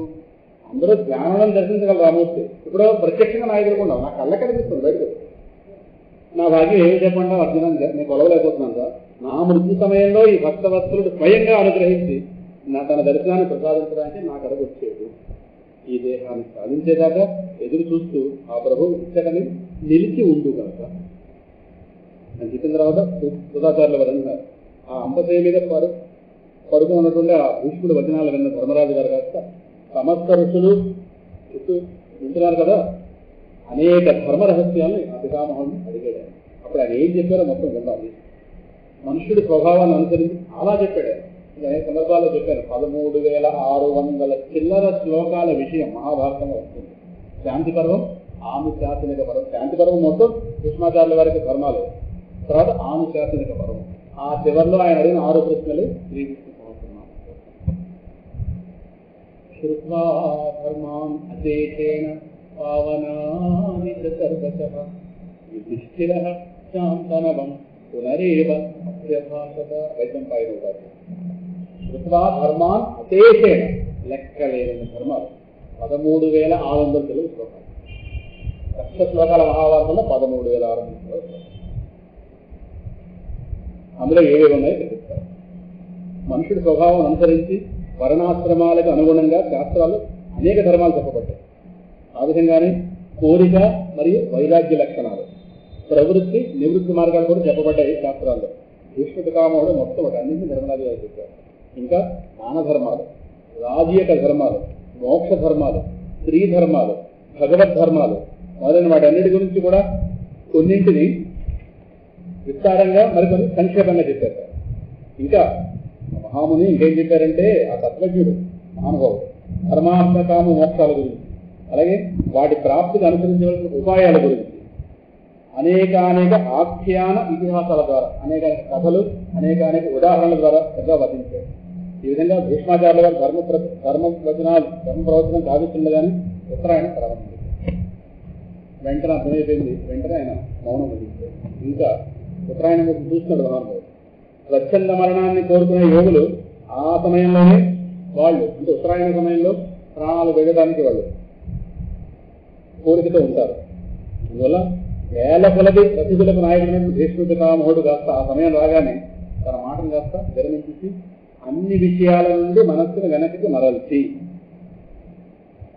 అందరూ ధ్యానం దర్శించగలరు రామూర్తి. ఇప్పుడు ప్రత్యక్షంగా నా ఎదుర్కొన్నావు, నా కళ్ళ కనిపిస్తుంది బయటకు. నా భాగ్యం ఏమి చెప్పండి అర్జున, నేను కొలవలేకపోతున్నాను సార్. నా మృత్యు సమయంలో ఈ భక్తవత్సలుడు స్వయంగా అనుగ్రహించి తన దర్శనాన్ని ప్రసాదించడానికి నా కడకు వచ్చేది. ఈ దేహాన్ని సాధించేదాకా ఎదురు చూస్తూ ఆ ప్రభు ఇచ్చటని నిలిచి ఉండు కనుక అని చెప్పిన తర్వాత సుధాచార్యుల వరంగా ఆ అంబశయ మీద పడుకుని ఉన్నటువంటి ఆ భీష్ముడు వచనాలు విన్న ధర్మరాజు గారు కాస్త సమస్త ఋషులు చుట్టూ ఉంటున్నారు కదా, అనేక ధర్మ రహస్యాన్ని ఆ పితామహుడిని అడిగాడు. అప్పుడు ఆయన ఏం చెప్పారో మొత్తం విన్నాలి. మనుషుడి స్వభావాన్ని అనుసరించి చాలా చెప్పాడు. అనేక సందర్భాల్లో చెప్పాను. 13,600 చిల్లర శ్లోకాల విషయం మహాభారతంలో వస్తుంది. శాంతి పర్వం, ఆనుశాసనిక పర్వం. శాంతి పర్వం మొత్తం కృష్ణాచార్యుల వారికి ధర్మాలు, తర్వాత ఆనుశాసనిక పర్వం. ఆ చివరిలో ఆయన అడిగిన 6 ప్రశ్నలు శ్రీకృష్ణ సంవత్సరం. శ్రుత్వా ధర్మాన్ అశేషేణ పావనాని చ సర్వశః యుధిష్ఠిరః శాంతనవం పునరేవ అభ్యభాషత. వైశంపాయన ఉపాధ్యాయుడు. శ్రుత్వా ధర్మాన్ అశేషేణ, లెక్కలేని ధర్మాలు 13,600 తెలుగు శ్లోకాలు. లక్ష శ్లోకాల మహాభారతంలో 13,600 శ్లోకాలు. అందులో ఏవేవి ఉన్నాయో తెలుస్తారు. మనుషుడి స్వభావం అనుసరించి వర్ణాశ్రమాలకు అనుగుణంగా శాస్త్రాలు అనేక ధర్మాలు చెప్పబడ్డాయి. ఆ విధంగానే కోరిక మరియు వైరాగ్య లక్షణాలు, ప్రవృత్తి నివృత్తి మార్గాలు కూడా చెప్పబడ్డాయి శాస్త్రాల్లో. భీష్మ పితామహుడు మొత్తం ఒకటి అన్నింటినీ ధర్మరాజు గారు చెప్పారు. ఇంకా దాన ధర్మాలు, రాజీయక ధర్మాలు, మోక్ష ధర్మాలు, స్త్రీ ధర్మాలు, భగవద్ ధర్మాలు మొదలైన వాటన్నిటి గురించి కూడా కొన్నింటిని విస్తారంగా మరికొన్ని సంక్షేపంగా చెప్పారు. ఇంకా మహాముని ఇంకేం చెప్పారంటే, ఆ తత్వజ్ఞుడు మహానుభావుడు ధర్మాత్మ కామ మోక్షాల గురించి, అలాగే వాటి ప్రాప్తికి అనుసరించవలసిన ఉపాయాల గురించి అనేక ఆఖ్యాన ఇతిహాసాల ద్వారా, అనేక కథలు, అనేక ఉదాహరణల ద్వారా పెద్దగా వర్ణించారు. ఈ విధంగా భీష్మాచార్యుల గారు ధర్మ ప్రవచనం సాగిస్తుండగానే ఉత్తరాయణం ప్రారంభించారు. వెంటనే అర్థమైపోయింది, వెంటనే ఆయన మౌనం వహించారు. ఇంకా ఉత్తరాయణం గురించి చూస్తున్నాడు మహానుభావుడు. స్వచ్ఛంద మరణాన్ని కోరుకునే యోగులు ఆ సమయంలోనే వాళ్ళు, అంటే ఉత్తరాయణ సమయంలో ప్రాణాలు వేయడానికి వాళ్ళు కోరికతో ఉంటారు. అందువల్ల వేల కొలది ప్రతిభులకు నాయకుడైన భీష్మ పితామహుడు కాస్త ఆ సమయం రాగానే తన మాటను కాస్త విరమించి అన్ని విషయాల నుండి మనస్సును వెనక్కి మరల్చి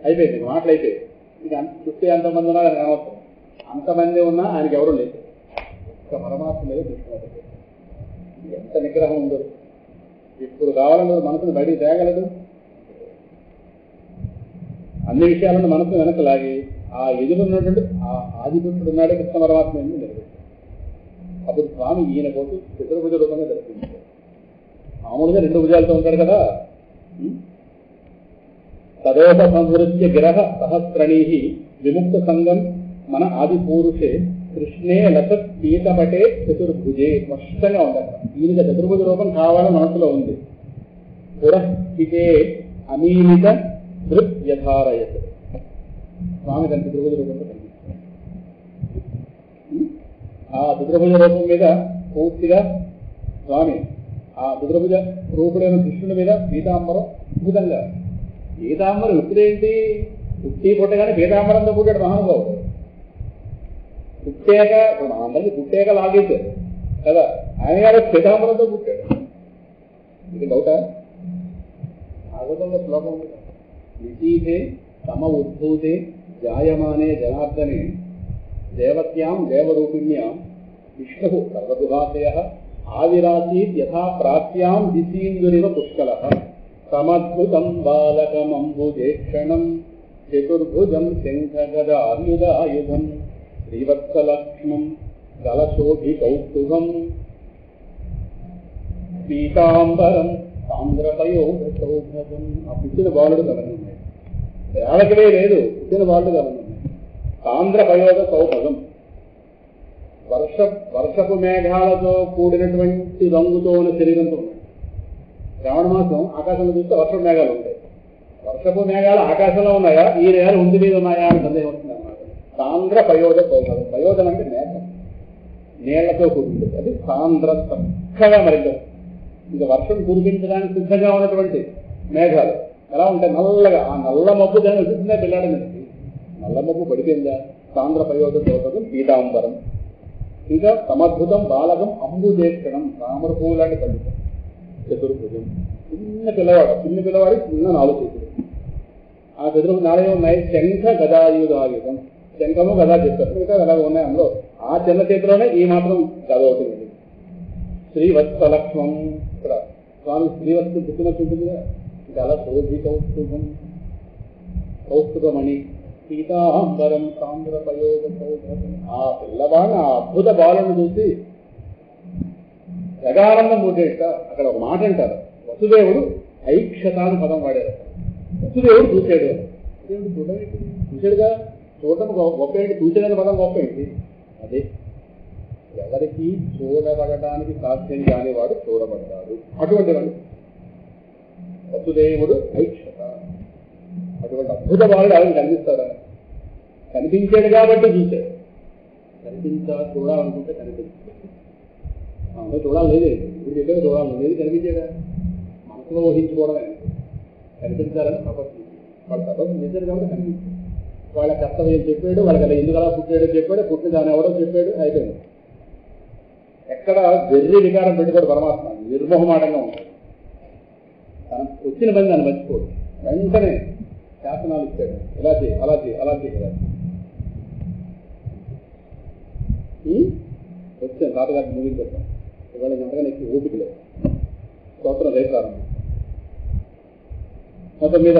అయిపోయింది. మాటలు అయిపోయాయి. ఇక చుట్టూ ఎంతమంది ఉన్నా ఆయన అనవసరం. అంతమంది ఉన్నా ఆయనకి ఎవరు లేదు. ఒక్క పరమాత్మ మీద దృష్టి. ఎంత నిగ్రహం ఉందో! ఇప్పుడు కావాలన్నది మనసును బయటికి తేగలదు. అన్ని విషయాలను మనసును వెనక్కి లాగి ఆ ఎదురున్నటువంటి ఆ ఆదిపురుషుడు ఉన్నాడే కృష్ణ పరమాత్మ నిలబెట్టాడు. అప్పుడు స్వామి ఈయన కోసం చతుర్భుజ రూపంగా దర్శించారు. మామూలుగా 2 భుజాలతో ఉంటారు కదా. తదోప సంహృత్య గిరహ సహస్రణీ విముక్త సంగం మన ఆది పూరుషే కృష్ణే లసత్ పీతపటే చతుర్భుజే. స్పష్టంగా ఉండాలి. ఈయనకి చతుర్భుజ రూపం కావాలని మనసులో ఉంది. పురస్థితే అమీలిత దృక్ యథారయత్. స్వామి తన చతుర్భుజ రూపంలో కనిపిస్తారు. ఆ చతుర్భుజ రూపం మీద పూర్తిగా స్వామి ఆ చతుర్భుజ రూపుడైన కృష్ణుడి మీద పీతాంబరం అద్భుతంగా. పీతాంబరం ఇప్పుడేంటి, పుట్టి పుట్టగానే పీతాంబరంతో పుట్టాడు మహానుభావుడు. పుట్టాక అందరికీ పుట్టాక లాగేశారు కదా, ఆయన గారు పీతాంబరంతో పుట్టాడు. ఇది డౌటా? భాగవతంలో శ్లోకం ఉంది. నిశీతే తమ ఉద్భూతే జాయమానే జనార్దనే దేవత్యాం దేవరూపిణ్యాం విష్ణు సర్వదుహాశయ ఆవిరాసీత్ యథా ప్రాప్యాం దిశీందురివ పుష్కలః సమద్భుతం బాలకమంబుజేక్షణం చతుర్భుజం శంఖగదాయుధాయుధం శ్రీవత్సలక్ష్మం గలశోభికౌస్తుభం పీతాంబరం సాంద్రపయోగసౌభగం. ఆ పుట్టిన బాలుడు గమనిన్నాయి. దేవకమే లేదు, పుట్టిన బాలుడు గమనిన్నాయి. సాంద్రపయోగ సౌభగం, వర్షపు మేఘాలతో కూడినటువంటి రంగుతో ఉన్న శరీరంతో ఉన్నాయి. శ్రావణ మాసం ఆకాశంలో చూస్తే వర్షపు మేఘాలు ఉంటాయి. వర్షపు మేఘాలు ఆకాశంలో ఉన్నాయా, ఈ నేల ఉండి మీద ఉన్నాయా అని సందేహం వస్తుంది అన్నమాట. సాంద్ర పయోగ సౌభగం. పయోగం అంటే మేఘం, నీళ్లతో కూడింది. అది సాంద్ర చక్కగా మరింత. ఇంకా వర్షం కురిపించడానికి సిద్ధంగా ఉన్నటువంటి మేఘాలు ఎలా ఉంటాయి? నల్లగా. ఆ నల్ల మబ్బు దాన్ని వచ్చిందా పిల్లాడి నుంచి? నల్ల మబ్బు పడిపోయిందా? సాంద్ర పయోగ సౌభగం పీతాంబరం. ఇంకా సమద్భుతం బాలకం అంబుజేక్షణం, తామర పువ్వు లాంటి పండితం. చతుర్భుజం, చిన్న పిల్లవాడు చిన్న 4 చేతులు. ఆ చతుర్భుజం 4 ఉన్నాయి. శంఖ గదాయుధాయుధం. శంఖము గదా చెప్పారు, మిగతా ఎలాగ ఉన్నాయి. అందులో ఆ చిన్న చేతిలోనే ఈ మాత్రం గద అవుతుంది. శ్రీవత్సలక్ష్మం. ఇక్కడ స్వామి శ్రీవత్సు పుట్టినట్టు ఉంటుందిగా. గల శోభి కౌస్తుభం, కౌస్తుభమణి పీతాంబరం సాంద్రపయోగ సౌభగం. ఆ పిల్లవాడిని, ఆ అద్భుత బాలను చూసి జగానందం పుట్టేట. అక్కడ ఒక మాట అంటారు, వసుదేవుడు ఐక్షత అని పదం వాడారు. వసుదేవుడు చూసాడు. దేవుడు చూడమేంటి? చూసాడుగా. చూడటం గొప్ప ఏంటి? చూసేదని పదం గొప్ప ఏంటి? అదే ఎవరికి చూడబడటానికి సాధ్యం కానివాడు చూడబడ్డాడు. అటువంటి వాడు వసుదేవుడు ఐక్షత. అటువంటి అద్భుత బాలుడు ఆయన కనిపిస్తాడా? కనిపించాడు కాబట్టి చూశాడు. చూడాలనుకుంటే కనిపించాడు. చూడాలి లేదు, ఇప్పుడు చెప్పారు చూడాలి లేదు, కనిపించాడా? మనసులో ఊహించుకోవడమే. కనిపించాలని తపస్సు, వాళ్ళ తపస్సు చేశారు కాబట్టి కనిపించాడు. వాళ్ళ కర్తవ్యం చెప్పాడు, వాళ్ళకి అలా ఎందుకు అలా పుట్టాడో చెప్పాడు, పుట్టిన దాన్ని ఎవడో చెప్పాడు, అయిపోయింది. ఎక్కడ వెర్రి వికారం పెట్టుకోడు పరమాత్మ, నిర్మోహమాటంగా ఉంటాడు. తన వచ్చిన పని దాన్ని మర్చిపోడు, వెంటనే శాసనాలు ఇచ్చాడు, ఇలా చేయి అలా చేయి అలా చేయి కదా. వచ్చాను తాతగారికి ముగించి పెట్టాం, ఇవాళ గంటగా నీకు ఓపిక లేదు, స్తోత్రం రేపు ప్రారంభం. మొత్తం మీద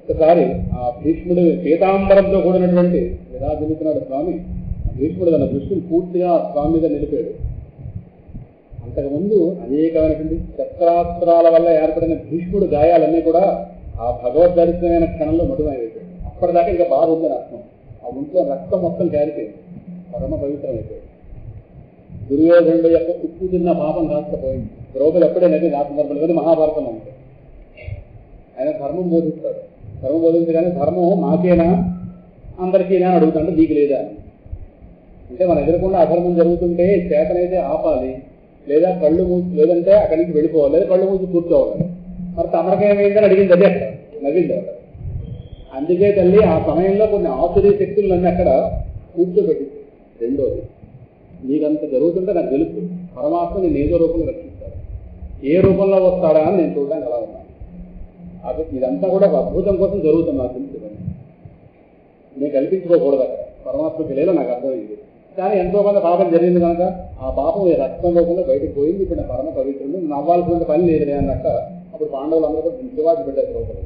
ఒకసారి ఆ భీష్ముడు పీతాంబరంతో కూడినటువంటి ఎలా దిగుతున్నాడు స్వామి, భీష్ముడు తన దృష్టిని పూర్తిగా స్వామి మీద నిలిపాడు. అంతకుముందు అనేకమైనటువంటి శస్త్రాస్త్రాల వల్ల ఏర్పడిన భీష్ముడు గాయాలన్నీ కూడా ఆ భగవద్దర్శనమైన క్షణంలో మటుమైపోయాడు. అప్పటిదాకా ఇంకా బాధ ఉందని అర్థం. ఆ ఒంట్లో రక్తం మొత్తం కారిపోయింది, పరమ పవిత్రం అయిపోయాడు. దుర్యోధనుడు యొక్క ఉప్పు తిన్న పాపం కాకపోయింది. ద్రౌపది ఎప్పుడే నది నా సందర్భంలో కానీ మహాభారతం అంటే ఆయన ధర్మం బోధిస్తాడు. ధర్మం బోధించగానే ధర్మం మాకేనా అందరికీనా అని అడుగుతాడు, నీకు లేదా అంటే మన ఎదురకుండా అధర్మం జరుగుతుంటే చేతనైతే ఆపాలి, లేదా కళ్ళు మూసి, లేదంటే అక్కడి నుంచి వెళ్ళిపోవాలి, లేదా కళ్ళు మూసి కూర్చోవాలి. మరి తమరకేమైందని అడిగింది అదే, అక్కడ నవ్వింది అక్కడ. అందుకే తల్లి ఆ సమయంలో కొన్ని ఆసురీ శక్తులన్నీ అక్కడ కూర్చోబెట్టింది. రెండోది, నీకంత జరుగుతుంటే నాకు తెలుసు పరమాత్మ నేను ఏదో రూపంలో రక్షిస్తాడు, ఏ రూపంలో వస్తాడా అని నేను చూడడానికి అలా ఉన్నాను. అది ఇదంతా కూడా అద్భుతం కోసం జరుగుతుంది నాకు తెలుసు. నేను కల్పించుకోకూడదు అక్కడ, పరమాత్మ తెలియలో నాకు అర్థమైంది. కానీ ఎంతో కొంత పాపం జరిగింది కనుక ఆ పాపం ఈ రక్తం రూపంలో బయటకు పోయింది. ఇప్పుడు నా పరమ పవిత్రుడు, నవ్వాల్సినంత పని లేదు అన్నట్ట. అప్పుడు పాండవులు అందరూ కూడా నిజవాది పెట్టారు రూపంలో.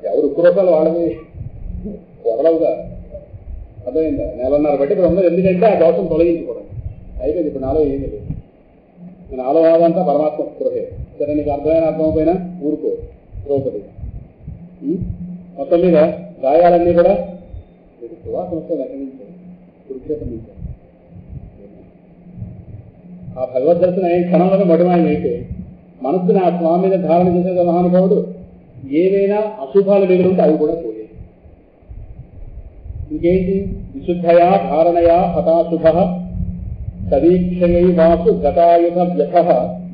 ఎవరు ఉక్రోసాలు వాళ్ళని వదలవుగా, అర్థమైందా? నెలన్నర బట్టి ఇప్పుడు ఉన్నది. ఎందుకంటే ఆ దోషం తొలగించుకోవడం అయిపోయింది. ఇప్పుడు నాలో ఏమీ లేదు. నాలో వాదంతా పరమాత్మ స్పృహే. సరే, నీకు అర్థమైన అర్థమైపోయినా ఊరుకో ద్రౌపది. మొత్తం మీద గాయాలన్నీ కూడా సువాసన వస్తుంది ఎక్కడి నుంచి, కురుక్షేత్రం నుంచి. ఆ భగవద్దర్శనం అయిన క్షణంలోనే మటుమాయం అయితే మనస్సుని ఆ స్వామి మీద ధారణ చేసే మహానుభావుడు ఏవైనా అశుభాలు మిగులుంటే అవి కూడా పోయాయి. ఇంకేంటి? విశుద్ధయా ధారణయా హతాశుభ సదీక్షయైవాసు గతాయుధ వ్యథ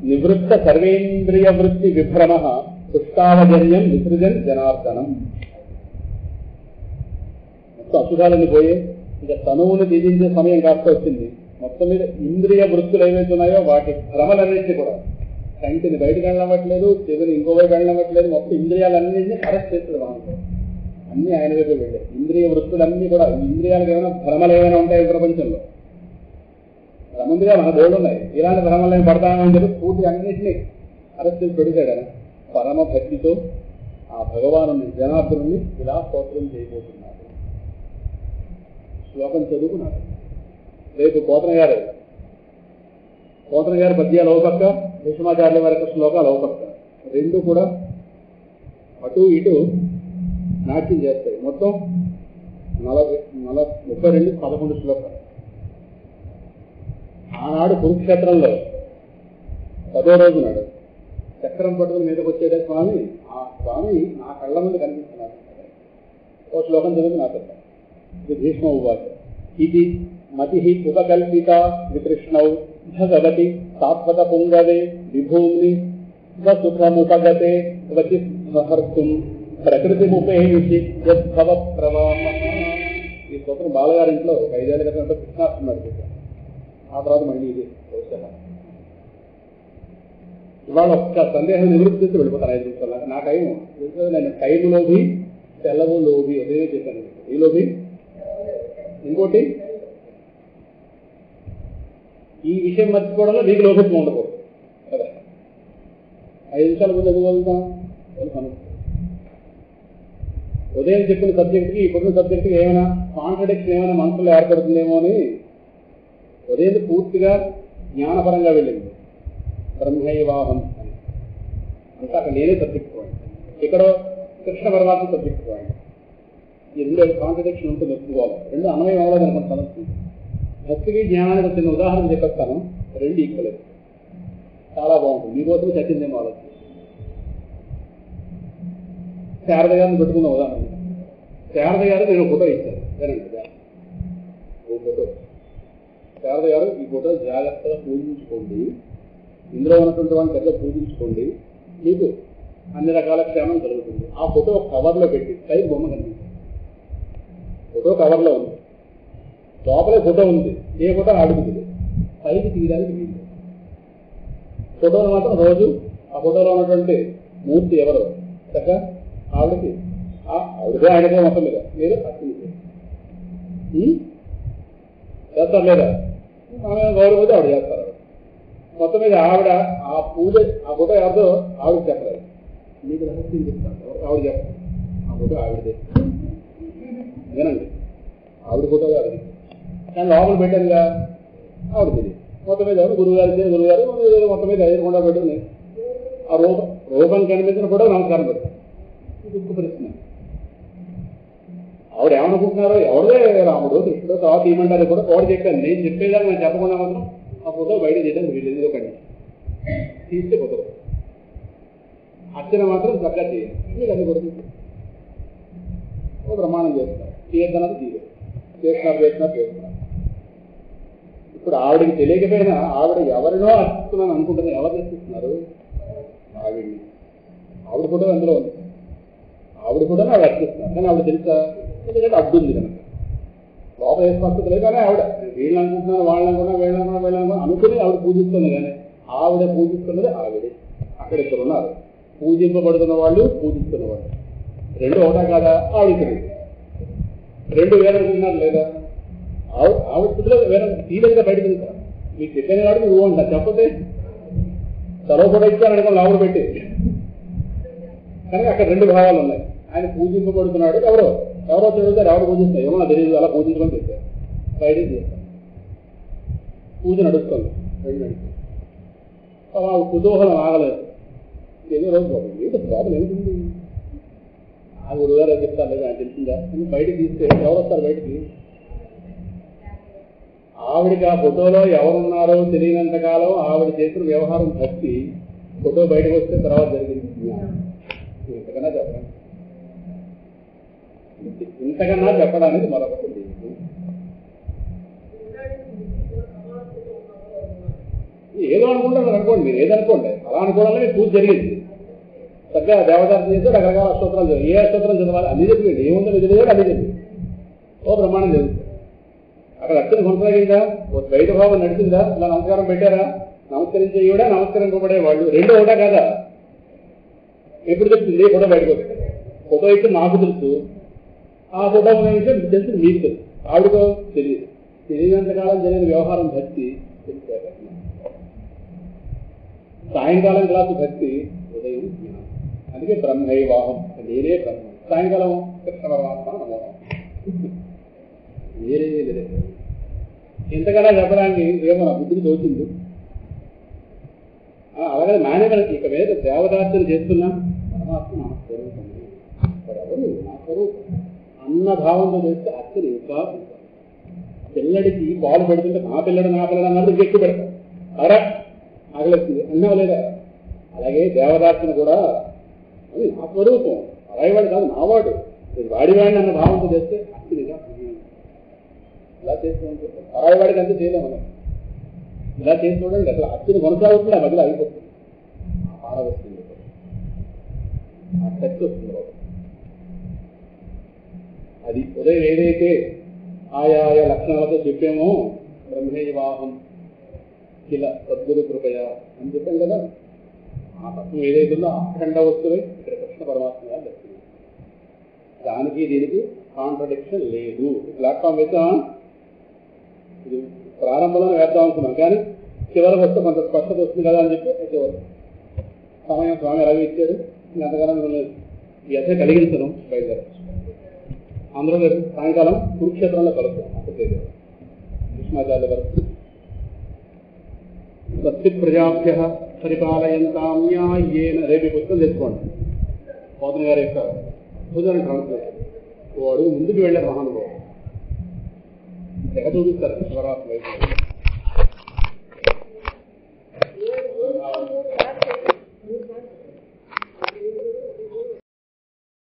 నివృత్త సర్వేంద్రియ వృత్తి విభ్రమ పుష్టావజన్యం విసృజన్ జనార్దనం. మొత్తం అశుభాలన్నీ పోయే, ఇంకా తనువును దిదించే సమయం కాస్త వచ్చింది. మొత్తం మీద ఇంద్రియ వృత్తులు ఏవైతున్నాయో వాటి భ్రమలన్నింటినీ కూడా, కంటిని బయటకు వెళ్ళవట్లేదు, చెవిని ఇంకో వైపు వెళ్ళవట్లేదు, మొత్తం ఇంద్రియాలన్నింటినీ అరెస్ట్ చేస్తుంది మనకు. అన్ని ఆయన వైపు వెళ్ళాయి. ఇంద్రియ వృత్తులన్నీ కూడా, ఇంద్రియాలకు ఏమైనా భ్రమలు ఏమైనా ఉంటాయి ప్రపంచంలో, ముందుగా మన దేవుడు ఉన్నాయి. ఇలాంటి భ్రమలు ఏమి పడతామని చెప్పి పూర్తి అన్నింటినీ అరెస్ట్ చేసి పెడితాడు. పరమ భక్తితో ఆ భగవాను జనార్దనుని ఇలా స్తోత్రం చేయబోతున్నాడు. శ్లోకం చదువుకున్నాడు. రేపు పోతన గారి పద్యాలు ఒక పక్క, భీష్మాచార్యుల వారి శ్లోకాలు ఒక పక్క, రెండు కూడా అటు ఇటు నాట్యం చేస్తాయి. మొత్తం 32 11 శ్లోకాలు. ఆనాడు కురుక్షేత్రంలో 10వ రోజు నాడు చక్రం పట్టుకుని మీదకి వచ్చేట స్వామి, ఆ స్వామి నా కళ్ళ ముందు కనిపిస్తున్నాడు. ఓ శ్లోకం చదువు నాకు. ఇది భీష్మ ఉవాచ. ఇది మతి ఉపకల్పిత వికృష్ణౌ భగవతి సాత్వత పుంగవే విభూమి స్వసుఖముపగతే క్వచి స్మహర్తుం ప్రకృతిముపేయుషి యద్భవ ప్రవాహ. ఈ స్తోత్రం బాలగారింట్లో ఒక 5 ఏళ్ల క్రితం కృష్ణాష్టమి. ఆ తర్వాత మళ్ళీ ఇది ఇవాళ ఒక్క సందేహం నివృత్తి చేసి వెళ్ళిపోతాను 5 నిమిషాలు. నా టైం నేను టైం లోబి సెలవు లోబి అదే చెప్పాను. ఈ లోబి ఇంకోటి, ఈ విషయం మర్చిపోవడంలో నీకు లోపత్వం ఉండకూడదు కదా. 5 నిమిషాల ముందు ఎదుగుతాం. ఉదయం చెప్పిన సబ్జెక్ట్కి ఇప్పుడున్న సబ్జెక్ట్కి ఏమైనా కాంట్రడిక్షన్ ఏమైనా మనసులో ఏర్పడుతుందేమో అని ఉదయం పూర్తిగా జ్ఞానపరంగా వెళ్ళింది. బ్రహ్మైవాహం అని అంటే అక్కడ నేనే సబ్జెక్ట్ పాయింట్, ఇక్కడ కృష్ణ పరమాత్మ సబ్జెక్ట్ పాయింట్. ఈ రెండు కాంట్రడిక్షన్ ఉంటుంది, ఒప్పుకోవాలి. రెండు అన్వయం అవ్వలేదు అనుకుంటే సమస్య. భక్తికి జ్ఞానానికి వచ్చిన ఉదాహరణ చెప్పేస్తాను. రెండు ఈక్వల్, చాలా బాగుంటుంది. మీకోసం చచ్చిందేమో ఆలోచన. శారద గారిని పెట్టుకున్న ఉదాహరణ. శారద గారు నేను ఫోటో ఇచ్చాను, వినండి. ఓ ఫోటో శారద గారు, ఈ ఫోటో జాగ్రత్తగా పూజించుకోండి, ఇందులో ఉన్నటువంటి వాడిని దగ్గర పూజించుకోండి, మీకు అన్ని రకాల క్షేమం జరుగుతుంది. ఆ ఫోటో కవర్లో పెట్టి సైడ్ బొమ్మ కనిపిస్తుంది. ఫోటో కవర్లో ఉంది, లోపలే ఫోటో ఉంది. ఏ ఫోటో అడుగుతుంది, పైకి తీయడానికి వీలు. ఫోటోలు మాత్రం రోజు ఆ ఫోటోలో ఉన్నటువంటి మూర్తి ఎవరు చక్కగా ఆవిడకి ఆవిడతో ఆయనతో మొత్తం మీద మీరు అర్థం చేస్తారు లేదా, ఆమె గౌరవపోతే ఆవిడ చేస్తారు. మొత్తం మీద ఆవిడ ఆ పూజ ఆ ఫోటో ఎవరితో ఆవిడకి చెప్పలేదు, మీకు రహస్యం చెప్తాను. ఆవిడ చెప్పాలి, ఆ ఫోటో ఆవిడదే, వినండి. ఆవిడ ఫోటో ఆవిడది, కానీ లోపల పెట్టానుగా ఆవిడది. మొత్తం మీద గురువుగారు మొత్తం మీద ఎదురుకుండా పెట్టుకుని ఆ రూపం కనిపించిన కూడా నమస్కారం పెడతాను. ఇది ఇంకో ప్రశ్న, ఆవిడ ఏమనుకుంటున్నారో ఎవరిదే రాముడు కృష్ణుడు తర్వాత ఏమంటారో కూడా కోడ చెప్పాను. నేను చెప్పేదాన్ని నేను చెప్పకుండా మాత్రం ఆ ఫోటో బయట చేయడానికి వీళ్ళేది ఒకటి తీస్తే కుదరదు. అర్చన మాత్రం చక్కగా చేయాలి, మీరు అన్ని కొడుతుంది. ఓ ప్రమాణం చేస్తారు, తీయద్దన్నది తీయదు, చేస్తున్నారు. ఇప్పుడు ఆవిడకి తెలియకపోయినా ఆవిడ ఎవరినో అర్చిస్తున్నాను అనుకుంటున్నా. ఎవరు అర్చిస్తున్నారు? ఆవిడ్ని. ఆవిడ ఫోటో అందులో ఉంది, ఆవిడ కూడా ఆవిడ అర్చిస్తున్నారు. కానీ ఆవిడ తెలుసా? ఎందుకంటే అడ్డుంది కనుక లోపల ఏ స్పష్టత లేదు. కానీ ఆవిడ వీళ్ళని అనుకుంటున్నాను, వీళ్ళనుకున్నా అనుకుని ఆవిడ పూజిస్తుంది. కానీ ఆవిడ పూజిస్తున్నది ఆవిడే. అక్కడ ఇద్దరు ఉన్నారు, పూజింపబడుతున్న వాళ్ళు, పూజిస్తున్న వాళ్ళు. రెండు ఒకటా కాదా? ఆవిడ తెలియదు. రెండు వేరనుకుంటున్నారు లేదా? ఆవిడ స్థితిలో వేరే తీయలేదుగా బయటకు వెళ్తారు. మీకు చెప్పిన వాడికి నువ్వు అంటారు, చెప్పతే సెలవు కూడా ఇచ్చారనుకోండి ఆవిడ పెట్టి. కానీ అక్కడ రెండు భావాలు ఉన్నాయి. ఆయన పూజింపబడుతున్నాడు, ఎవరో చదువుతారు, ఎవరు పూజిస్తారు ఏమో తెలియదు, అలా పూజించమని చెప్పారు. బయటకు చేస్తారు, పూజ నడుస్తుంది, రెండు నడుస్తుంది. ఆవిడ కుతూహలం ఆగలేదు. ఏదో రోజు ప్రాబ్లం ఏమిటి, ఆ గురుగారు చెప్తాను లేదా ఆయన తెలిసిందా అని బయటకు తీస్తే ఎవరు వస్తారు బయటికి? ఆవిడికి ఆ ఫోటోలో ఎవరున్నారో తెలియనంతకాలం ఆవిడ చేసిన వ్యవహారం భక్తి. ఫోటో బయటకు వస్తే తర్వాత జరిగింది ఇంతకన్నా చెప్పండి, ఇంతకన్నా చెప్పడానికి మరొకటి. ఏదో అనుకుంటారు అనుకోండి, మీరు ఏదనుకోండి, అలా అనుకోవడానికి పూజ జరిగింది. చక్కగా దేవదార్థం చేస్తే రకరకాల అష్టోత్తరాలు చదివి, ఏ అష్టోత్తరం చదవాలి అన్ని చెప్పింది, ఏముందో తెలియదు అన్ని చెప్పింది. ఓ బ్రహ్మాండం జరుగుతుంది. అక్కడ అర్చన కొనసాగిందా, ఓ ద్వైత భావం నడిచిందా, ఇలా నమస్కారం పెట్టారా, నమస్కరించే ఈవిడ, నమస్కరింపబడే వాళ్ళు, రెండు ఒకటా కాదా? ఎప్పుడు చెప్తుంది ఫోటో బయటకు వస్తుంది. ఫోటో అయితే నాకు తెలుసు, ఆ ఫోటో విషయం తెలుసు మీకు తెలుసు, ఆవిడకో తెలియదు. తెలియనంతకాలం జరిగిన వ్యవహారం భక్తి. సాయంకాలం క్లాసు భక్తి, ఉదయం జ్ఞానం. అందుకే బ్రహ్మైవాహం, నేనే బ్రహ్మ. సాయంకాలం కృష్ణ పరమాత్మ నమోహం, వేరే లేదు. ఇంతకన్నా చెప్పడానికి ఏమో నా బుద్ధికి తోచింది. అలాగే మేనేజర్కి ఇక మీద దేవదార్చన చేస్తున్నా పరమాత్మ నా స్వరూపం, ఎవరు నా స్వరూపం అన్న భావంతో చేస్తే అర్చన ఇంకా పిల్లడికి పాలు పెడుతుంటే నా పిల్లడు అన్నది ఎక్కువ పెడతాం. అరా ఆగలేస్తుంది అన్నావు లేదా? అలాగే దేవదార్చన కూడా అది నా స్వరూపం, అలాగేవాడు కాదు నావాడు, వాడివాడిని అన్న భావంతో చేస్తే అర్చనగా ఇలా చేస్తూ ఉంటుంది. పరాయివాడికి అంతా చేయలేము మనం. ఇలా చేసి చూడండి, అసలు అర్చన కొనసాగుతుంది, ఆ మధ్యలో అయిపోతుంది. ఆహార వస్తుంది, ఆ శక్తి వస్తుంది. అది ఉదయం ఏదైతే ఆయా లక్షణాలతో చెప్పామో బ్రహ్మైవాహం ఇలా సద్గురు కృపయ అని చెప్పాం కదా, ఆ తత్వం ఏదైతుందో అఖండ వస్తువే ఇక్కడ కృష్ణ పరమాత్మగా దర్శనం. దానికి దీనికి కాంట్రడిక్షన్ లేదు. ప్లాట్ఫామ్ వేద్దాం, ఇది ప్రారంభంలో వేద్దాం అనుకున్నాం, కానీ చివరికి వస్తే కొంత స్పష్టత వస్తుంది కదా అని చెప్పి చివరి సమయం స్వామి ఎలాగ ఇచ్చాడు. అంతకాలం వ్యథ కలిగించడం బయలుదేరచ్చు. అందరూ రేపు సాయంకాలం కురుక్షేత్రంలో కలుస్తాం. అప్పటి భీష్మాచార్య వరకు సత్య ప్రజాభ్య పరిపాలయంతాం న్యాయేన. రేపు పుస్తకం తెచ్చుకోండి, పోతన గారి యొక్క అద్భుతమైన ట్రాన్స్లేషన్. ఓ అడుగు ముందుకు వెళ్ళారు మహానుభావుడు, తెగ చూపిస్తారు శివరాత్రి వైపు.